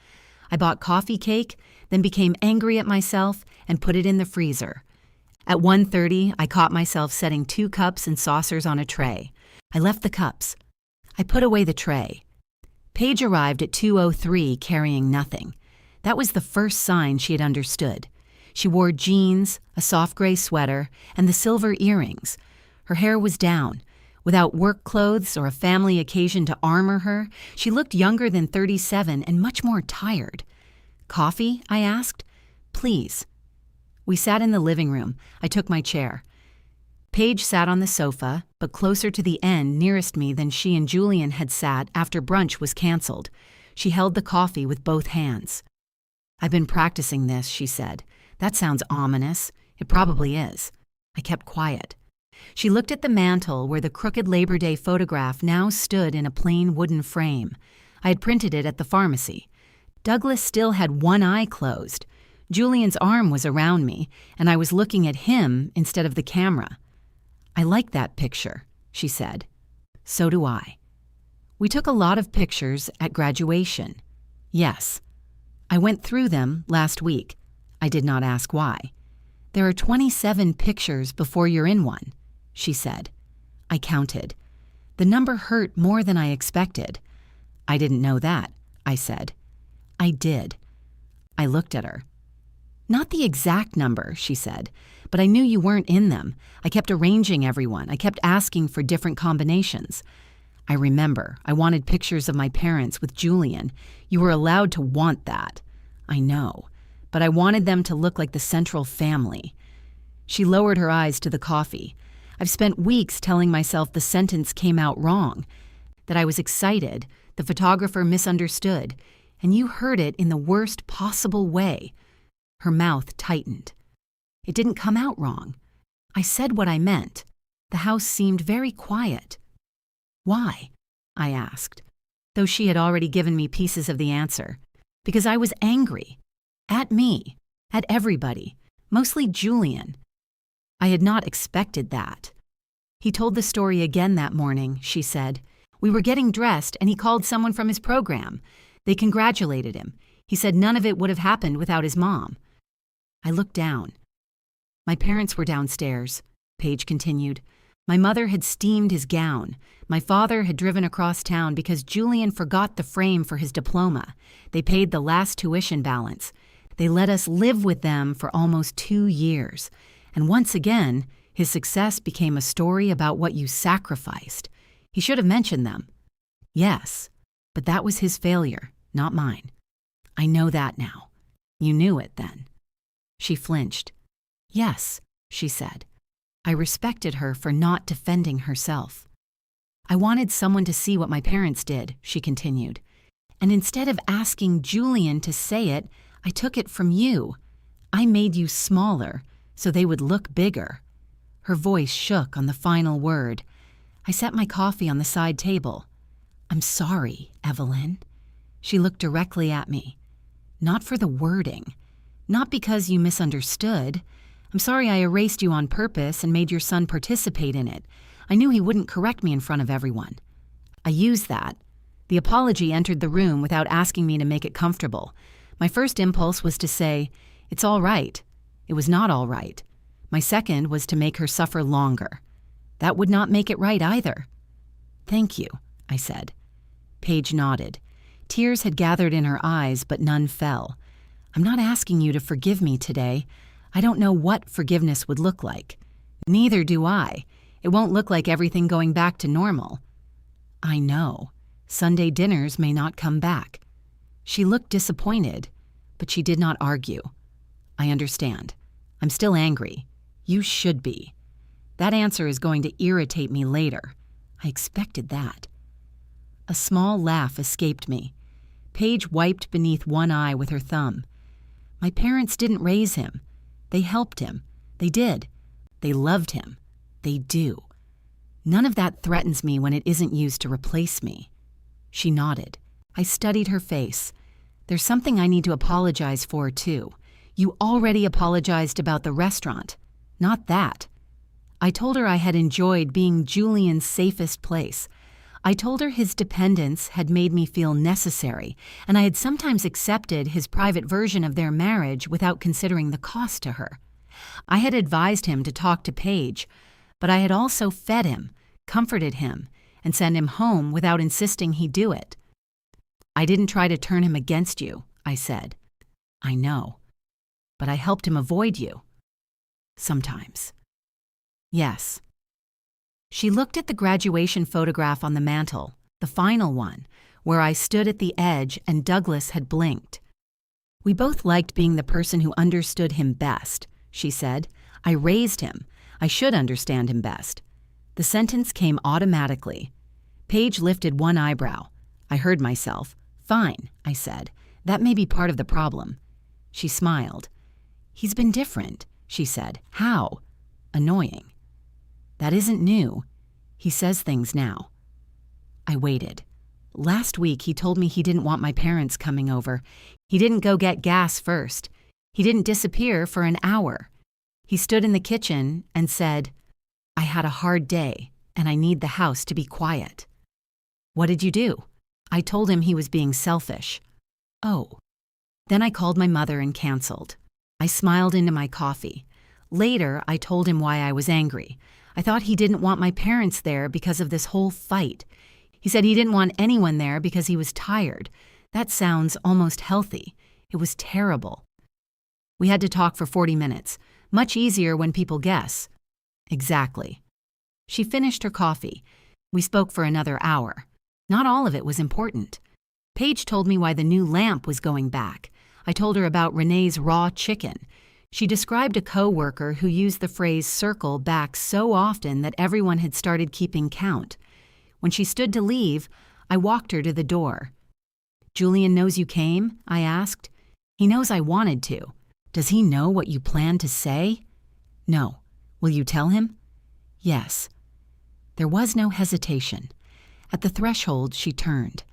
I bought coffee cake, then became angry at myself and put it in the freezer. At 1:30, I caught myself setting 2 cups and saucers on a tray. I left the cups. I put away the tray. Paige arrived at 2:03 carrying nothing. That was the first sign she had understood. She wore jeans, a soft gray sweater, and the silver earrings. Her hair was down. Without work clothes or a family occasion to armor her, she looked younger than 37 and much more tired. "Coffee?" I asked. "Please." We sat in the living room. I took my chair. Paige sat on the sofa, but closer to the end nearest me than she and Julian had sat after brunch was canceled. She held the coffee with both hands. "I've been practicing this," she said. "That sounds ominous. It probably is." I kept quiet. She looked at the mantel where the crooked Labor Day photograph now stood in a plain wooden frame. I had printed it at the pharmacy. Douglas still had one eye closed. Julian's arm was around me, and I was looking at him instead of the camera. "I like that picture," she said. "So do I." We took a lot of pictures at graduation. Yes. I went through them last week. I did not ask why. "There are 27 pictures before you're in one," she said. I counted. The number hurt more than I expected. I didn't know that, I said. I did. I looked at her. Not the exact number, she said, but I knew you weren't in them. I kept arranging everyone. I kept asking for different combinations. I remember, I wanted pictures of my parents with Julian. You were allowed to want that. I know, but I wanted them to look like the central family. She lowered her eyes to the coffee. I've spent weeks telling myself the sentence came out wrong, that I was excited, the photographer misunderstood, and you heard it in the worst possible way. Her mouth tightened. It didn't come out wrong. I said what I meant. The house seemed very quiet. Why? I asked, though she had already given me pieces of the answer. Because I was angry. At me. At everybody. Mostly Julian. I had not expected that. He told the story again that morning, she said. We were getting dressed and he called someone from his program. They congratulated him. He said none of it would have happened without his mom. I looked down. My parents were downstairs, Paige continued. My mother had steamed his gown. My father had driven across town because Julian forgot the frame for his diploma. They paid the last tuition balance. They let us live with them for almost 2 years. And once again, his success became a story about what you sacrificed. He should have mentioned them. Yes, but that was his failure, not mine. I know that now. You knew it then. She flinched. Yes, she said. I respected her for not defending herself. I wanted someone to see what my parents did, she continued. And instead of asking Julian to say it, I took it from you. I made you smaller so they would look bigger. Her voice shook on the final word. I set my coffee on the side table. I'm sorry, Evelyn. She looked directly at me. Not for the wording. Not because you misunderstood. I'm sorry I erased you on purpose and made your son participate in it. I knew he wouldn't correct me in front of everyone. I used that. The apology entered the room without asking me to make it comfortable. My first impulse was to say, it's all right. It was not all right. My second was to make her suffer longer. That would not make it right either. Thank you, I said. Paige nodded. Tears had gathered in her eyes, but none fell. I'm not asking you to forgive me today. I don't know what forgiveness would look like. Neither do I. It won't look like everything going back to normal. I know. Sunday dinners may not come back. She looked disappointed, but she did not argue. I understand. I'm still angry. You should be. That answer is going to irritate me later. I expected that. A small laugh escaped me. Paige wiped beneath one eye with her thumb. My parents didn't raise him. They helped him. They did. They loved him. They do. None of that threatens me when it isn't used to replace me. She nodded. I studied her face. There's something I need to apologize for, too. You already apologized about the restaurant. Not that. I told her I had enjoyed being Julian's safest place. I told her his dependence had made me feel necessary, and I had sometimes accepted his private version of their marriage without considering the cost to her. I had advised him to talk to Paige, but I had also fed him, comforted him, and sent him home without insisting he do it. I didn't try to turn him against you, I said. I know. But I helped him avoid you. Sometimes. Yes. She looked at the graduation photograph on the mantel, the final one, where I stood at the edge and Douglas had blinked. We both liked being the person who understood him best, she said. I raised him. I should understand him best. The sentence came automatically. Paige lifted one eyebrow. I heard myself. Fine, I said. That may be part of the problem. She smiled. He's been different, she said. How? Annoying. That isn't new. He says things now. I waited. Last week he told me he didn't want my parents coming over. He didn't go get gas first. He didn't disappear for an hour. He stood in the kitchen and said, I had a hard day and I need the house to be quiet. What did you do? I told him he was being selfish. Oh. Then I called my mother and canceled. I smiled into my coffee. Later, I told him why I was angry. I thought he didn't want my parents there because of this whole fight. He said he didn't want anyone there because he was tired. That sounds almost healthy. It was terrible. We had to talk for 40 minutes. Much easier when people guess. Exactly. She finished her coffee. We spoke for another hour. Not all of it was important. Paige told me why the new lamp was going back. I told her about Renee's raw chicken. She described a co-worker who used the phrase circle back so often that everyone had started keeping count. When she stood to leave, I walked her to the door. Julian knows you came? I asked. He knows I wanted to. Does he know what you planned to say? No. Will you tell him? Yes. There was no hesitation. At the threshold, she turned.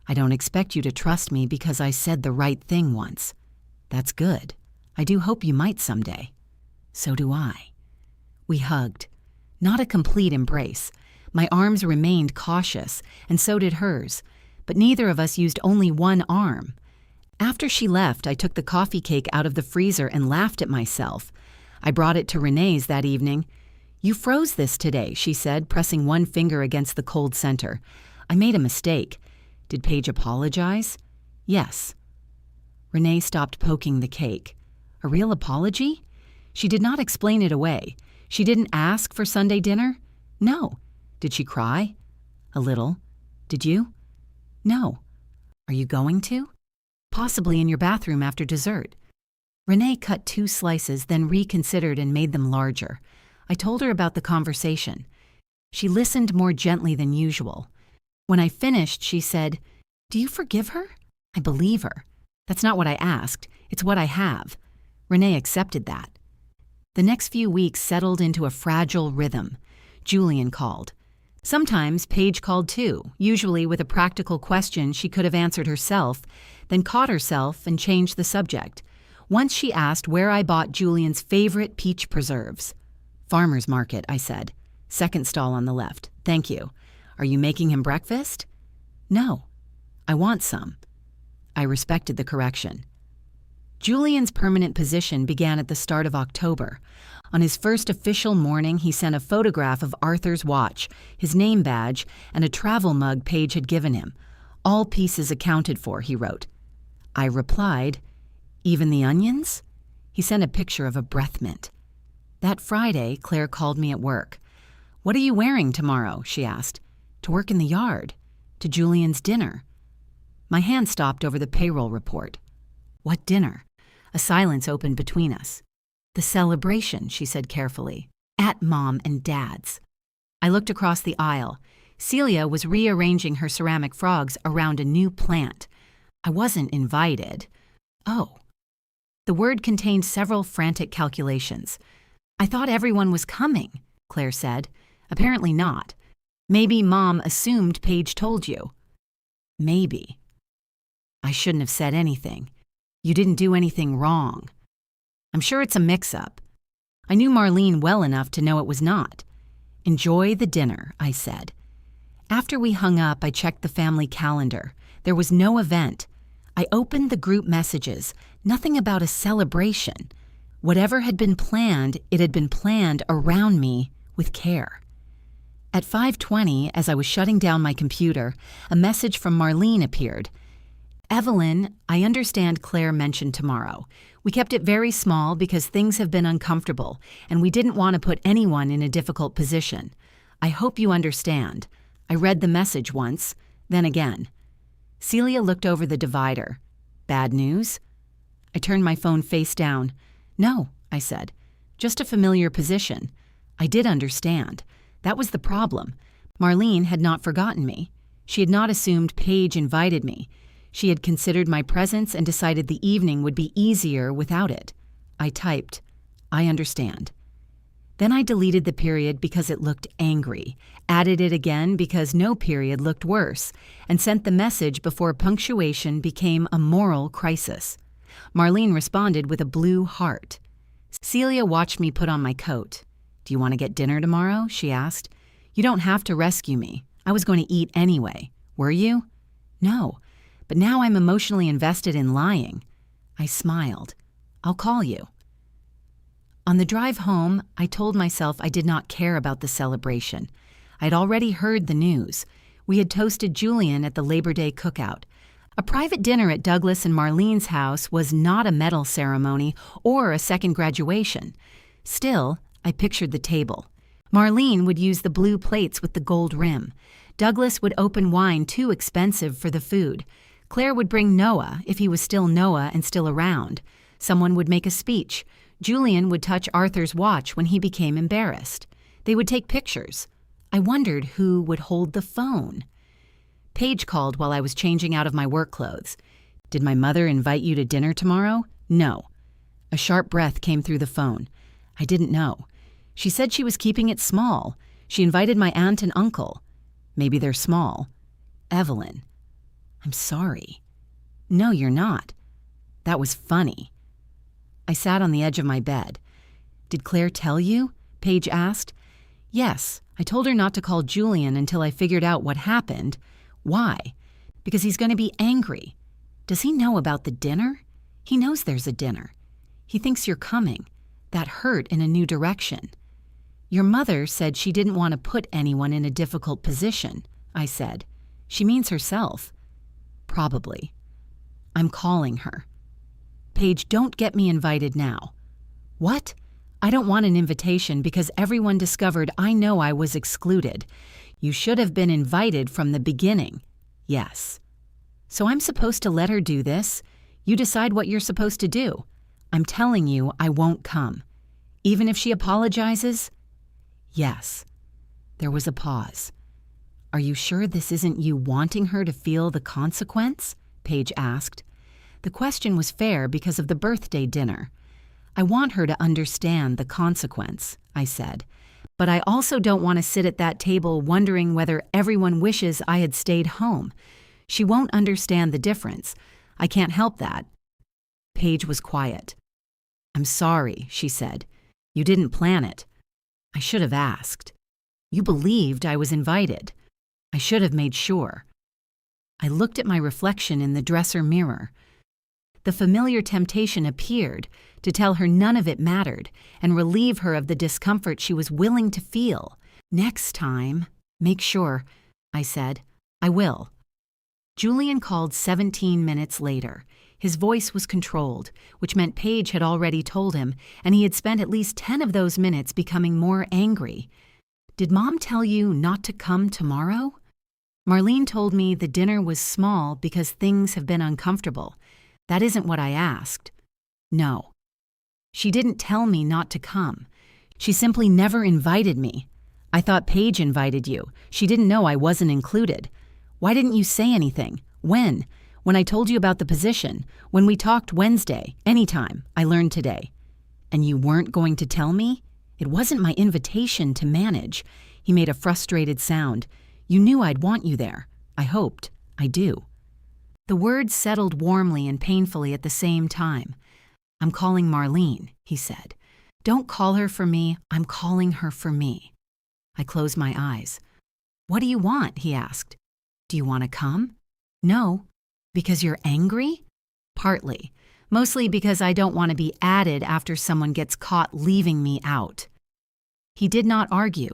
I don't expect you to trust me because I said the right thing once. That's good. I do hope you might someday. So do I. We hugged. Not a complete embrace. My arms remained cautious, and so did hers, but neither of us used only one arm. After she left, I took the coffee cake out of the freezer and laughed at myself. I brought it to Renee's that evening. You froze this today, she said, pressing one finger against the cold center. I made a mistake. Did Paige apologize? Yes. Renee stopped poking the cake. A real apology? She did not explain it away. She didn't ask for Sunday dinner? No. Did she cry? A little. Did you? No. Are you going to? Possibly in your bathroom after dessert. Renee cut 2 slices, then reconsidered and made them larger. I told her about the conversation. She listened more gently than usual. When I finished, she said, Do you forgive her? I believe her. That's not what I asked. It's what I have. Renee accepted that. The next few weeks settled into a fragile rhythm. Julian called. Sometimes Paige called too, usually with a practical question she could have answered herself, then caught herself and changed the subject. Once she asked where I bought Julian's favorite peach preserves. Farmer's Market, I said. Second stall on the left. Thank you. Are you making him breakfast? No. I want some. I respected the correction. Julian's permanent position began at the start of October. On his first official morning, he sent a photograph of Arthur's watch, his name badge, and a travel mug Paige had given him. All pieces accounted for, he wrote. I replied, Even the onions? He sent a picture of a breath mint. That Friday, Claire called me at work. What are you wearing tomorrow? She asked. To work in the yard. To Julian's dinner. My hand stopped over the payroll report. What dinner? A silence opened between us. The celebration, she said carefully. At Mom and Dad's. I looked across the aisle. Celia was rearranging her ceramic frogs around a new plant. I wasn't invited. Oh. The word contained several frantic calculations. I thought everyone was coming, Claire said. Apparently not. Maybe Mom assumed Paige told you. Maybe. I shouldn't have said anything. You didn't do anything wrong. I'm sure it's a mix-up. I knew Marlene well enough to know it was not. Enjoy the dinner, I said. After we hung up, I checked the family calendar. There was no event. I opened the group messages. Nothing about a celebration. Whatever had been planned, it had been planned around me with care. At 5:20, as I was shutting down my computer, a message from Marlene appeared. Evelyn, I understand Claire mentioned tomorrow. We kept it very small because things have been uncomfortable, and we didn't want to put anyone in a difficult position. I hope you understand. I read the message once, then again. Celia looked over the divider. Bad news? I turned my phone face down. No, I said. Just a familiar position. I did understand. That was the problem. Marlene had not forgotten me. She had not assumed Paige invited me. She had considered my presence and decided the evening would be easier without it. I typed, I understand. Then I deleted the period because it looked angry, added it again because no period looked worse, and sent the message before punctuation became a moral crisis. Marlene responded with a blue heart. Celia watched me put on my coat. Do you want to get dinner tomorrow? She asked. You don't have to rescue me. I was going to eat anyway. Were you? No. But now I'm emotionally invested in lying. I smiled. I'll call you. On the drive home, I told myself I did not care about the celebration. I'd already heard the news. We had toasted Julian at the Labor Day cookout. A private dinner at Douglas and Marlene's house was not a medal ceremony or a second graduation. Still, I pictured the table. Marlene would use the blue plates with the gold rim. Douglas would open wine too expensive for the food. Claire would bring Noah, if he was still Noah and still around. Someone would make a speech. Julian would touch Arthur's watch when he became embarrassed. They would take pictures. I wondered who would hold the phone. Paige called while I was changing out of my work clothes. "Did my mother invite you to dinner tomorrow?" "No." A sharp breath came through the phone. I didn't know. She said she was keeping it small. She invited my aunt and uncle. Maybe they're small. Evelyn. I'm sorry. No, you're not. That was funny. I sat on the edge of my bed. "Did Claire tell you?" Paige asked. "Yes, I told her not to call Julian until I figured out what happened." "Why?" "Because he's going to be angry." "Does he know about the dinner?" "He knows there's a dinner. He thinks you're coming. That hurt in a new direction." "Your mother said she didn't want to put anyone in a difficult position," I said. "She means herself." "Probably." "I'm calling her." "Paige, don't get me invited now." "What?" "I don't want an invitation because everyone discovered I know I was excluded. You should have been invited from the beginning." "Yes." "So I'm supposed to let her do this? You decide what you're supposed to do. I'm telling you I won't come. Even if she apologizes?" "Yes." There was a pause. "Are you sure this isn't you wanting her to feel the consequence?" Paige asked. The question was fair because of the birthday dinner. "I want her to understand the consequence," I said. "But I also don't want to sit at that table wondering whether everyone wishes I had stayed home. She won't understand the difference. I can't help that." Paige was quiet. "I'm sorry," she said. "You didn't plan it. I should have asked. You believed I was invited. I should have made sure." I looked at my reflection in the dresser mirror. The familiar temptation appeared to tell her none of it mattered and relieve her of the discomfort she was willing to feel. "Next time, make sure," I said. "I will." Julian called 17 minutes later. His voice was controlled, which meant Paige had already told him, and he had spent at least 10 of those minutes becoming more angry. "Did Mom tell you not to come tomorrow?" "Marlene told me the dinner was small because things have been uncomfortable. That isn't what I asked." "No." "She didn't tell me not to come. She simply never invited me. I thought Paige invited you. She didn't know I wasn't included. Why didn't you say anything? When? When I told you about the position? When we talked Wednesday? Anytime. I learned today." "And you weren't going to tell me?" "It wasn't my invitation to manage." He made a frustrated sound. "You knew I'd want you there. I hoped. I do." The words settled warmly and painfully at the same time. "I'm calling Marlene," he said. "Don't call her for me. I'm calling her for me." I closed my eyes. "What do you want?" he asked. "Do you want to come?" "No." "Because you're angry?" "Partly. Mostly because I don't want to be added after someone gets caught leaving me out." He did not argue.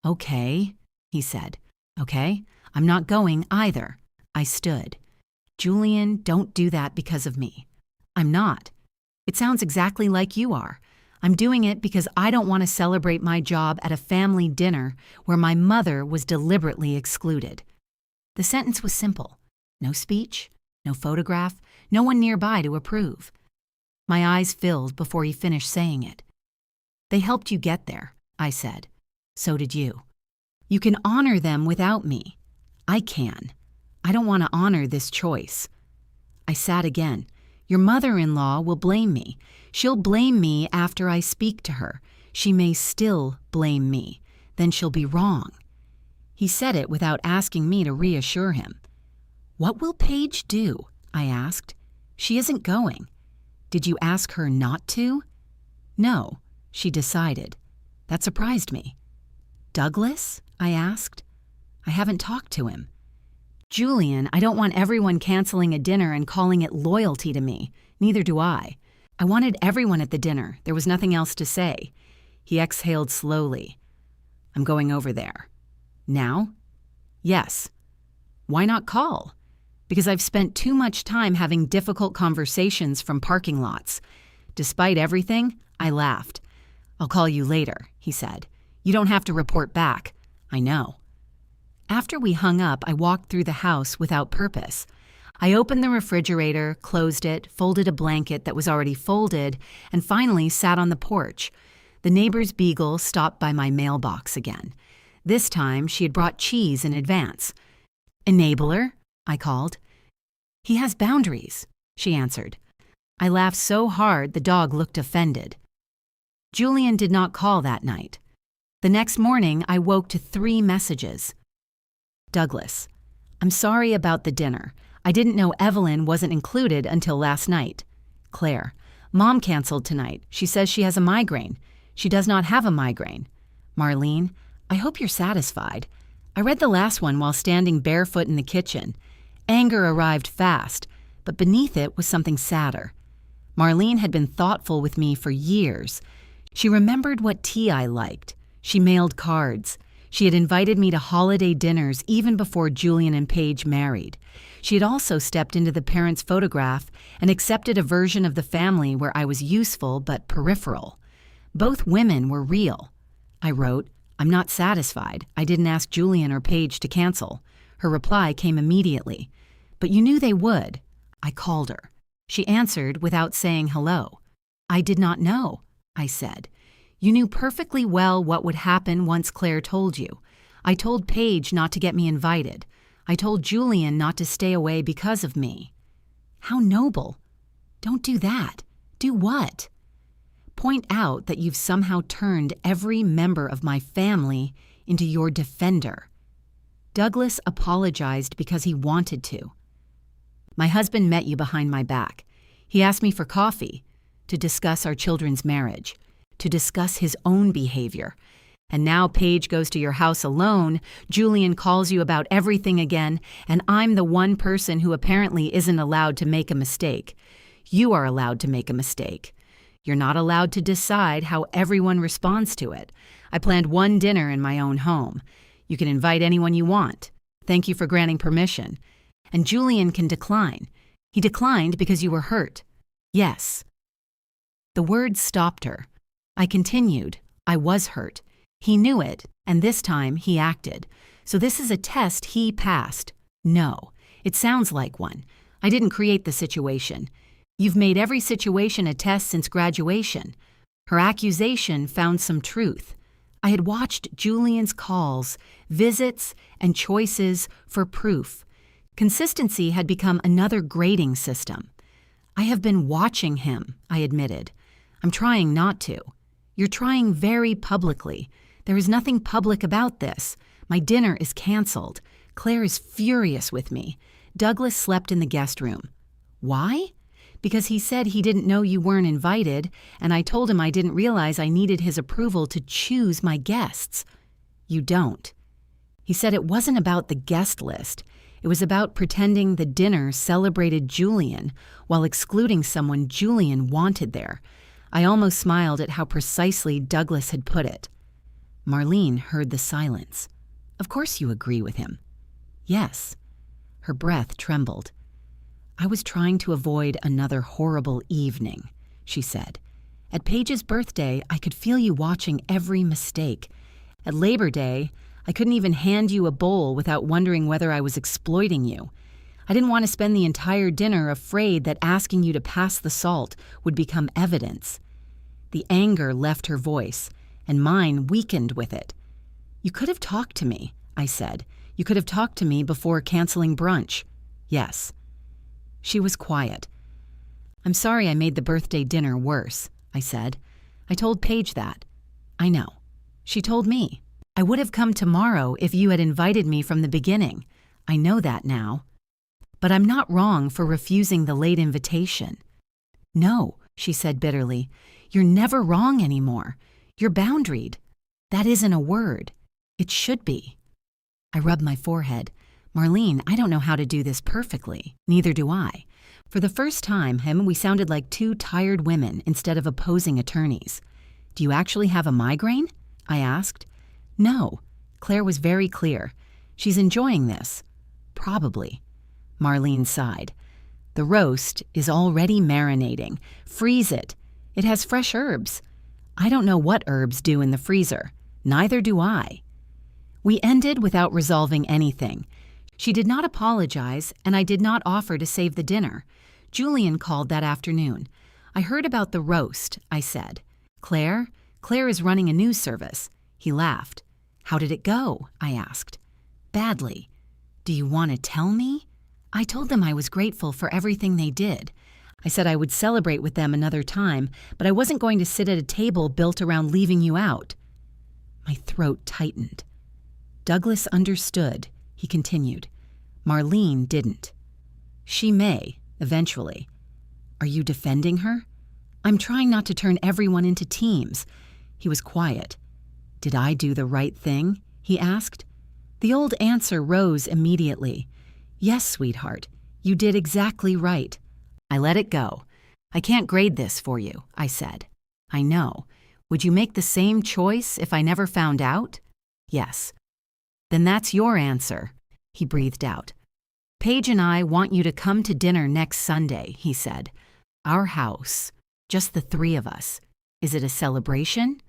"Okay," he said. "Okay, I'm not going either." I stood. "Julian, don't do that because of me." "I'm not. It sounds exactly like you are. I'm doing it because I don't want to celebrate my job at a family dinner where my mother was deliberately excluded." The sentence was simple. No speech, no photograph, no one nearby to approve. My eyes filled before he finished saying it. "They helped you get there," I said. "So did you. You can honor them without me. I can. I don't want to honor this choice." I sat again. "Your mother-in-law will blame me. She'll blame me after I speak to her. She may still blame me. Then she'll be wrong." He said it without asking me to reassure him. "What will Paige do?" I asked. "She isn't going." "Did you ask her not to?" "No," she decided. That surprised me. "Douglas?" I asked. "I haven't talked to him." "Julian, I don't want everyone canceling a dinner and calling it loyalty to me. Neither do I. I wanted everyone at the dinner. There was nothing else to say. He exhaled slowly. I'm going over there. Now? Yes. Why not call? Because I've spent too much time having difficult conversations from parking lots. Despite everything, I laughed. I'll call you later, he said. You don't have to report back. I know. After we hung up, I walked through the house without purpose. I opened the refrigerator, closed it, folded a blanket that was already folded, and finally sat on the porch. The neighbor's beagle stopped by my mailbox again. This time, she had brought cheese in advance. Enabler, I called. He has boundaries, she answered. I laughed so hard the dog looked offended. Julian did not call that night. The next morning, I woke to 3 messages. Douglas, I'm sorry about the dinner. I didn't know Evelyn wasn't included until last night. Claire, Mom canceled tonight. She says she has a migraine. She does not have a migraine. Marlene, I hope you're satisfied. I read the last one while standing barefoot in the kitchen. Anger arrived fast, but beneath it was something sadder. Marlene had been thoughtful with me for years. She remembered what tea I liked. She mailed cards. She had invited me to holiday dinners even before Julian and Paige married. She had also stepped into the parents' photograph and accepted a version of the family where I was useful but peripheral. Both women were real. I wrote, I'm not satisfied. I didn't ask Julian or Paige to cancel. Her reply came immediately. But you knew they would. I called her. She answered without saying hello. I did not know, I said. You knew perfectly well what would happen once Claire told you. I told Paige not to get me invited. I told Julian not to stay away because of me. How noble. Don't do that. Do what? Point out that you've somehow turned every member of my family into your defender. Douglas apologized because he wanted to. My husband met you behind my back. He asked me for coffee, to discuss our children's marriage, to discuss his own behavior. And now Paige goes to your house alone, Julian calls you about everything again, and I'm the one person who apparently isn't allowed to make a mistake. You are allowed to make a mistake. You're not allowed to decide how everyone responds to it. I planned one dinner in my own home. You can invite anyone you want. Thank you for granting permission. And Julian can decline. He declined because you were hurt. Yes. The words stopped her. I continued. I was hurt. He knew it, and this time he acted. So this is a test he passed. No. It sounds like one. I didn't create the situation. You've made every situation a test since graduation. Her accusation found some truth. I had watched Julian's calls, visits, and choices for proof. Consistency had become another grading system. I have been watching him, I admitted. I'm trying not to. You're trying very publicly. There is nothing public about this. My dinner is canceled. Claire is furious with me. Douglas slept in the guest room. Why? Because he said he didn't know you weren't invited, and I told him I didn't realize I needed his approval to choose my guests. You don't. He said it wasn't about the guest list. It was about pretending the dinner celebrated Julian while excluding someone Julian wanted there. I almost smiled at how precisely Douglas had put it. Marlene heard the silence. Of course you agree with him. Yes. Her breath trembled. I was trying to avoid another horrible evening, she said. At Paige's birthday, I could feel you watching every mistake. At Labor Day, I couldn't even hand you a bowl without wondering whether I was exploiting you. I didn't want to spend the entire dinner afraid that asking you to pass the salt would become evidence. The anger left her voice, and mine weakened with it. You could have talked to me, I said. You could have talked to me before canceling brunch. Yes. She was quiet. I'm sorry I made the birthday dinner worse, I said. I told Paige that. I know. She told me. I would have come tomorrow if you had invited me from the beginning. I know that now. But I'm not wrong for refusing the late invitation. No, she said bitterly. You're never wrong anymore. You're boundaried. That isn't a word. It should be. I rubbed my forehead. Marlene, I don't know how to do this perfectly. Neither do I. For the first time, we sounded like two tired women instead of opposing attorneys. "Do you actually have a migraine?" I asked. "No." Claire was very clear. "She's enjoying this." "Probably." Marlene sighed. "The roast is already marinating. Freeze it. It has fresh herbs." "I don't know what herbs do in the freezer. Neither do I." We ended without resolving anything. She did not apologize, and I did not offer to save the dinner. Julian called that afternoon. "I heard about the roast," I said. Claire is running a news service." He laughed. "How did it go?" I asked. "Badly." "Do you want to tell me?" I told them I was grateful for everything they did. I said I would celebrate with them another time, but I wasn't going to sit at a table built around leaving you out. My throat tightened. "Douglas understood," he continued. "Marlene didn't. She may, eventually." "Are you defending her?" "I'm trying not to turn everyone into teams." He was quiet. "Did I do the right thing?" he asked. The old answer rose immediately. "Yes, sweetheart, you did exactly right." I let it go. "I can't grade this for you," I said. "I know. Would you make the same choice if I never found out?" "Yes." "Then that's your answer," he breathed out. "Paige and I want you to come to dinner next Sunday," he said. "Our house. Just the three of us. Is it a celebration?"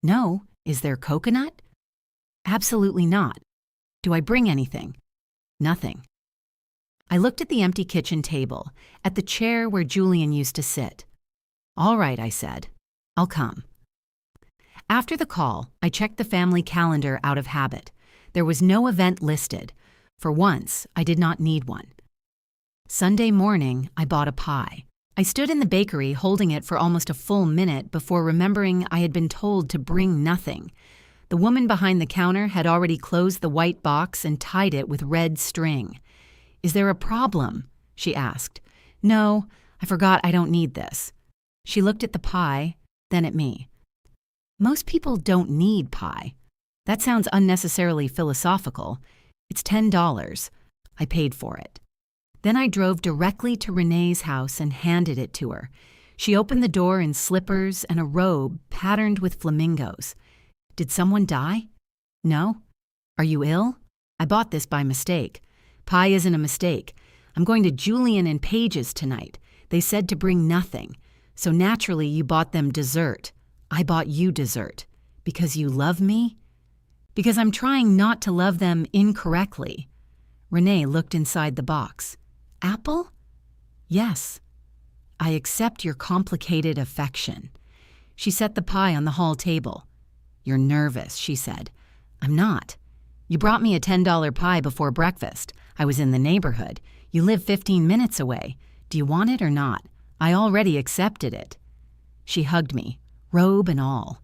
"No. Is there coconut?" "Absolutely not." "Do I bring anything?" "Nothing." I looked at the empty kitchen table, at the chair where Julian used to sit. "All right," I said. "I'll come." After the call, I checked the family calendar out of habit. There was no event listed. For once, I did not need one. Sunday morning, I bought a pie. I stood in the bakery holding it for almost a full minute before remembering I had been told to bring nothing. The woman behind the counter had already closed the white box and tied it with red string. "Is there a problem?" she asked. "No, I forgot I don't need this." She looked at the pie, then at me. "Most people don't need pie. That sounds unnecessarily philosophical. It's $10. I paid for it. Then I drove directly to Renee's house and handed it to her. She opened the door in slippers and a robe patterned with flamingos. "Did someone die?" "No." "Are you ill?" "I bought this by mistake." "Pie isn't a mistake. I'm going to Julian and Paige's tonight. They said to bring nothing. So naturally you bought them dessert. I bought you dessert. Because you love me?" "Because I'm trying not to love them incorrectly." Renee looked inside the box. "Apple?" "Yes." "I accept your complicated affection." She set the pie on the hall table. "You're nervous," she said. "I'm not. You brought me a $10 pie before breakfast. I was in the neighborhood. You live 15 minutes away. Do you want it or not? I already accepted it." She hugged me, robe and all.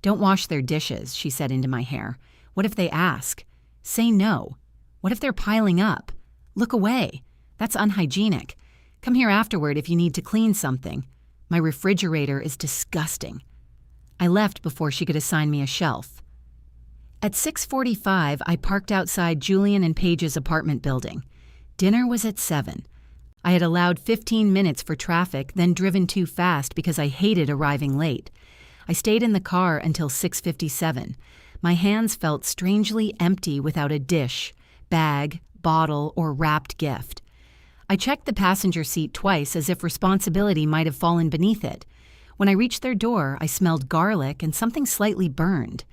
"Don't wash their dishes," she said into my hair. "What if they ask? Say no. What if they're piling up? Look away. That's unhygienic. Come here afterward if you need to clean something. My refrigerator is disgusting." I left before she could assign me a shelf. At 6:45, I parked outside Julian and Paige's apartment building. Dinner was at 7. I had allowed 15 minutes for traffic, then driven too fast because I hated arriving late. I stayed in the car until 6:57. My hands felt strangely empty without a dish, bag, bottle, or wrapped gift. I checked the passenger seat twice as if responsibility might have fallen beneath it. When I reached their door, I smelled garlic and something slightly burned.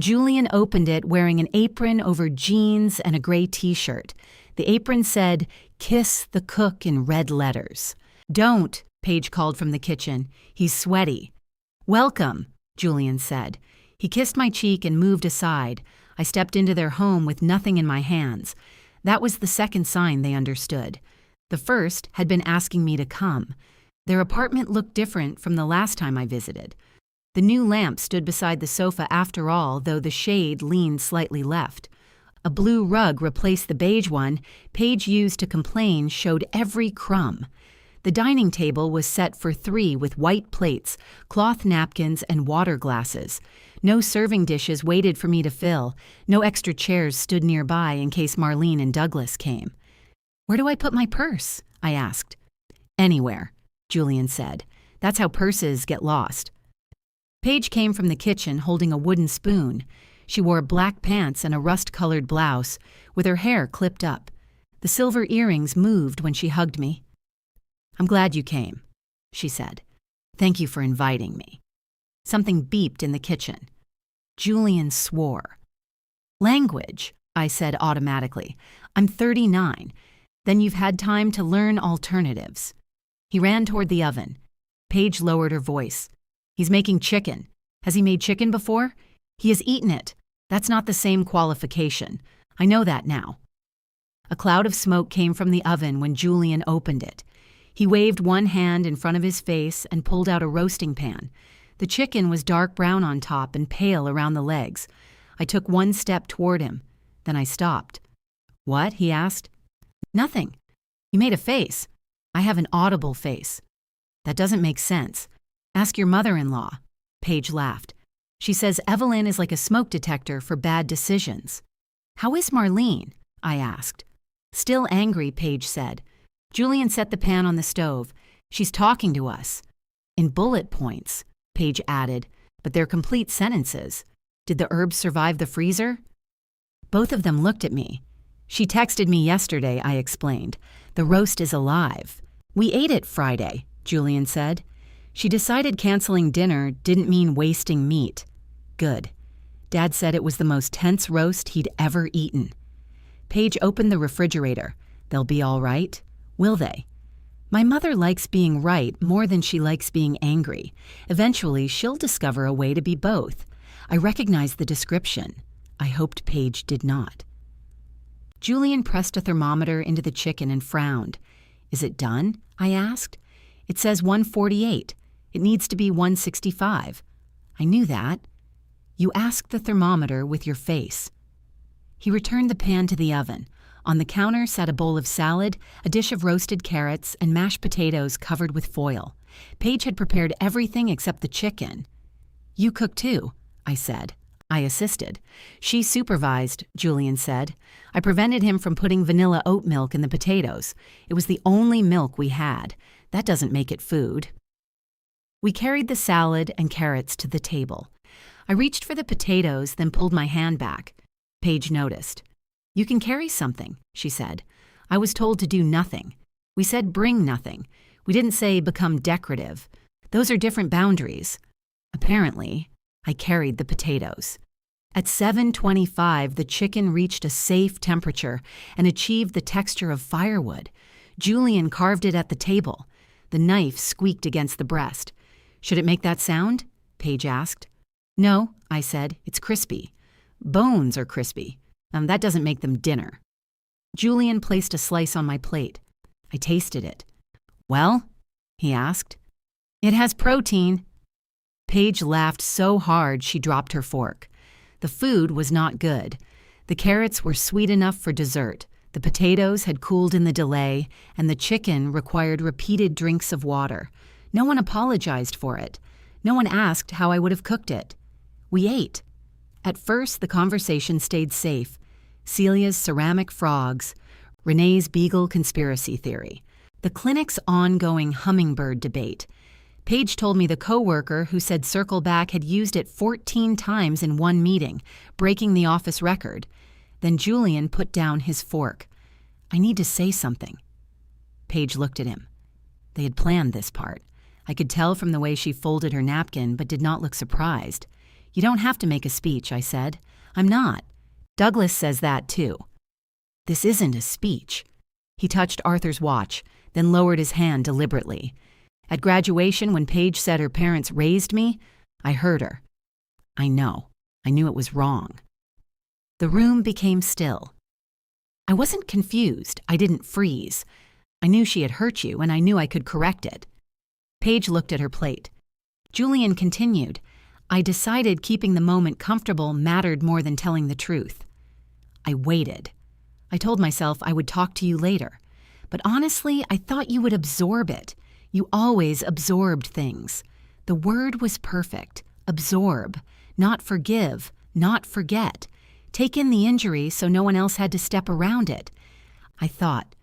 Julian opened it wearing an apron over jeans and a gray t-shirt. The apron said, "Kiss the cook" in red letters. "Don't," Paige called from the kitchen. "He's sweaty." "Welcome," Julian said. He kissed my cheek and moved aside. I stepped into their home with nothing in my hands. That was the second sign they understood. The first had been asking me to come. Their apartment looked different from the last time I visited. The new lamp stood beside the sofa after all, though the shade leaned slightly left. A blue rug replaced the beige one Paige used to complain showed every crumb. The dining table was set for 3 with white plates, cloth napkins, and water glasses. No serving dishes waited for me to fill. No extra chairs stood nearby in case Marlene and Douglas came. "Where do I put my purse?" I asked. Anywhere, Julian said. That's how purses get lost. Paige came from the kitchen holding a wooden spoon. She wore black pants and a rust-colored blouse, with her hair clipped up. The silver earrings moved when she hugged me. "I'm glad you came," she said. "Thank you for inviting me." Something beeped in the kitchen. Julian swore. "Language," I said automatically. "I'm 39. Then you've had time to learn alternatives." He ran toward the oven. Paige lowered her voice. "He's making chicken. Has he made chicken before? He has eaten it. That's not the same qualification. I know that now." A cloud of smoke came from the oven when Julian opened it. He waved one hand in front of his face and pulled out a roasting pan. The chicken was dark brown on top and pale around the legs. I took one step toward him. Then I stopped. "What?" he asked. "Nothing. You made a face. I have an audible face." "That doesn't make sense. Ask your mother-in-law." Paige laughed. "She says Evelyn is like a smoke detector for bad decisions." "How is Marlene?" I asked. "Still angry," Paige said. Julian set the pan on the stove. "She's talking to us." "In bullet points," Paige added, "but they're complete sentences. Did the herbs survive the freezer?" Both of them looked at me. "She texted me yesterday," I explained. "The roast is alive." "We ate it Friday," Julian said. "She decided canceling dinner didn't mean wasting meat." "Good." Dad said it was the most tense roast he'd ever eaten. Paige opened the refrigerator. "They'll be all right?" "Will they?" My mother likes being right more than she likes being angry. Eventually, she'll discover a way to be both. I recognized the description. I hoped Paige did not. Julian pressed a thermometer into the chicken and frowned. "Is it done?" I asked. "It says 148. It needs to be 165. "I knew that." "You asked the thermometer with your face." He returned the pan to the oven. On the counter sat a bowl of salad, a dish of roasted carrots, and mashed potatoes covered with foil. Paige had prepared everything except the chicken. "You cook too," I said. I assisted. "She supervised," Julian said. "I prevented him from putting vanilla oat milk in the potatoes. It was the only milk we had. That doesn't make it food." We carried the salad and carrots to the table. I reached for the potatoes, then pulled my hand back. Paige noticed. "You can carry something," she said. "I was told to do nothing. We said bring nothing. We didn't say become decorative. Those are different boundaries." Apparently, I carried the potatoes. At 7:25, the chicken reached a safe temperature and achieved the texture of firewood. Julian carved it at the table. The knife squeaked against the breast. "Should it make that sound?" Paige asked. "No," I said. "It's crispy. Bones are crispy. That doesn't make them dinner." Julian placed a slice on my plate. I tasted it. "Well?" he asked. "It has protein." Paige laughed so hard she dropped her fork. The food was not good. The carrots were sweet enough for dessert. The potatoes had cooled in the delay, and the chicken required repeated drinks of water. No one apologized for it. No one asked how I would have cooked it. We ate. At first, the conversation stayed safe. Celia's ceramic frogs, Renee's beagle conspiracy theory, the clinic's ongoing hummingbird debate. Paige told me the coworker who said Circle Back had used it 14 times in one meeting, breaking the office record. Then Julian put down his fork. "I need to say something." Paige looked at him. They had planned this part. I could tell from the way she folded her napkin, but did not look surprised. "You don't have to make a speech," I said. "I'm not. Douglas says that, too." "This isn't a speech." He touched Arthur's watch, then lowered his hand deliberately. At graduation, when Paige said her parents raised me, I heard her. I know. I knew it was wrong. The room became still. I wasn't confused. I didn't freeze. I knew she had hurt you, and I knew I could correct it. Paige looked at her plate. Julian continued. I decided keeping the moment comfortable mattered more than telling the truth. I waited. I told myself I would talk to you later. But honestly, I thought you would absorb it. You always absorbed things. The word was perfect. Absorb. Not forgive. Not forget. Take in the injury so no one else had to step around it. I thought,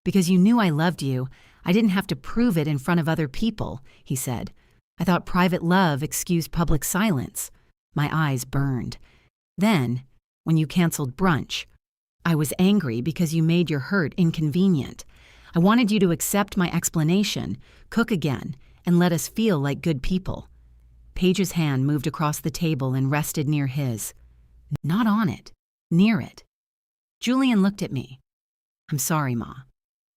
because you knew I loved you, I didn't have to prove it in front of other people, he said. I thought private love excused public silence. My eyes burned. Then, when you canceled brunch, I was angry because you made your hurt inconvenient. I wanted you to accept my explanation, cook again, and let us feel like good people. Paige's hand moved across the table and rested near his. Not on it, near it. Julian looked at me. I'm sorry, Ma.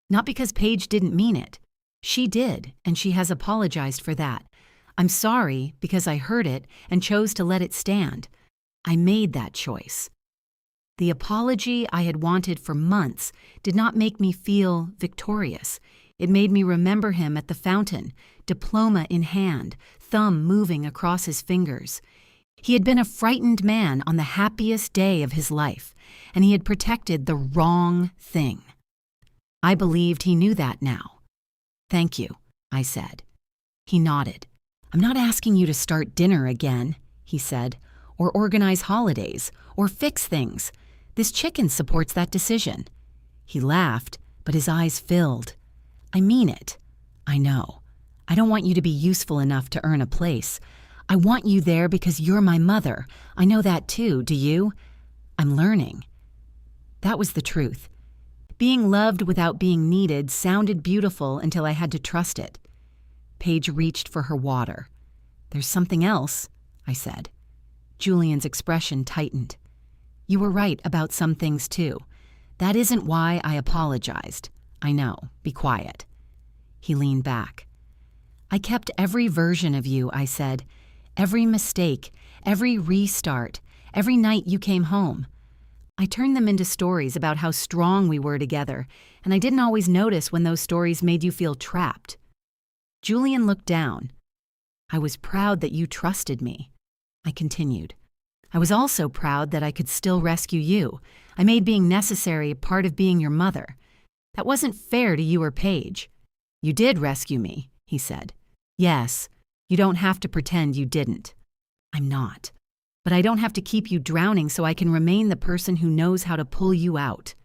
Not because Paige didn't mean it. She did, and she has apologized for that. I'm sorry because I heard it and chose to let it stand. I made that choice. The apology I had wanted for months did not make me feel victorious. It made me remember him at the fountain, diploma in hand, thumb moving across his fingers. He had been a frightened man on the happiest day of his life, and he had protected the wrong thing. I believed he knew that now. Thank you, I said. He nodded. I'm not asking you to start dinner again, he said, or organize holidays, or fix things. This chicken supports that decision. He laughed, but his eyes filled. I mean it. I know. I don't want you to be useful enough to earn a place. I want you there because you're my mother. I know that too, do you? I'm learning. That was the truth. Being loved without being needed sounded beautiful until I had to trust it. Paige reached for her water. There's something else, I said. Julian's expression tightened. You were right about some things too. That isn't why I apologized. I know. Be quiet. He leaned back. I kept every version of you, I said. Every mistake, every restart, every night you came home. I turned them into stories about how strong we were together, and I didn't always notice when those stories made you feel trapped. Julian looked down. I was proud that you trusted me. I continued. I was also proud that I could still rescue you. I made being necessary a part of being your mother. That wasn't fair to you or Paige. You did rescue me, he said. Yes, you don't have to pretend you didn't. I'm not. But I don't have to keep you drowning so I can remain the person who knows how to pull you out.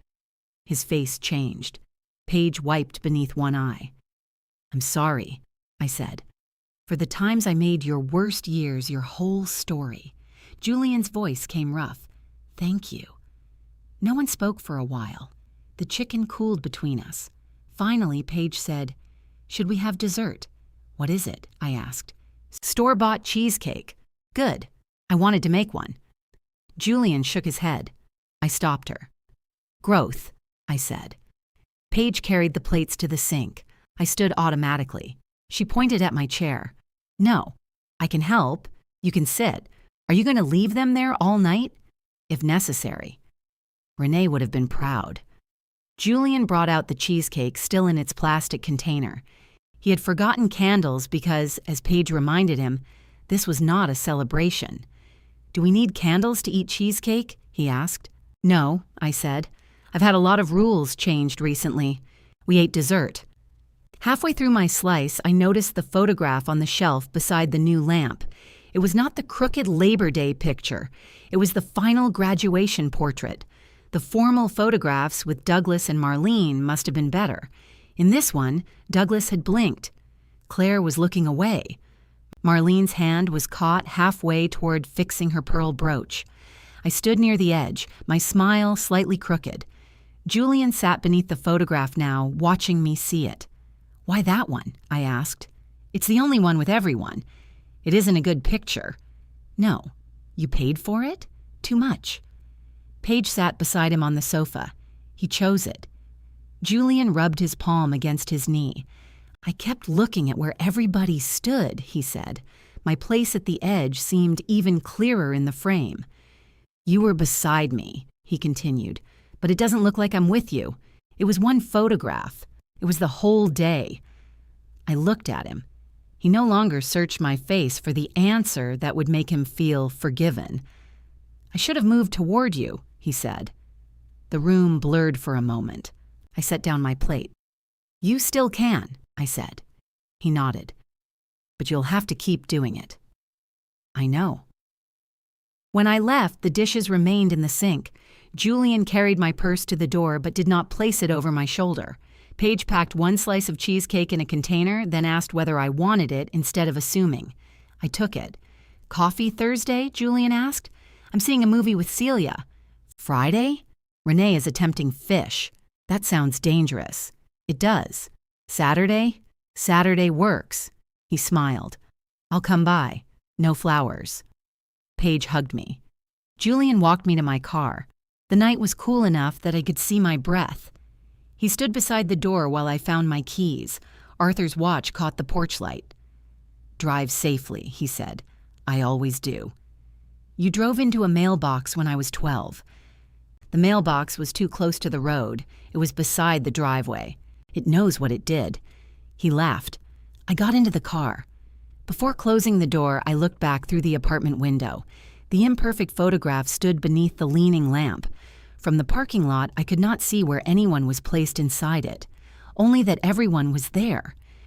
His face changed. Paige wiped beneath one eye. I'm sorry, I said. For the times I made your worst years your whole story. Julian's voice came rough. Thank you. No one spoke for a while. The chicken cooled between us. Finally, Paige said, Should we have dessert? What is it? I asked. Store-bought cheesecake. Good. I wanted to make one. Julian shook his head. I stopped her. Growth, I said. Paige carried the plates to the sink. I stood automatically. She pointed at my chair. No, I can help. You can sit. Are you going to leave them there all night? If necessary. Renee would have been proud. Julian brought out the cheesecake still in its plastic container. He had forgotten candles because, as Paige reminded him, this was not a celebration. Do we need candles to eat cheesecake? He asked. No, I said. I've had a lot of rules changed recently. We ate dessert. Halfway through my slice, I noticed the photograph on the shelf beside the new lamp. It was not the crooked Labor Day picture. It was the final graduation portrait. The formal photographs with Douglas and Marlene must have been better. In this one, Douglas had blinked. Claire was looking away. Marlene's hand was caught halfway toward fixing her pearl brooch. I stood near the edge, my smile slightly crooked. Julian sat beneath the photograph now, watching me see it. Why that one? I asked. It's the only one with everyone. It isn't a good picture. No. You paid for it? Too much. Paige sat beside him on the sofa. He chose it. Julian rubbed his palm against his knee. I kept looking at where everybody stood, he said. My place at the edge seemed even clearer in the frame. You were beside me, he continued, but it doesn't look like I'm with you. It was one photograph. It was the whole day. I looked at him. He no longer searched my face for the answer that would make him feel forgiven. I should have moved toward you, he said. The room blurred for a moment. I set down my plate. You still can, I said. He nodded. But you'll have to keep doing it. I know. When I left, the dishes remained in the sink. Julian carried my purse to the door but did not place it over my shoulder. Paige packed one slice of cheesecake in a container, then asked whether I wanted it instead of assuming. I took it. Coffee Thursday? Julian asked. I'm seeing a movie with Celia. Friday? Renee is attempting fish. That sounds dangerous. It does. Saturday? Saturday works. He smiled. I'll come by. No flowers. Paige hugged me. Julian walked me to my car. The night was cool enough that I could see my breath. He stood beside the door while I found my keys. Arthur's watch caught the porch light. Drive safely, he said. I always do. You drove into a mailbox when I was 12. The mailbox was too close to the road. It was beside the driveway. It knows what it did. He laughed. I got into the car. Before closing the door, I looked back through the apartment window. The imperfect photograph stood beneath the leaning lamp. From the parking lot, I could not see where anyone was placed inside it, only that everyone was there.